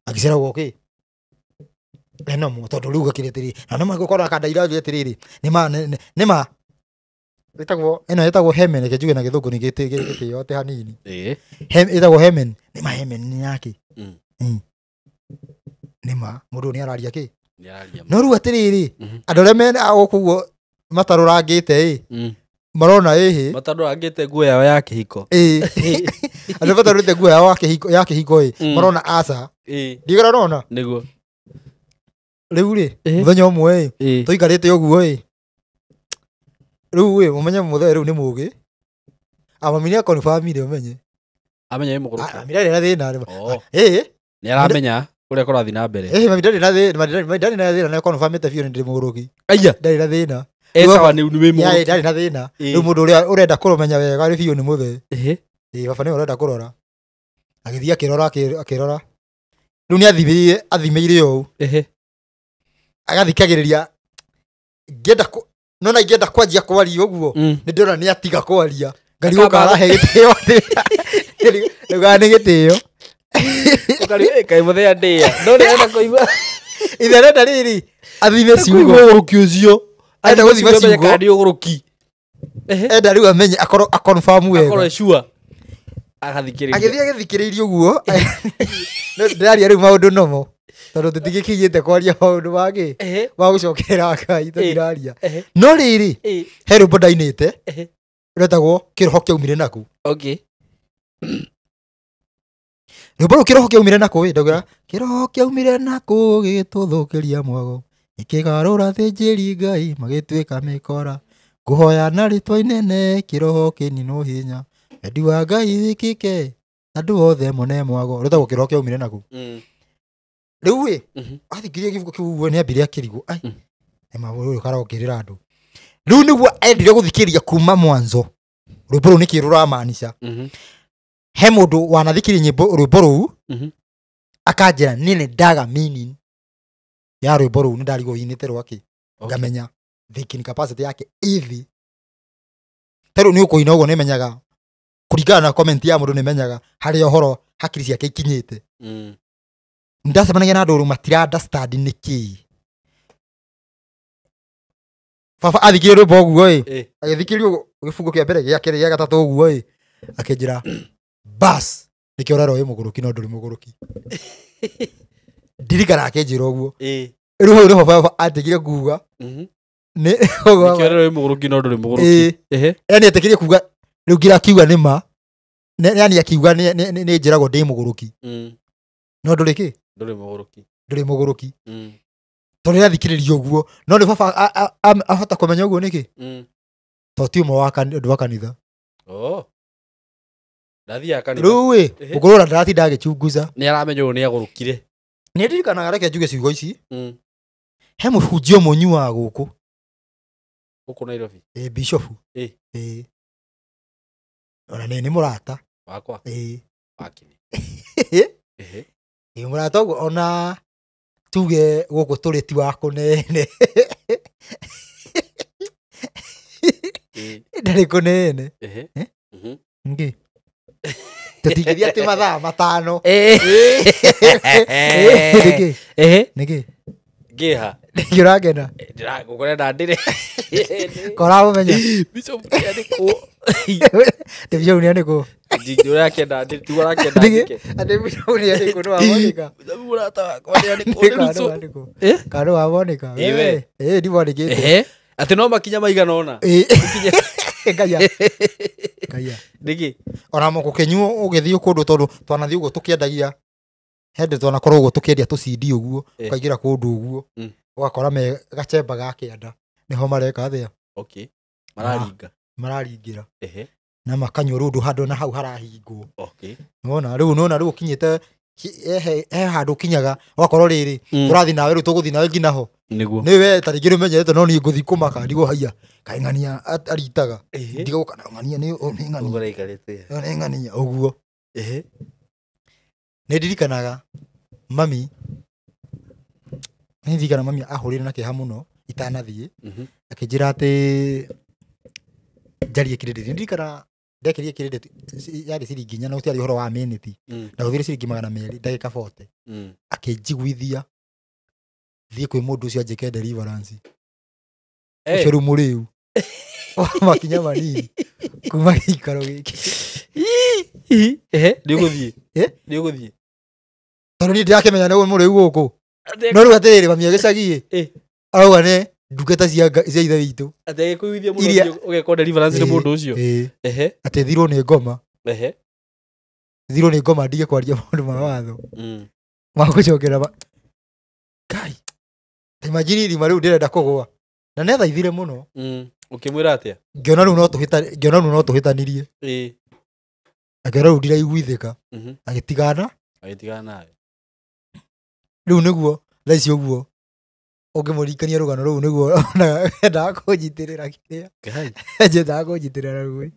Agiciara gwoki eno mu tondu riu gakire na no magukora kandaira atiriri nima itagwo eno itagwo hemen ke juge na githungu ni gite yote hanini itagwo hemen nima hemen ni yake nima mundu ni araria ki no riu atiriri andu re mena akuguo matarurangite marona matarurangite nguo yao ya kihiko andu matarurite nguo yao ya kihiko marona aca ndigara rona niguo riu ri muthenya umwe tuikarite uguo riu mumenye muthe riu ni mugi amamini confirm ire umenye amenya imuguruki amira rira thina ni aramenya uria korathi na mbere mamidani na thina mamidani na thina na confirm ite fiu ndi muguruki aya ndari na thina sawa ni muguruki ndari na thina riu mundu uria urenda kurumenya wega ri fiu ni muthe baba ni urenda kurora agithia akirora riu ni athimeire u agathikagiriria ngenda nona ngenda kwanjia kwaria uguo ni ndona ni atiga kwaria ngari ukarahe gitio ndugane gitio ukari kai muthea ndia no ndenda kuigua itherenda riri athime ciugo uguruki ucio enda guthima ciugo kandi uguruki enda riu amenye akoro confirm wega akoro sure agathikiriria agithikiriria uguo no ndaria riu maundu nomo tondu tutigikinyite kwaria maundu magi ma gucokerera Ngai tutiraria no riri he rwimbo ndainite retagwo kiroho kiaumire naku rwimbo ru kiroho kiaumire naku ndauga kiroho kiaumire naku gigituthukiria mwago ikigarura thinjiri Ngai magituika mikora nguhoya na ritwa inene kiroho kinino hinya endi wa Ngai wikike andu othe mone mwago retagwo kiroho kiaumire naku riu athikirie givuko kiu ni ambire akirigo ai ema karago kirira andu riu niguo endire guthikiria kuma mwanzo rwimbo ru ni kirura maanisha he mundu wanathikiria nyimbo rwimbo ru akanjira nini ndaga meaning ya rwimbo ru ni ndarigo inite rwaki ngamenya thinking capacity yake ithi teru ni ukuina ugo ni menyaga kuringana na comment ya mundu ni menyaga hari ohoro hakiri ciake ikinyite ndacemanagia na andu matira understand niki baba athikirie rwimbo uguo agithikiria gifungo kia mbere gia keri gia gatatu uguo akinjira bas nikio rero wi muguruki no nduri muguruki ndirikana akinjira uguo riu hau riho baba atigire kuga ni nikio rero wi muguruki no nduri muguruki yani atikirie kuga riu ngira kiuga ni ma yani akiuga ni njirago ndi muguruki no nduri ki nduri muguruki tondu athikiriria uguo no ni baba ahota kumenya uguo niki to tiumo wa kanitha ndathia kanitha riu ukurora ndarati ndagicunguza ni aramenya uyu ni agurukire ni ndirikanaga reke njuge ciugo ici he muhunjia munyu wa guku Nairobi bishop ona ni murata wakwa wakini murata uguo ona tuge guku turi ti wa kunene ndari kunene ngi tutigiria ati mathaa matano niki ngiha ngiragena ndiragukorenda ndire kora umenya bishop yani ko tebyo ni aniko ndira kenda ndire tugora kenda ndike ade bishop ni aniko no abonika murata wakwa ni aniko karo abonika ndi bonikite ati no makinya maigana ona ngaya kaiya Niki ona moko kenyu ugithio kundu tondu twanathio uguo tukiendagia hende twanakorwo uguo tukiendia tucidi uguo ukaingira kundu uguo ugakora me gachemba gakianda niho mareka thia okay mararingira na makanywa rundu handu na hau harahingwo okay nona riu kinyite handu kinyaga wakorwo riri turathi nawe riu tuguthi nawe nginaho niguo niwe taringire menyete no ni nguthi kumaka ndigo haiya kaingania aritaga ndigo kana ngania ni ngania ugora ikarete ni ngania uguo ni ndirikanaga mami ni ndirikana mami ahurire na kiha muno itanathie akinjira ati jarie kiredi ndirikana ndekirie kiredi yari ciringi 4 no tiari horo wa minute na uthire ciringi 200 ndagika 40 akinjiguithia thie kwi mundu ucio anjike deliverance ucio muriu makinya manini kuma gikaro giki ndiguthie tondu ni ndirakimenya ni muriu guku no riu atiriri mami agicagie auga ne nduketa cia ithe witu atege kuithia mundu ugeko deliverance ni mundu ucio ati thirwo ni ngoma thirwo ni ngoma ndige kwaria maundu ma watho magucokera kai imagine rima riu ndirenda kugwa na netha ithire muno ukimwira atia ngiona riu no tuhitanirie akera riu ndiraiguithika agitigana nawe riu niguo thaici uguo ungimurikania rugano ruu niguo endaga kunyitirira kiria endaga kunyitirira ruu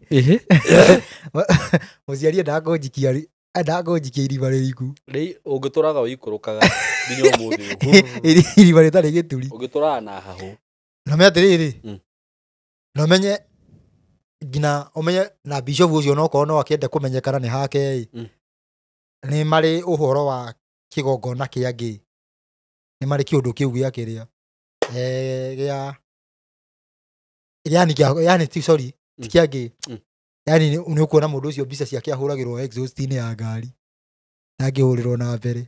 muciari endaga kunjikia iriba ririku ungituraga uikurukaga nginya umuthi iriba ritari gituri ungituraga na hahu na me atiriri no menye ngina umenye na bishop ucio no korwo no akiende kumenyekana ni hake ni mari uhoro wa kigongona kiangi ni mari kiundu kiu gia kiria gia yani ti sorry tikiangi yani ni ukuona mundu ucio mbica ciake ahuragirwo exhaust ni ya ngari nagihurirwo na mbere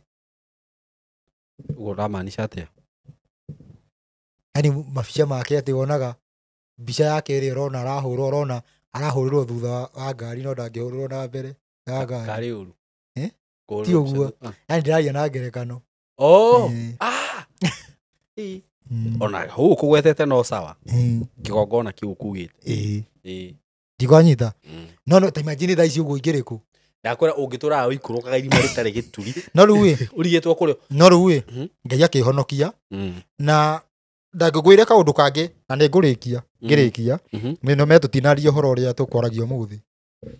gora maanisha atia yani mabica make ati wonaga mbica yake iri rona arahurirwo thutha wa ngari no ndangihururwo na mbere ya ngari uru ti uguo yani ndiraria na ngerekano ona hu kugwetete no sawa kigongona kiu kugite ndikwanyita no ta imagine thaici uguo ingiriku ndakwira ungitura uikurukaga irima ritari gituri no riu urigetwo kurio no riu ngai akihonokia na ndangigwire kaundu kangi na ni ngirikia no metutinarie horo ria tukwaragia muthi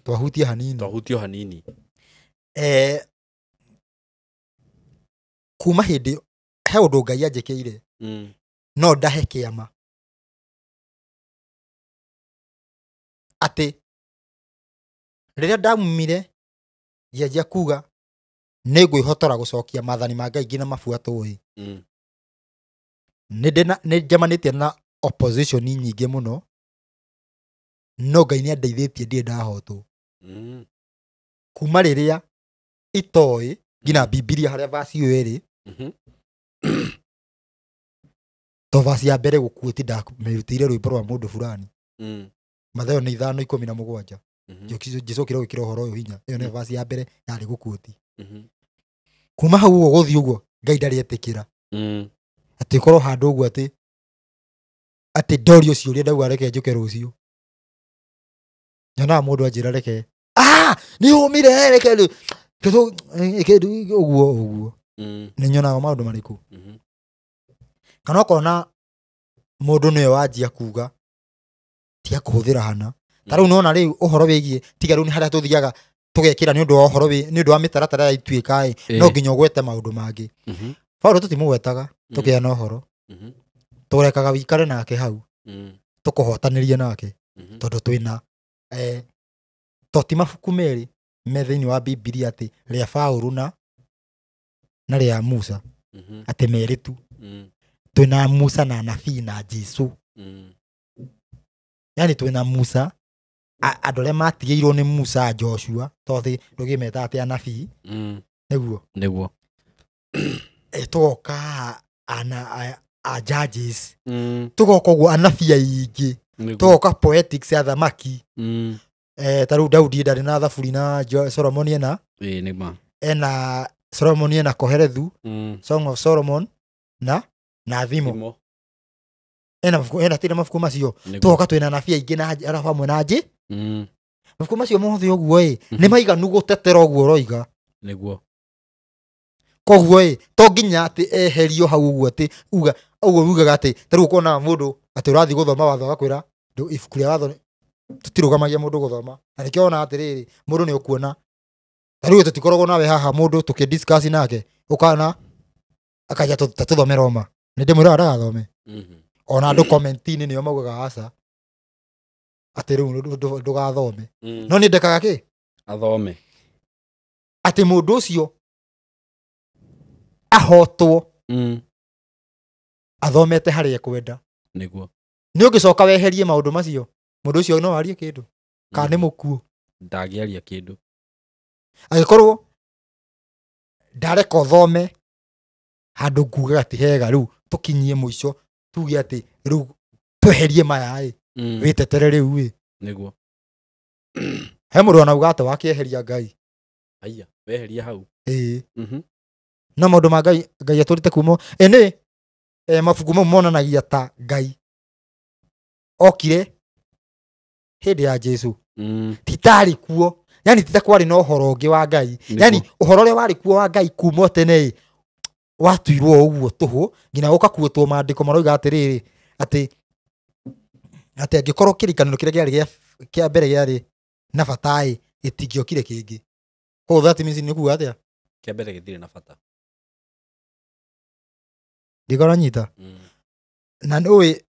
twahutie hanini kuma hindi he undu ngai anjikire no ndahe kiama ati riria ndamumire ngianjia kuga ni ngwihotora gucokia maathani ma ngai ngina mabuatwo ni njamanitie na opposition nyingi muno no ngai ni andeithitie ndie ndahotwo kuma riria itoi ngina bibilia haria vasi iyo iri to vasi ya mbere gukuti ndamirutire rwimbo rwa mundu fulani Mathayo ni 5:17 ngicokire gwikira uhoro uyu hinya iyo ni vasi ya mbere yari gukuti kuma hau uguo guthi uguo ngai ndari etikira ati korwo handu uguo ati ndori ucio ria ndauga reke njuke rucio nyona mundu anjira reke ni umire reke kedu uguo ni nyonaga maundu mariku kana kona mundu niwe wanjia kuga tia kuhuthira hana tariu nona riu uhoro wigie tiga riu ni haria tuthiaga tugekira ni undu wa uhoro ni undu wa mitaratara ya ituika no nginya gwete maundu mangi Paulo tutimugwetaga tukiana uhoro turekaga wikare nake hau tukuhotanirie nake tondu twina toti mabuku meri me thiini wa Biblia ati ria Paulo na ria Musa ati meri tu twina Musa na nabii na Jesu yani twina Musa andu aria matigeirwo ni Musa Joshua tothi ndugimeta ati anabii niguo tugoka a judges tugoka uguo anabii aingi tugoka poetics ya thamaki taru Daudi ndarĩ na thaburi na Solomon ena Solomon ena Koherethu, Song of Solomon na Thimo. Ena tira mabuku macio. Tuoka twĩna nabii aingĩ na arabu amwe na nji. Mabuku macio mothe ũguo nĩ maiganu gũtetera ũguo ũroiga. Nĩguo. Koguo to nginya atĩ eherio hau ũguo atĩ ũguo ugaga atĩ tarĩu ũkona mũndũ atĩ ũrathiĩ gũthoma watho agakwĩra ibuku rĩa watho tũtirũgamagia mũndũ gũthoma. Na nĩkĩo ona atĩrĩrĩ mũndũ nĩ ũkuona tarĩu tũtikoragwo nawe haha mũndũ tũkĩdiscuss nake ũkana akaja tũthome Roma. Nĩ ndĩmwĩra ndagathome. Ona andũ comment-inĩ nĩo maugaga aca atĩ rĩu ndũgathome. No nĩ ndekaga kĩ? Athome. Atĩ mũndũ ũcio ahotwo athomete harĩa ekwenda. Nĩguo. Nĩ ũngĩcoka weherie maũndũ macio mũndũ ũcio no arie kĩndũ kana nĩ mũkuo. Ndangĩaria kĩndũ. Agĩkorwo ndareka ũthome handũ ngugaga atĩ hega rĩu tũkinyie mũico tuge atĩ rĩu tweherie maya wĩtetere rĩu Nĩguo. He mũndũ anauga atĩ wakĩeheria Ngai. Aya, weheria hau. Na maũndũ ma Ngai atũrĩte kumo. Nĩ mabuku mau monanagia ta Ngai okire hĩndĩ ya Jesu. Titarĩ kuo. Yani tita kwarĩ na ũhoro ũngĩ wa Ngai. Yani ũhoro ũrĩa warĩ kuo wa Ngai kuuma tene watuirwo ũguo tũhũ nginya ũkakuotwo maandĩko maroiga atĩrĩrĩ atĩ angĩkorwo kĩrĩkanĩro kĩrĩa kĩarĩ kĩa mbere gĩarĩ na bata gĩtingĩokire kĩngĩ. Koguo that means nĩ kuuga atĩa? Kĩa mbere gĩtirĩ na bata. Ndĩkora nyita. Na nĩũĩ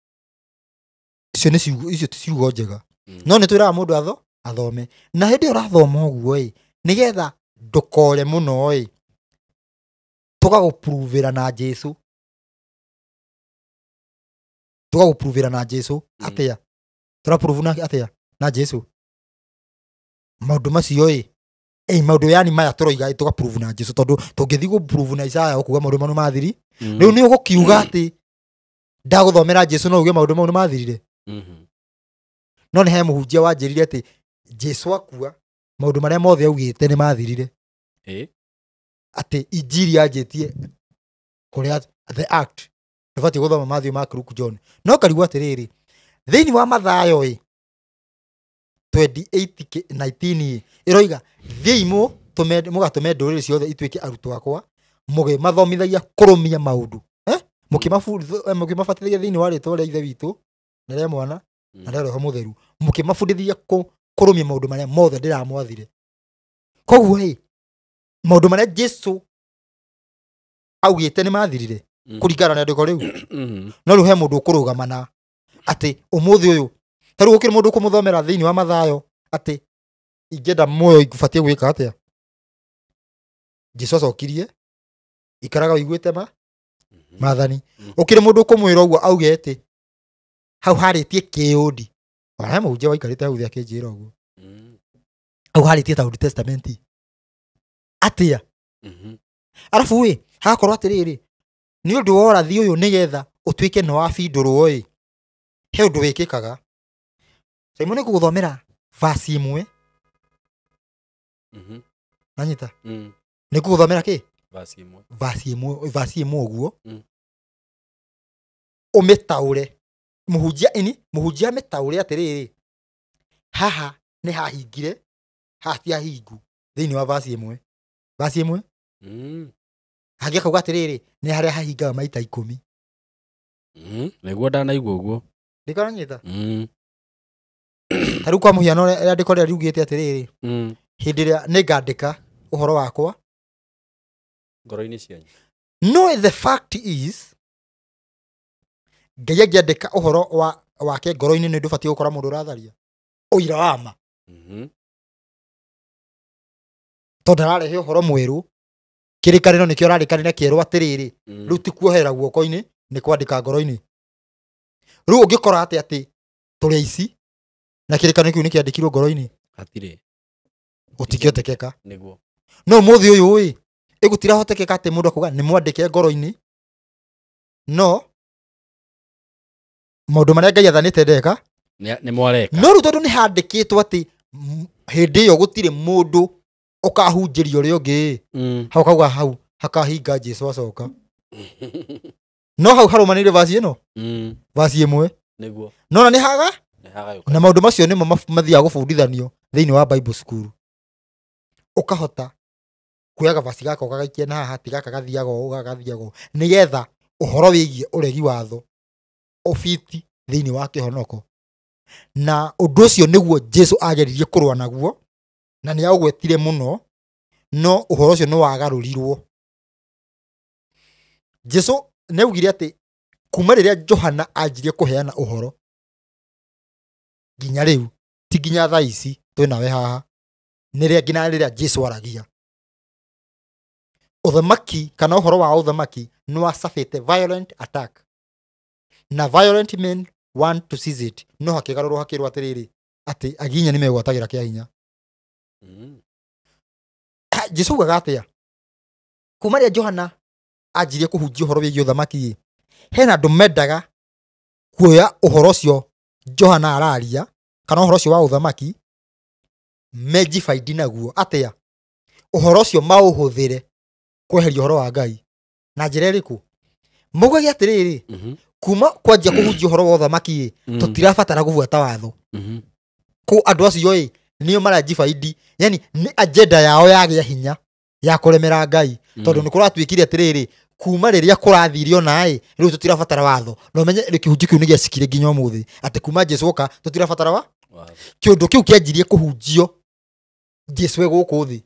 icio ti ciugo njega. No nĩ twĩraga mũndũ athome. Na hĩndĩ ũrathoma ũguo nĩgetha ndũkore mũno tũgagũpruvĩra na Jesu. Tũgagũpruvĩra na Jesu atĩa? Tũraprove na atĩa na Jesu? Maũndũ macio maũndũ yani maya tũroiga tũgaprove na Jesu tondũ tũngĩthiĩ gũprove na Isaya ũkuga maũndũ mau mathiri. Rĩu nĩ ũgũkiuga atĩ ndagũthomera Jesu no uge maũndũ mau mathirire. No nĩ he mũhunjia wanjĩrire atĩ Jesu akua maũndũ marĩa mothe augĩte nĩ mathirire. Atĩ injiri yanjĩtie kũrĩa the act ndũbatiĩ gũthoma Matthew, Mark, Luke, John. No karigwo atĩrĩrĩ thĩinĩ wa Mathayo 28:19 ĩroiga thiĩ mũgatũme ndũrĩrĩ ciothe ituĩke arutwo akwa mũgĩmathomithagia kũrũmia maũndũ mũkĩmabatithagia thĩinĩ wa rĩĩtwa rĩa Ithe witũ na rĩa Mwana na rĩa Roho Mũtheru mũkĩmabundithia kũrũmia maũndũ marĩa mothe ndĩramwathire. Koguo maũndũ marĩa Jesu augĩte nĩ mathirire kũringana na andĩko rĩu. No rĩu he mũndũ ũkũrũgama na atĩ ũmũthĩ ũyũ tarĩu gũkĩrĩ mũndũ ũkũmũthomera thĩinĩ wa Mathayo atĩ ingĩenda muoyo ikũbatiĩ gwĩka atĩa. Jesu acokirie ikaraga ũiguĩte maathani. Ũkĩrĩ mũndũ ũkũmwĩra ũguo auge atĩ hau harĩtie kĩũndi. He mũhunjia waikarĩte hau thĩ akĩnjĩra ũguo. Hau harĩtie ta Old Testament atĩa. Arabu hagakorwo atĩrĩrĩ nĩ ũndũ wa ũrathi ũyũ nĩgetha ũtuĩke nĩ wabindũrwo he ũndũ wĩkĩkaga. Simon nĩngũgũthomera verse ĩmwe. Nanyita. Nĩngũgũthomera kĩ? Verse ĩmwe ũguo. Ũmĩtaũre. Mũhunjia mĩtaũre atĩrĩrĩ haha nĩ hahingire haha ti hahingu thĩinĩ wa verse ĩmwe. Verse ĩmwe. Hangĩ akauga atĩrĩrĩ nĩ harĩa hahingaga maita 10. Nĩguo ndanaigua ũguo. Ndĩkaranyita. Tarĩu kwa mũhiano andĩko rĩrĩa riugĩte atĩrĩrĩ hĩndĩ ĩrĩa nĩngandĩka ũhoro wakwa ngoro-inĩ cianyu. No the fact is Ngai angĩandĩka ũhoro wake ngoro-inĩ nĩ ndũbatiĩ gũkora mũndũ ũratharia ũira wa ma. Tondũ ararehe ũhoro mwerũ kĩrĩkanĩro nĩkĩo ararĩkanĩra kĩerũ atĩrĩrĩ rĩu ti kuohera guoko-inĩ nĩ kwandĩka ngoro-inĩ. Rĩu ũngĩkora atĩ tũrĩ aici na kĩrĩkanĩro kĩu nĩ kĩandĩkirwo ngoro-inĩ hatirĩ gũtingĩhotekeka. Nĩguo. No mũthĩ ũyũ ĩgũtirahotekeka atĩ mũndũ akauga nĩ mwandĩke ngoro-inĩ. No maũndũ marĩa Ngai athanĩte ndeka nĩ mwareka. No rĩu tondũ nĩ handĩkĩtwo atĩ hindi yo gutire mundu ukahunjirio ri ungi hau kauga hau hakahinga Jesu acoka no hau harumanire vaci ino vaci imwe niguo no na ni haga na maundu macio nimo mathiaga gubundithanio thiini wa Bible school ukahota kuyaga vaci gaka ukagaikia na haha tigaka gathiaga ugagathiaga nigetha uhoro wigie uregi watho ofiti thiini wa kihonoko na undu ucio niguo Jesu ageririe kurwa naguo na ni augwetire muno no uhoro ucio no wagarurirwo Jesu neugire ati kuma riria Johana anjirie kuheana uhoro ginya riu ti ginya thaa ici twinawe haha niria ginya riria Jesu aragia uthamaki kana uhoro wa uthamaki no wasafete violent attack na violent men want to seize it no hakigarurwo hakirwo atiriri ati aginya ni megwatagira kia hinya Jesu gagatia kuma riria Johana anjirie kuhunjia uhoro wigie uthamaki hena andu mendaga kuoya uhoro ucio Johana araria kana uhoro ucio wa uthamaki mejifaidi naguo atia uhoro ucio mauhuthire kweheria uhoro wa Ngai na njira iriku mugoge atiriri kuma kwanjia kuhunjia uhoro wa uthamaki tutirabatara kuvuata watho ku andu acio nio marajifaidi yani ni agenda yao yagia hinya ya kuremera Ngai tondu ni kuratwikire atiriri kuma riria kurathirio nae riu tutirabatara watho no menye rikihunjio kiu ni giacikire nginya umuthi ati kuma Jesu oka tutirabatara watho kiundu kiu kianjirie kuhunjio Jesu eguku thi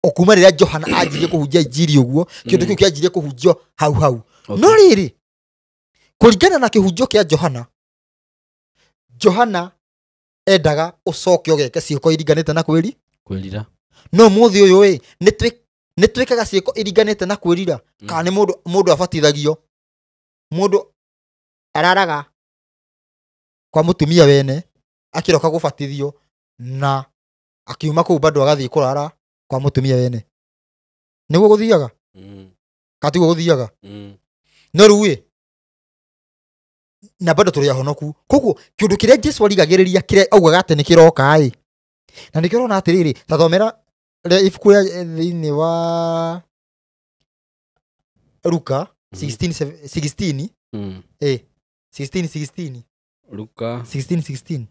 okuma riria Johana anjirie kuhunjia injiri uguo kiundu kiu kianjirie kuhunjio hau no riri kuringana na kihunjio kia Johana endaga ucoke ogeke ciiko iringanite na kwirira no muthi uyu ni twikaga ciiko iringanite na kwirira kana ni mundu abatithagio mundu araraga kwa mutumia wene akiroka gubatithio na akiuma kuu bado agathii kurara kwa mutumia wene niguo guthiaga katiguo guthiaga no ruwe na bado turi ahonoku koguo kiundu kiria Jesu arigagiriria kiria augaga ati ni kiroka na nikirona atiriri tathomera ibuku ria thiini wa Luka 16 16 Luka 16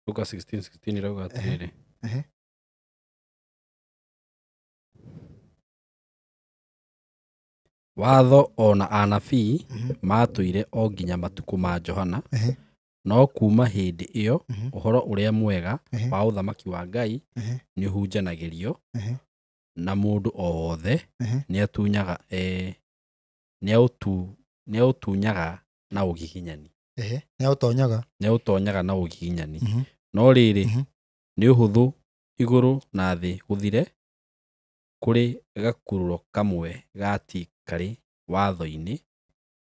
Luka 16 irauga atiriri watho ona anabii matuire o nginya matuku ma Johana no kuma hindi iyo uhoro uria mwega wa uthamaki wa Ngai ni hunjanagirio na mundu o wothe ni atunyaga ni utunyaga na ugiginyani ni utonyaga na ugiginyani no riri ni uhuthu iguru na thi guthire kuri gakururo kamwe gati kari watho-ini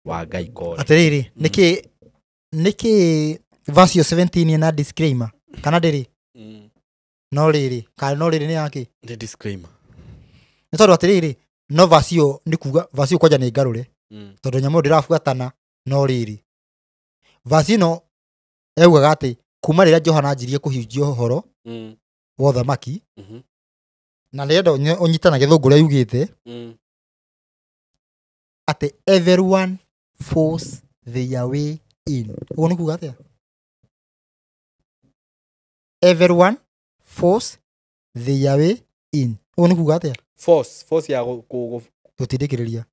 wa Ngai kore atiriri niki verse 17 na disclaimer kana ndiri no riri ni yaki the disclaimer ni tondu atiriri no verse yo ni kuga verse yo kwanja ni ngarure tondu nyamu ndirabuatana no riri verse no eugaga ati kuma riria Johana anjirie kuhunjia uhoro wa uthamaki na rendo unyitana githungu ria yugite ati everyone force their way in ugo ni kuga atia everyone force their way in ugo ni kuga atia force ya tutindikiriria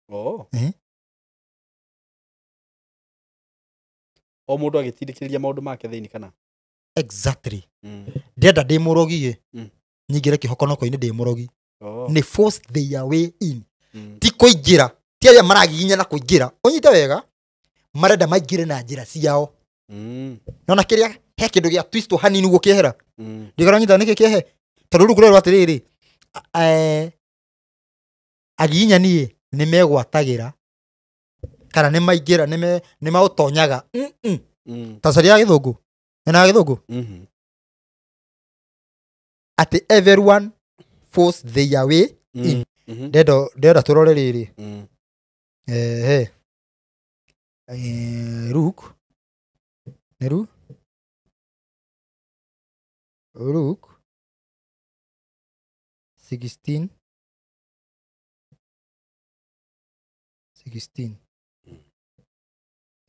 o mundu agitindikiriria maundu make thiini kana exactly ndenda ndi murogie nyingire kihokonoko-ini ndi murogi ni force their way in ti kuingira ti aria maragiginya na kuingira unyite wega marenda maingire na njira ciao nona kiria he kindu gia twist hanini guo kiehera ndigara nyita niki kiehe tondu ru kurerwa atiriri agiginya nie ni megwatagira kana ni maingira ni mautonyaga tacaria githungu ena githungu ati everyone force their way in ndenda turore riri Luke nĩ Luke 16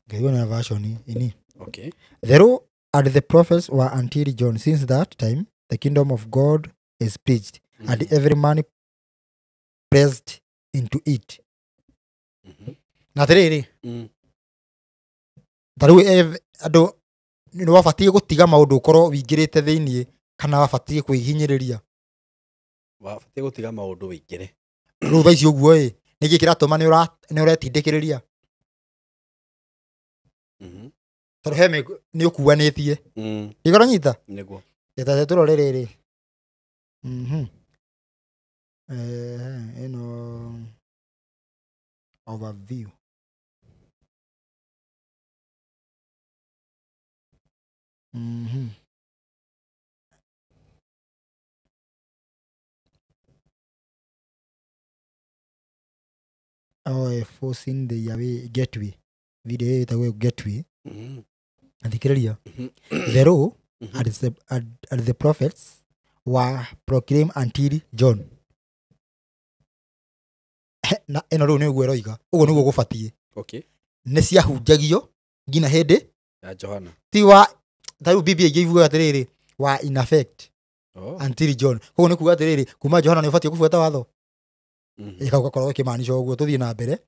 ngaiona version ini. Okay. The law and the prophets were until John. Since that time, the kingdom of God is preached, and every man pressed into it. Na tiriri taru andu ni wabatie gutiga maundu ukorwo wingirite thiini kana wabatie kwihinyiriria. Wabatie gutiga maundu wingire Riu tha icio uguo ni gikiratuma ni uretindikiriria. Tondå he nä å kuanätie igoro nyita tä tå rore rä rä ĩno overview forcing the Yahweh gateway video ĩtagwo gateway. Athikiriria. The law and the prophets were proclaimed until John. Na ĩno rĩu nĩguo ĩroiga ũguo nĩguo gũbatie. Okay. Nĩ ciahunjagio nginya hĩndĩ ya Johana. Ti wa tarĩu Biblia ingĩ ivuga atĩrĩrĩ wa in effect until John. Koguo nĩ kuuga atĩrĩrĩ kuma Johana nĩ ũbatie kũbuata watho. Ĩkauga korwo ĩkĩmaanisha ũguo tũthiĩ na mbere.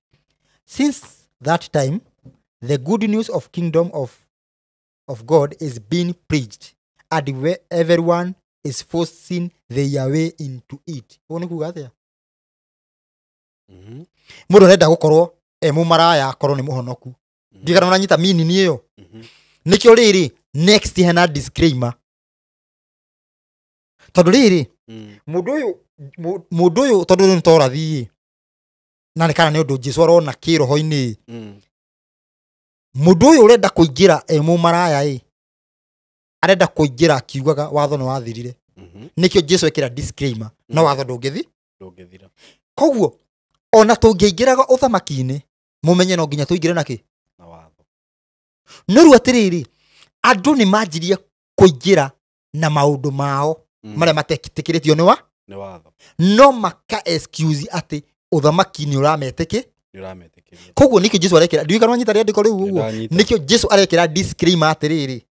Since that time the good news of kingdom of God is being preached, and where everyone is forcing their way into it. Uone kuga atia? Mundu arenda gukorwo mumaraya akorwo ni muhonoku. Ndigana unanyita mini ni iyo. Nikio riri next hena disclaimer. Tondu riri mundu uyu tondu ni torathi. Na ni kana ni undu Jesu arona kiroho-ini. Mundu uyu urenda kuingira mumaraya arenda kuingira akiugaga watho ni wathirire. Nikio Jesu ekira disclaimer no watho ndungithira. Koguo ona tungiingiraga uthamaki-ini mumenye no nginya tuingire naki na watho. No ru atiriri andu ni manjirie kuingira na maundu mao maria matekitikiritio ni watho. No maka excuse ati uthamaki ni urametiki. Koguo nikio Jesu arekira ndiikana nyita ria ndiko riu uguo nikio Jesu arekira disclaimer atiriri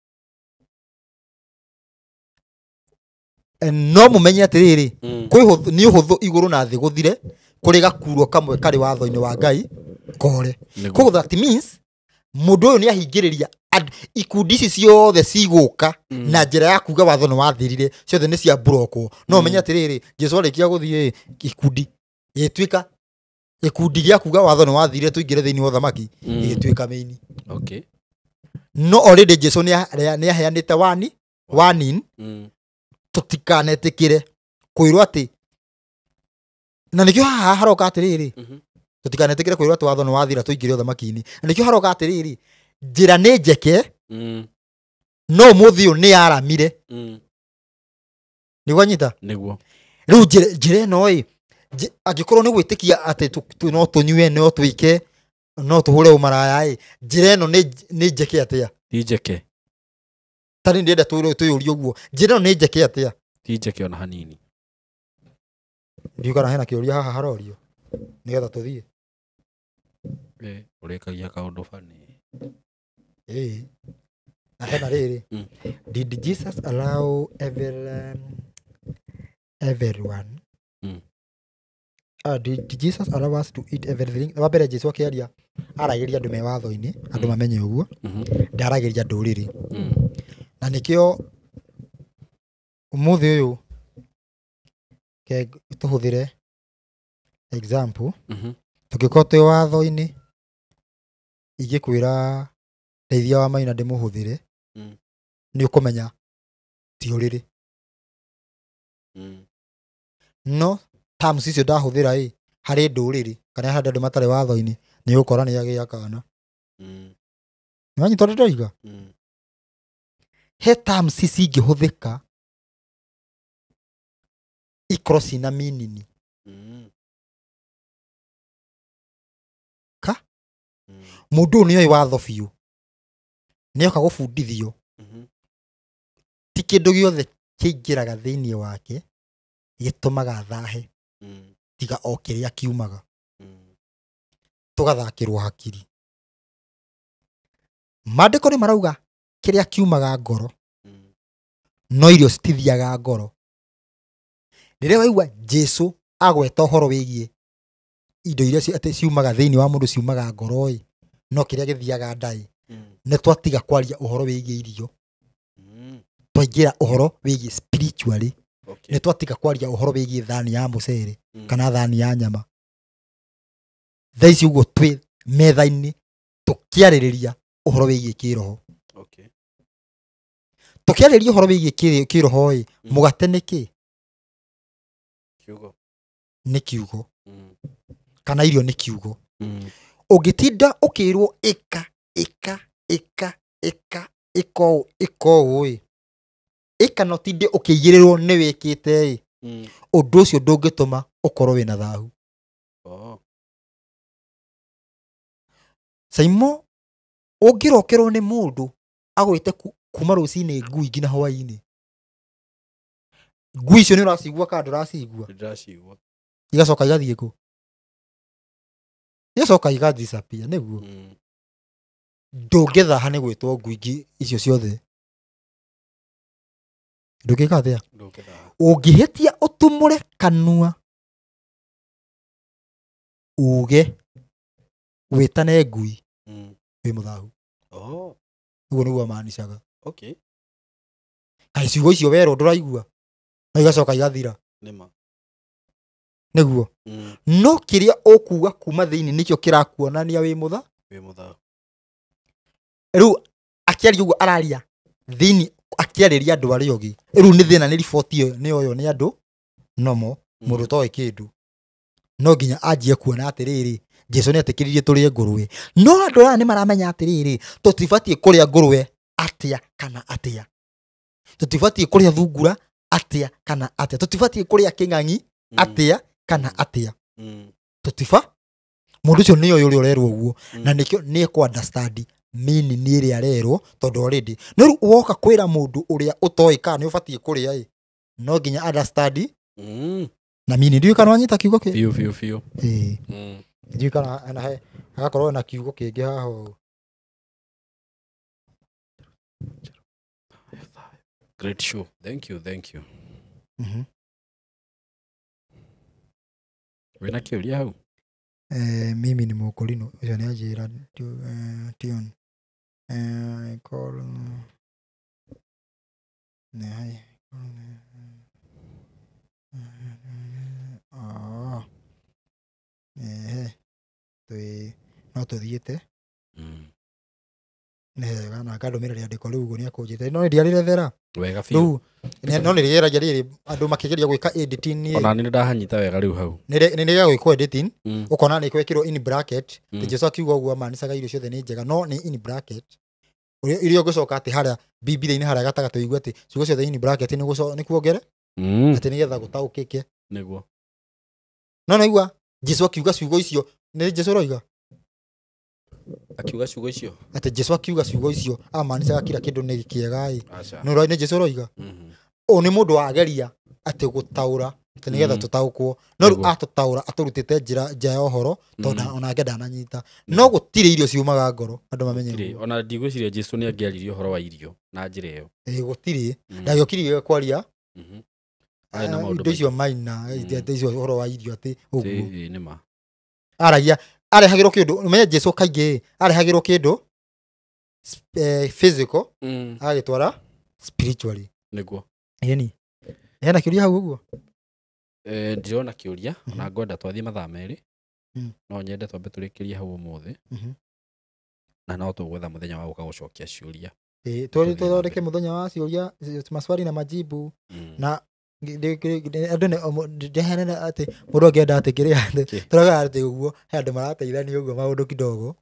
no mumenye atiriri kwi ni uhuthu iguru na thi guthire kuri gakurwo kamwe kari watho-ini wa Ngai kore. Koguo that means mundu uyu ni ahingiriria ikundi ici ciothe ciguka na njira ya kuga watho ni wathirire ciothe ni cia broko. No umenye atiriri Jesu arikia guthie ikundi gituika ikundi gia kuga watho ni wathirire tuingire thiini wa thamaki gituika meini. Okay. No already Jesu ni aheanite warning tutikanetikire kwirwo ati na nikio haha haroka atiriri tutikanetikire kwirwo ati watho ni wathira tuingire thamaki-ini. Na nikio haroka atiriri njira ni njeke no muthio ni aramire niguo nyita niguo riu njira ino angikorwo ni gwitikia ati no tunyue no twike no tuhure umaraya njira ino ni njeke atia? Ti njeke. Tari ndienda tuyurio guo njira ino ni njeke atia? Ti njeke ona hanini. Ndiukana hena kiuria haha harorio nigetha tuthie urekagia kaundu fani na hena riri. Did Jesus allow everyone did Jesus allow us to eat everything? Wabere Jesu akiaria aragiria andu me watho-ini andu mamenye uguo ndaragiria nduriri na nikio umuthi uyu ke tuhuthire example tukikorwo twi watho-ini igikwira Ndeithia wa Maina ndimuhuthire ni ukumenya ti uriri no terms icio ndahuthira hari nduriri kana hari andu matari watho-ini ni ukora ni agia kana nĩ wanyita ũrĩa ndĩroiga he terms ici ingĩhũthĩka ikorwo cina meaning ka Mundu ni oi watho biu ni oka gubundithio ti kindu giothe kiingiraga thiini wake gitumaga thahe tiga o kiria kiumaga tugathakirwo hakiri. Maandiko ni marauga kiria kiumaga ngoro no irio citithiaga ngoro. Riria waigua Jesu agweta uhoro wigie indo iria ciumaga thiini wa mundu ciumaga ngoro no kiria githiaga ndai ne twatiga kwaria uhoro wigie irio twaingira uhoro wigie spiritually. Ne twatiga kwaria uhoro wigie thani ya mucere kana thani ya nyama. Thaici uguo twi metha-ini tukiaririria uhoro wigie kiroho. Tukiaririria uhoro wigie kiroho mugate niki kiugo ni kiugo kana irio ni kiugo. Ungitinda ukirwo ika ika no tinde ukigirirwo ni wikite undu ucio ndungituma ukorwo wina thahu. Saimo ungirokerwo ni mundu agwite kuma rucini ngui ngina hwaini ngui icio ni uracigua kana nduracigua? Nduracigua. Igacoka igathie ku igacoka igadisappear niguo. Ndungithaha ni gwitwo ngui icio ciothe ndungikathia ungihitia utumure kanua uge witane ngui wi muthahu. Uguo niguo maanishaga. Kai ciugo icio wero nduraigua na igacoka igathira niguo. No kiria ukuga kuma thiini nikio kirakuonania wi muthahu. Riu akiaria uguo araria thiini akiariria andu ari ogi. Riu ni thina ni report iyo ni oyo ni andu nomo mundu toi kindu no nginya anjie kuona atiriri Jesu ni atikiririe turie ngurwe. No andu aya ni maramenya atiriri tutibatie kuria ngurwe atia kana atia. Tutibatie kuria thungura atia kana atia. Tutibatie kuria king'ang'i atia kana atia. Tutiba mundu ucio ni oyo uri urerwo uguo na nikio ni ku understand mini ni iri arerwo tondu already no ru woka kwira mundu uria utoi kana ni ubatie kuria no nginya understand na mini ndio kana wanyita kiugo ki fiu ndio kana ana he agakorwo na kiugo kingi haho. Great show. Thank you. Wena kiuria hau? Mimi ni mukulino ucio ni ajira tion call ne hai tui no tuthiite nega na kandumirira andiko riu uguo ni akunjite no ndiarire thera wega fiu no ni riera riri andu makigeria gwika editing ona ni ndahanyita wega riu hau ni riga gwikwo editing ukona ni kwekirwo in bracket Jesu akiuga uguo manicaga irio ciothe ni njega no ni in bracket irio gucoka ati haria Biblia-ini haria gatagato igua ati ciugo ciothe in bracket ni kuongere ati nigetha gutaukike niguo no igua Jesu akiuga ciugo icio ni Jesu roiga akiuga ciugo icio ati Jesu akiuga ciugo icio amanicaga kila kindu ni kiega no roi ni Jesu roiga o ni mundu ageria ati gutaura ati nigetha tutaukwo no ru atutaura aturutite njira ya uhoro tonda ona ngenda nanyita no gutire irio ciumaga ngoro andu mamenye ona ndigwiciria Jesu ni angiaririe uhoro wa irio na njira iyo gutire ndagiokirie kwaria indo icio maina icio uhoro wa irio ati uguo ni ma aragia arehagirwo kindu umenye Jesu kaingi arehagirwo kindu physical agitwara spiritually niguo yani ena kiuria hau uguo ndirona kiuria ona ngwenda twathie mathaa meri no nyende twambe turikirie hau umuthi na no tugwetha muthenya wa guka gucokia ciuria tuthondeke muthenya wa ciuria maswali na majibu na ndehana ati mundu angienda ati kiria turaga ati uguo he andu marateithania uguo maundu kidogo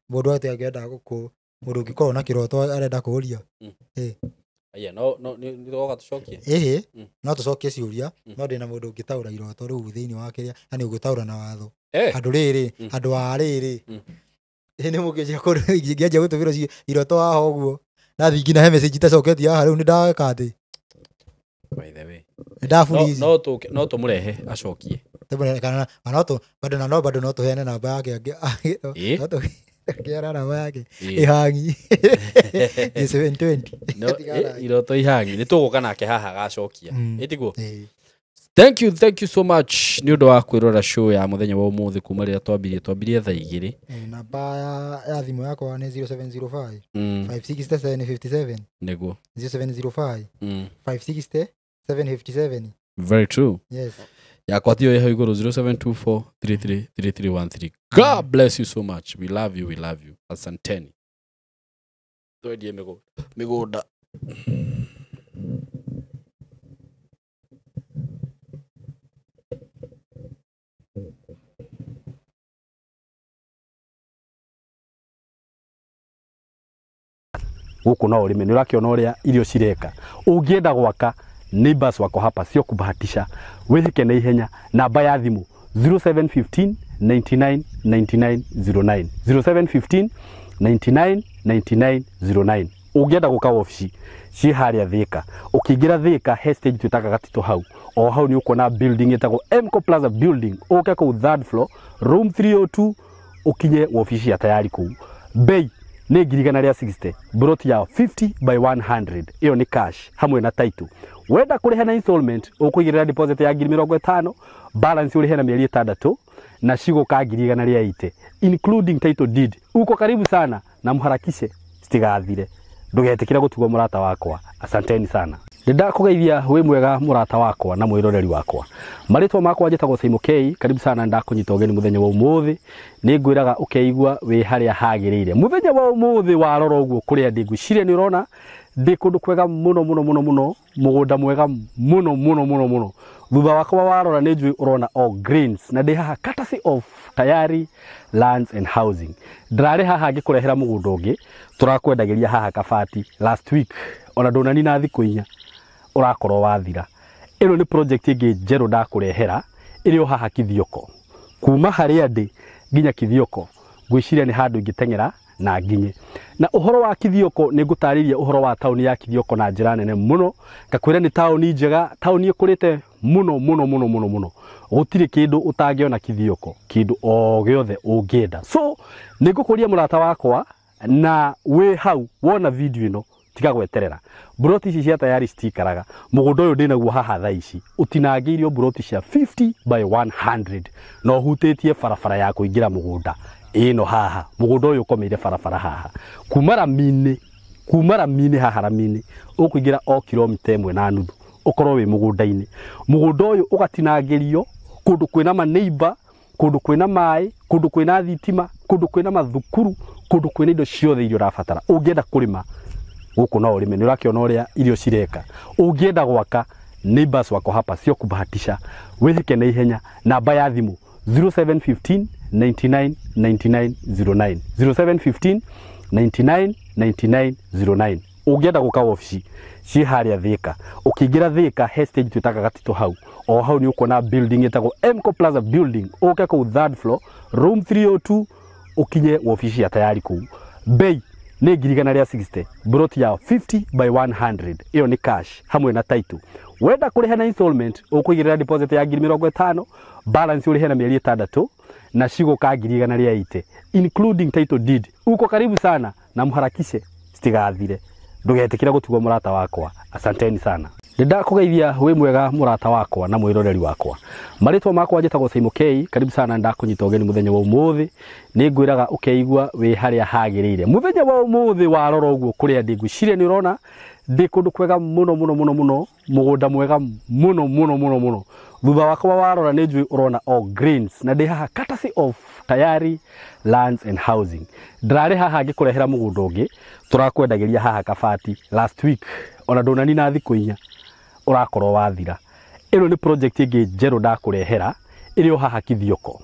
mundu ati angienda guku mundu ngikorwo na kiroto arenda kuria aya no ni twoka tucokie no tucokie ciuria no ndina mundu ngitaura iroto riu thiini wa kiria yani ugitaura na watho andu riri andu a riri Ni mukinya kuri ngiaja gutumira iroto haha uguo. Na thingi na he message itacoketie haha riu ni ndageka ati. By the way. Ndafurizi. No tumurehe acokie. Tebone kana bado no tuheane namba yake. No tu kiara namba yake. Ihangi. 720. No iroto ihangi ni tuguka nake haha gacokia. Itiguo. Thank you so much ni undu wa kwirora show ya muthenya wa umuthi kuma rira twambirie thaa 2. Namba ya thimu yakwa ni 0705 56757 niguo 0705 56757. Very true. Yes. Yakwa tio yeho iguru 0724333313. God bless you so much. We love you. Asanteni. Twendie migunda. Guku no urime ni urakiona uria irio cireka ungienda gwaka neighbors wako hapa sio kubahatisha withike na ihenya namba ya thimu 0715 99 99 09 0715 99 99 09 ungienda guka ofisi ci haria Thika ukiingira Thika hestage tutaka gatito hau o hau ni ukona building etagwo Mco Plaza building uke ku third floor room 302 ukinye ofisi ya tayari ku bei ni girigana ria 60 broti ya 50 by 100 iyo ni cash hamwe na title wenda kuriha na installment ukugirira deposit ya 50 balance urihe na mieri 6 na shigo ka girigana ria 80 including title deed uko karibu sana na muharakishe stigathire ndugetikira gutugwa murata wakwa asanteni sana ndakugeithia we mwega murata wakwa na mwiroreri wakwa maritwa makwa njitagwo Saimo K karibu sana ndakunyita ugeni muthenya wa umuthi ni ngwiraga ukeigua we haria hagirire muthenya wa umuthi warora uguo kuria ndigucire ni urona ndi kundu kwega muno mugunda mwega muno thutha wakwa warora ni njui urona all greens na ndi haha courtesy of Tayari Lands and Housing ndrare haha ngikurehera mugunda ungi turakwendagiria haha kabati last week ona ndonani na thiku 4 urakorwo wathira ino ni project ingi njeru ndakurehera irio haha Kithioko kuma haria ndi nginya Kithioko ngwiciria ni handu ingitengera na nginye na uhoro wa Kithioko ni ngutariria uhoro wa tauni ya Kithioko na njira nene muno ngakwira ni tauni njega tauni ikurite muno gutire kindu utangiona Kithioko kindu o giothe ungienda so nigukuria murata wakwa na we hau wona video ino tiga gweterera broti ici cia Tayari stikaraga mugunda uyu ndinaguo haha thaa ici utinangiirio broti cia 50 by 100 no hutitie farafara ya kuingira mugunda ino haha mugunda uyu ukomeire farafara haha kumara mine haha ramine ukuingira o kilomita 1.5 ukorwo wi mugunda-ini mugunda uyu ugatinangirio kundu kwina ma neighbor kundu kwina mai kundu kwina thitima kundu kwina mathukuru kundu kwina indo ciothe irio rafatara ungienda kurima guku no urime ni urakiona uria irio cireka ungienda gwaka neighbors wako hapa sio kubahatisha withike na ihenya namba ya thimu 0715 99 99 09 0715 99 99 09 ungienda guka ofisi ci haria Thika ukiingira Thika hestage tutaka gatito hau o hau ni ukona building etagwo Mco Plaza building uke ku third floor room 302 ukinye ofisi ya Tayari ku bei ni girigana ria 60 broti ya 50 by 100 iyo ni cash hamwe na title wenda kuriha na installment ukugirira deposit ya 50 balance urihe na mieri 6 na shigo ka girigana ria 80 including title deed uko karibu sana na muharakishe stigathire ndugetikira gutugwa murata wakwa asanteni sana ndakugeithia we mwega murata wakwa na mwiroreri wakwa maritwa makwa njitagwo Saimo K karibu sana ndakunyita ugeni muthenya wa umuthi ni ngwiraga ukeigua we haria hagirire muthenya wa umuthi warora uguo kuria ndigucire ni urona ndi kundu kwega muno mugunda mwega muno thutha wakwa warora ni njui urona all greens na ndi haha courtesy of Tayari Lands and Housing ndrare haha ngikurehera mugunda ungi turakwendagiria haha kabati last week ona ndonani na thiku 4 urakorwo wathira ino ni project ingi njeru ndakurehera irio haha Kithioko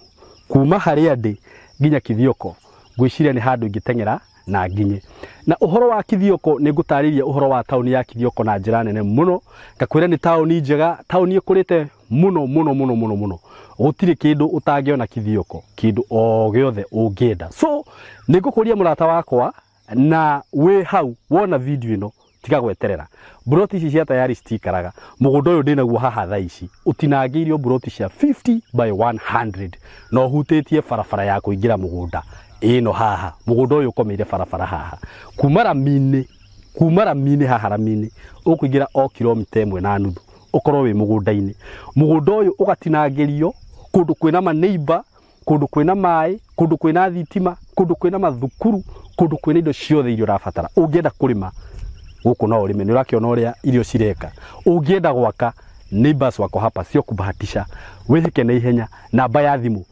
kuma haria ndi nginya Kithioko ngwiciria ni handu ingitengera na nginye na uhoro wa Kithioko ni ngutariria uhoro wa tauni ya Kithioko na njira nene muno ngakwira ni tauni njega tauni ikurite muno gutire kindu utangiona Kithioko kindu o giothe ungienda so Nigukuria murata wakwa na we hau wona video ino tiga gweterera broti ici cia tayari stikaraga mugunda uyu ndinaguo haha thaa ici utinangiirio broti cia 50 by 100 no hutitie barabara ya kuingira mugunda ino haha mugunda uyu ukomeire barabara haha kumara mine haha ramini ukuingira o kilomita 1.5 ukorwo wi mugunda-ini mugunda uyu ugatinangirio kundu kwina maneighbor kundu kwina mai kundu kwina thitima kundu kwina mathukuru kundu kwina indo ciothe irio rafatara ungienda kurima guku no urime ni urakiona uria irio cireka ungienda gwaka neighbors wako hapa sio kubahatisha withike na ihenya namba ya thimu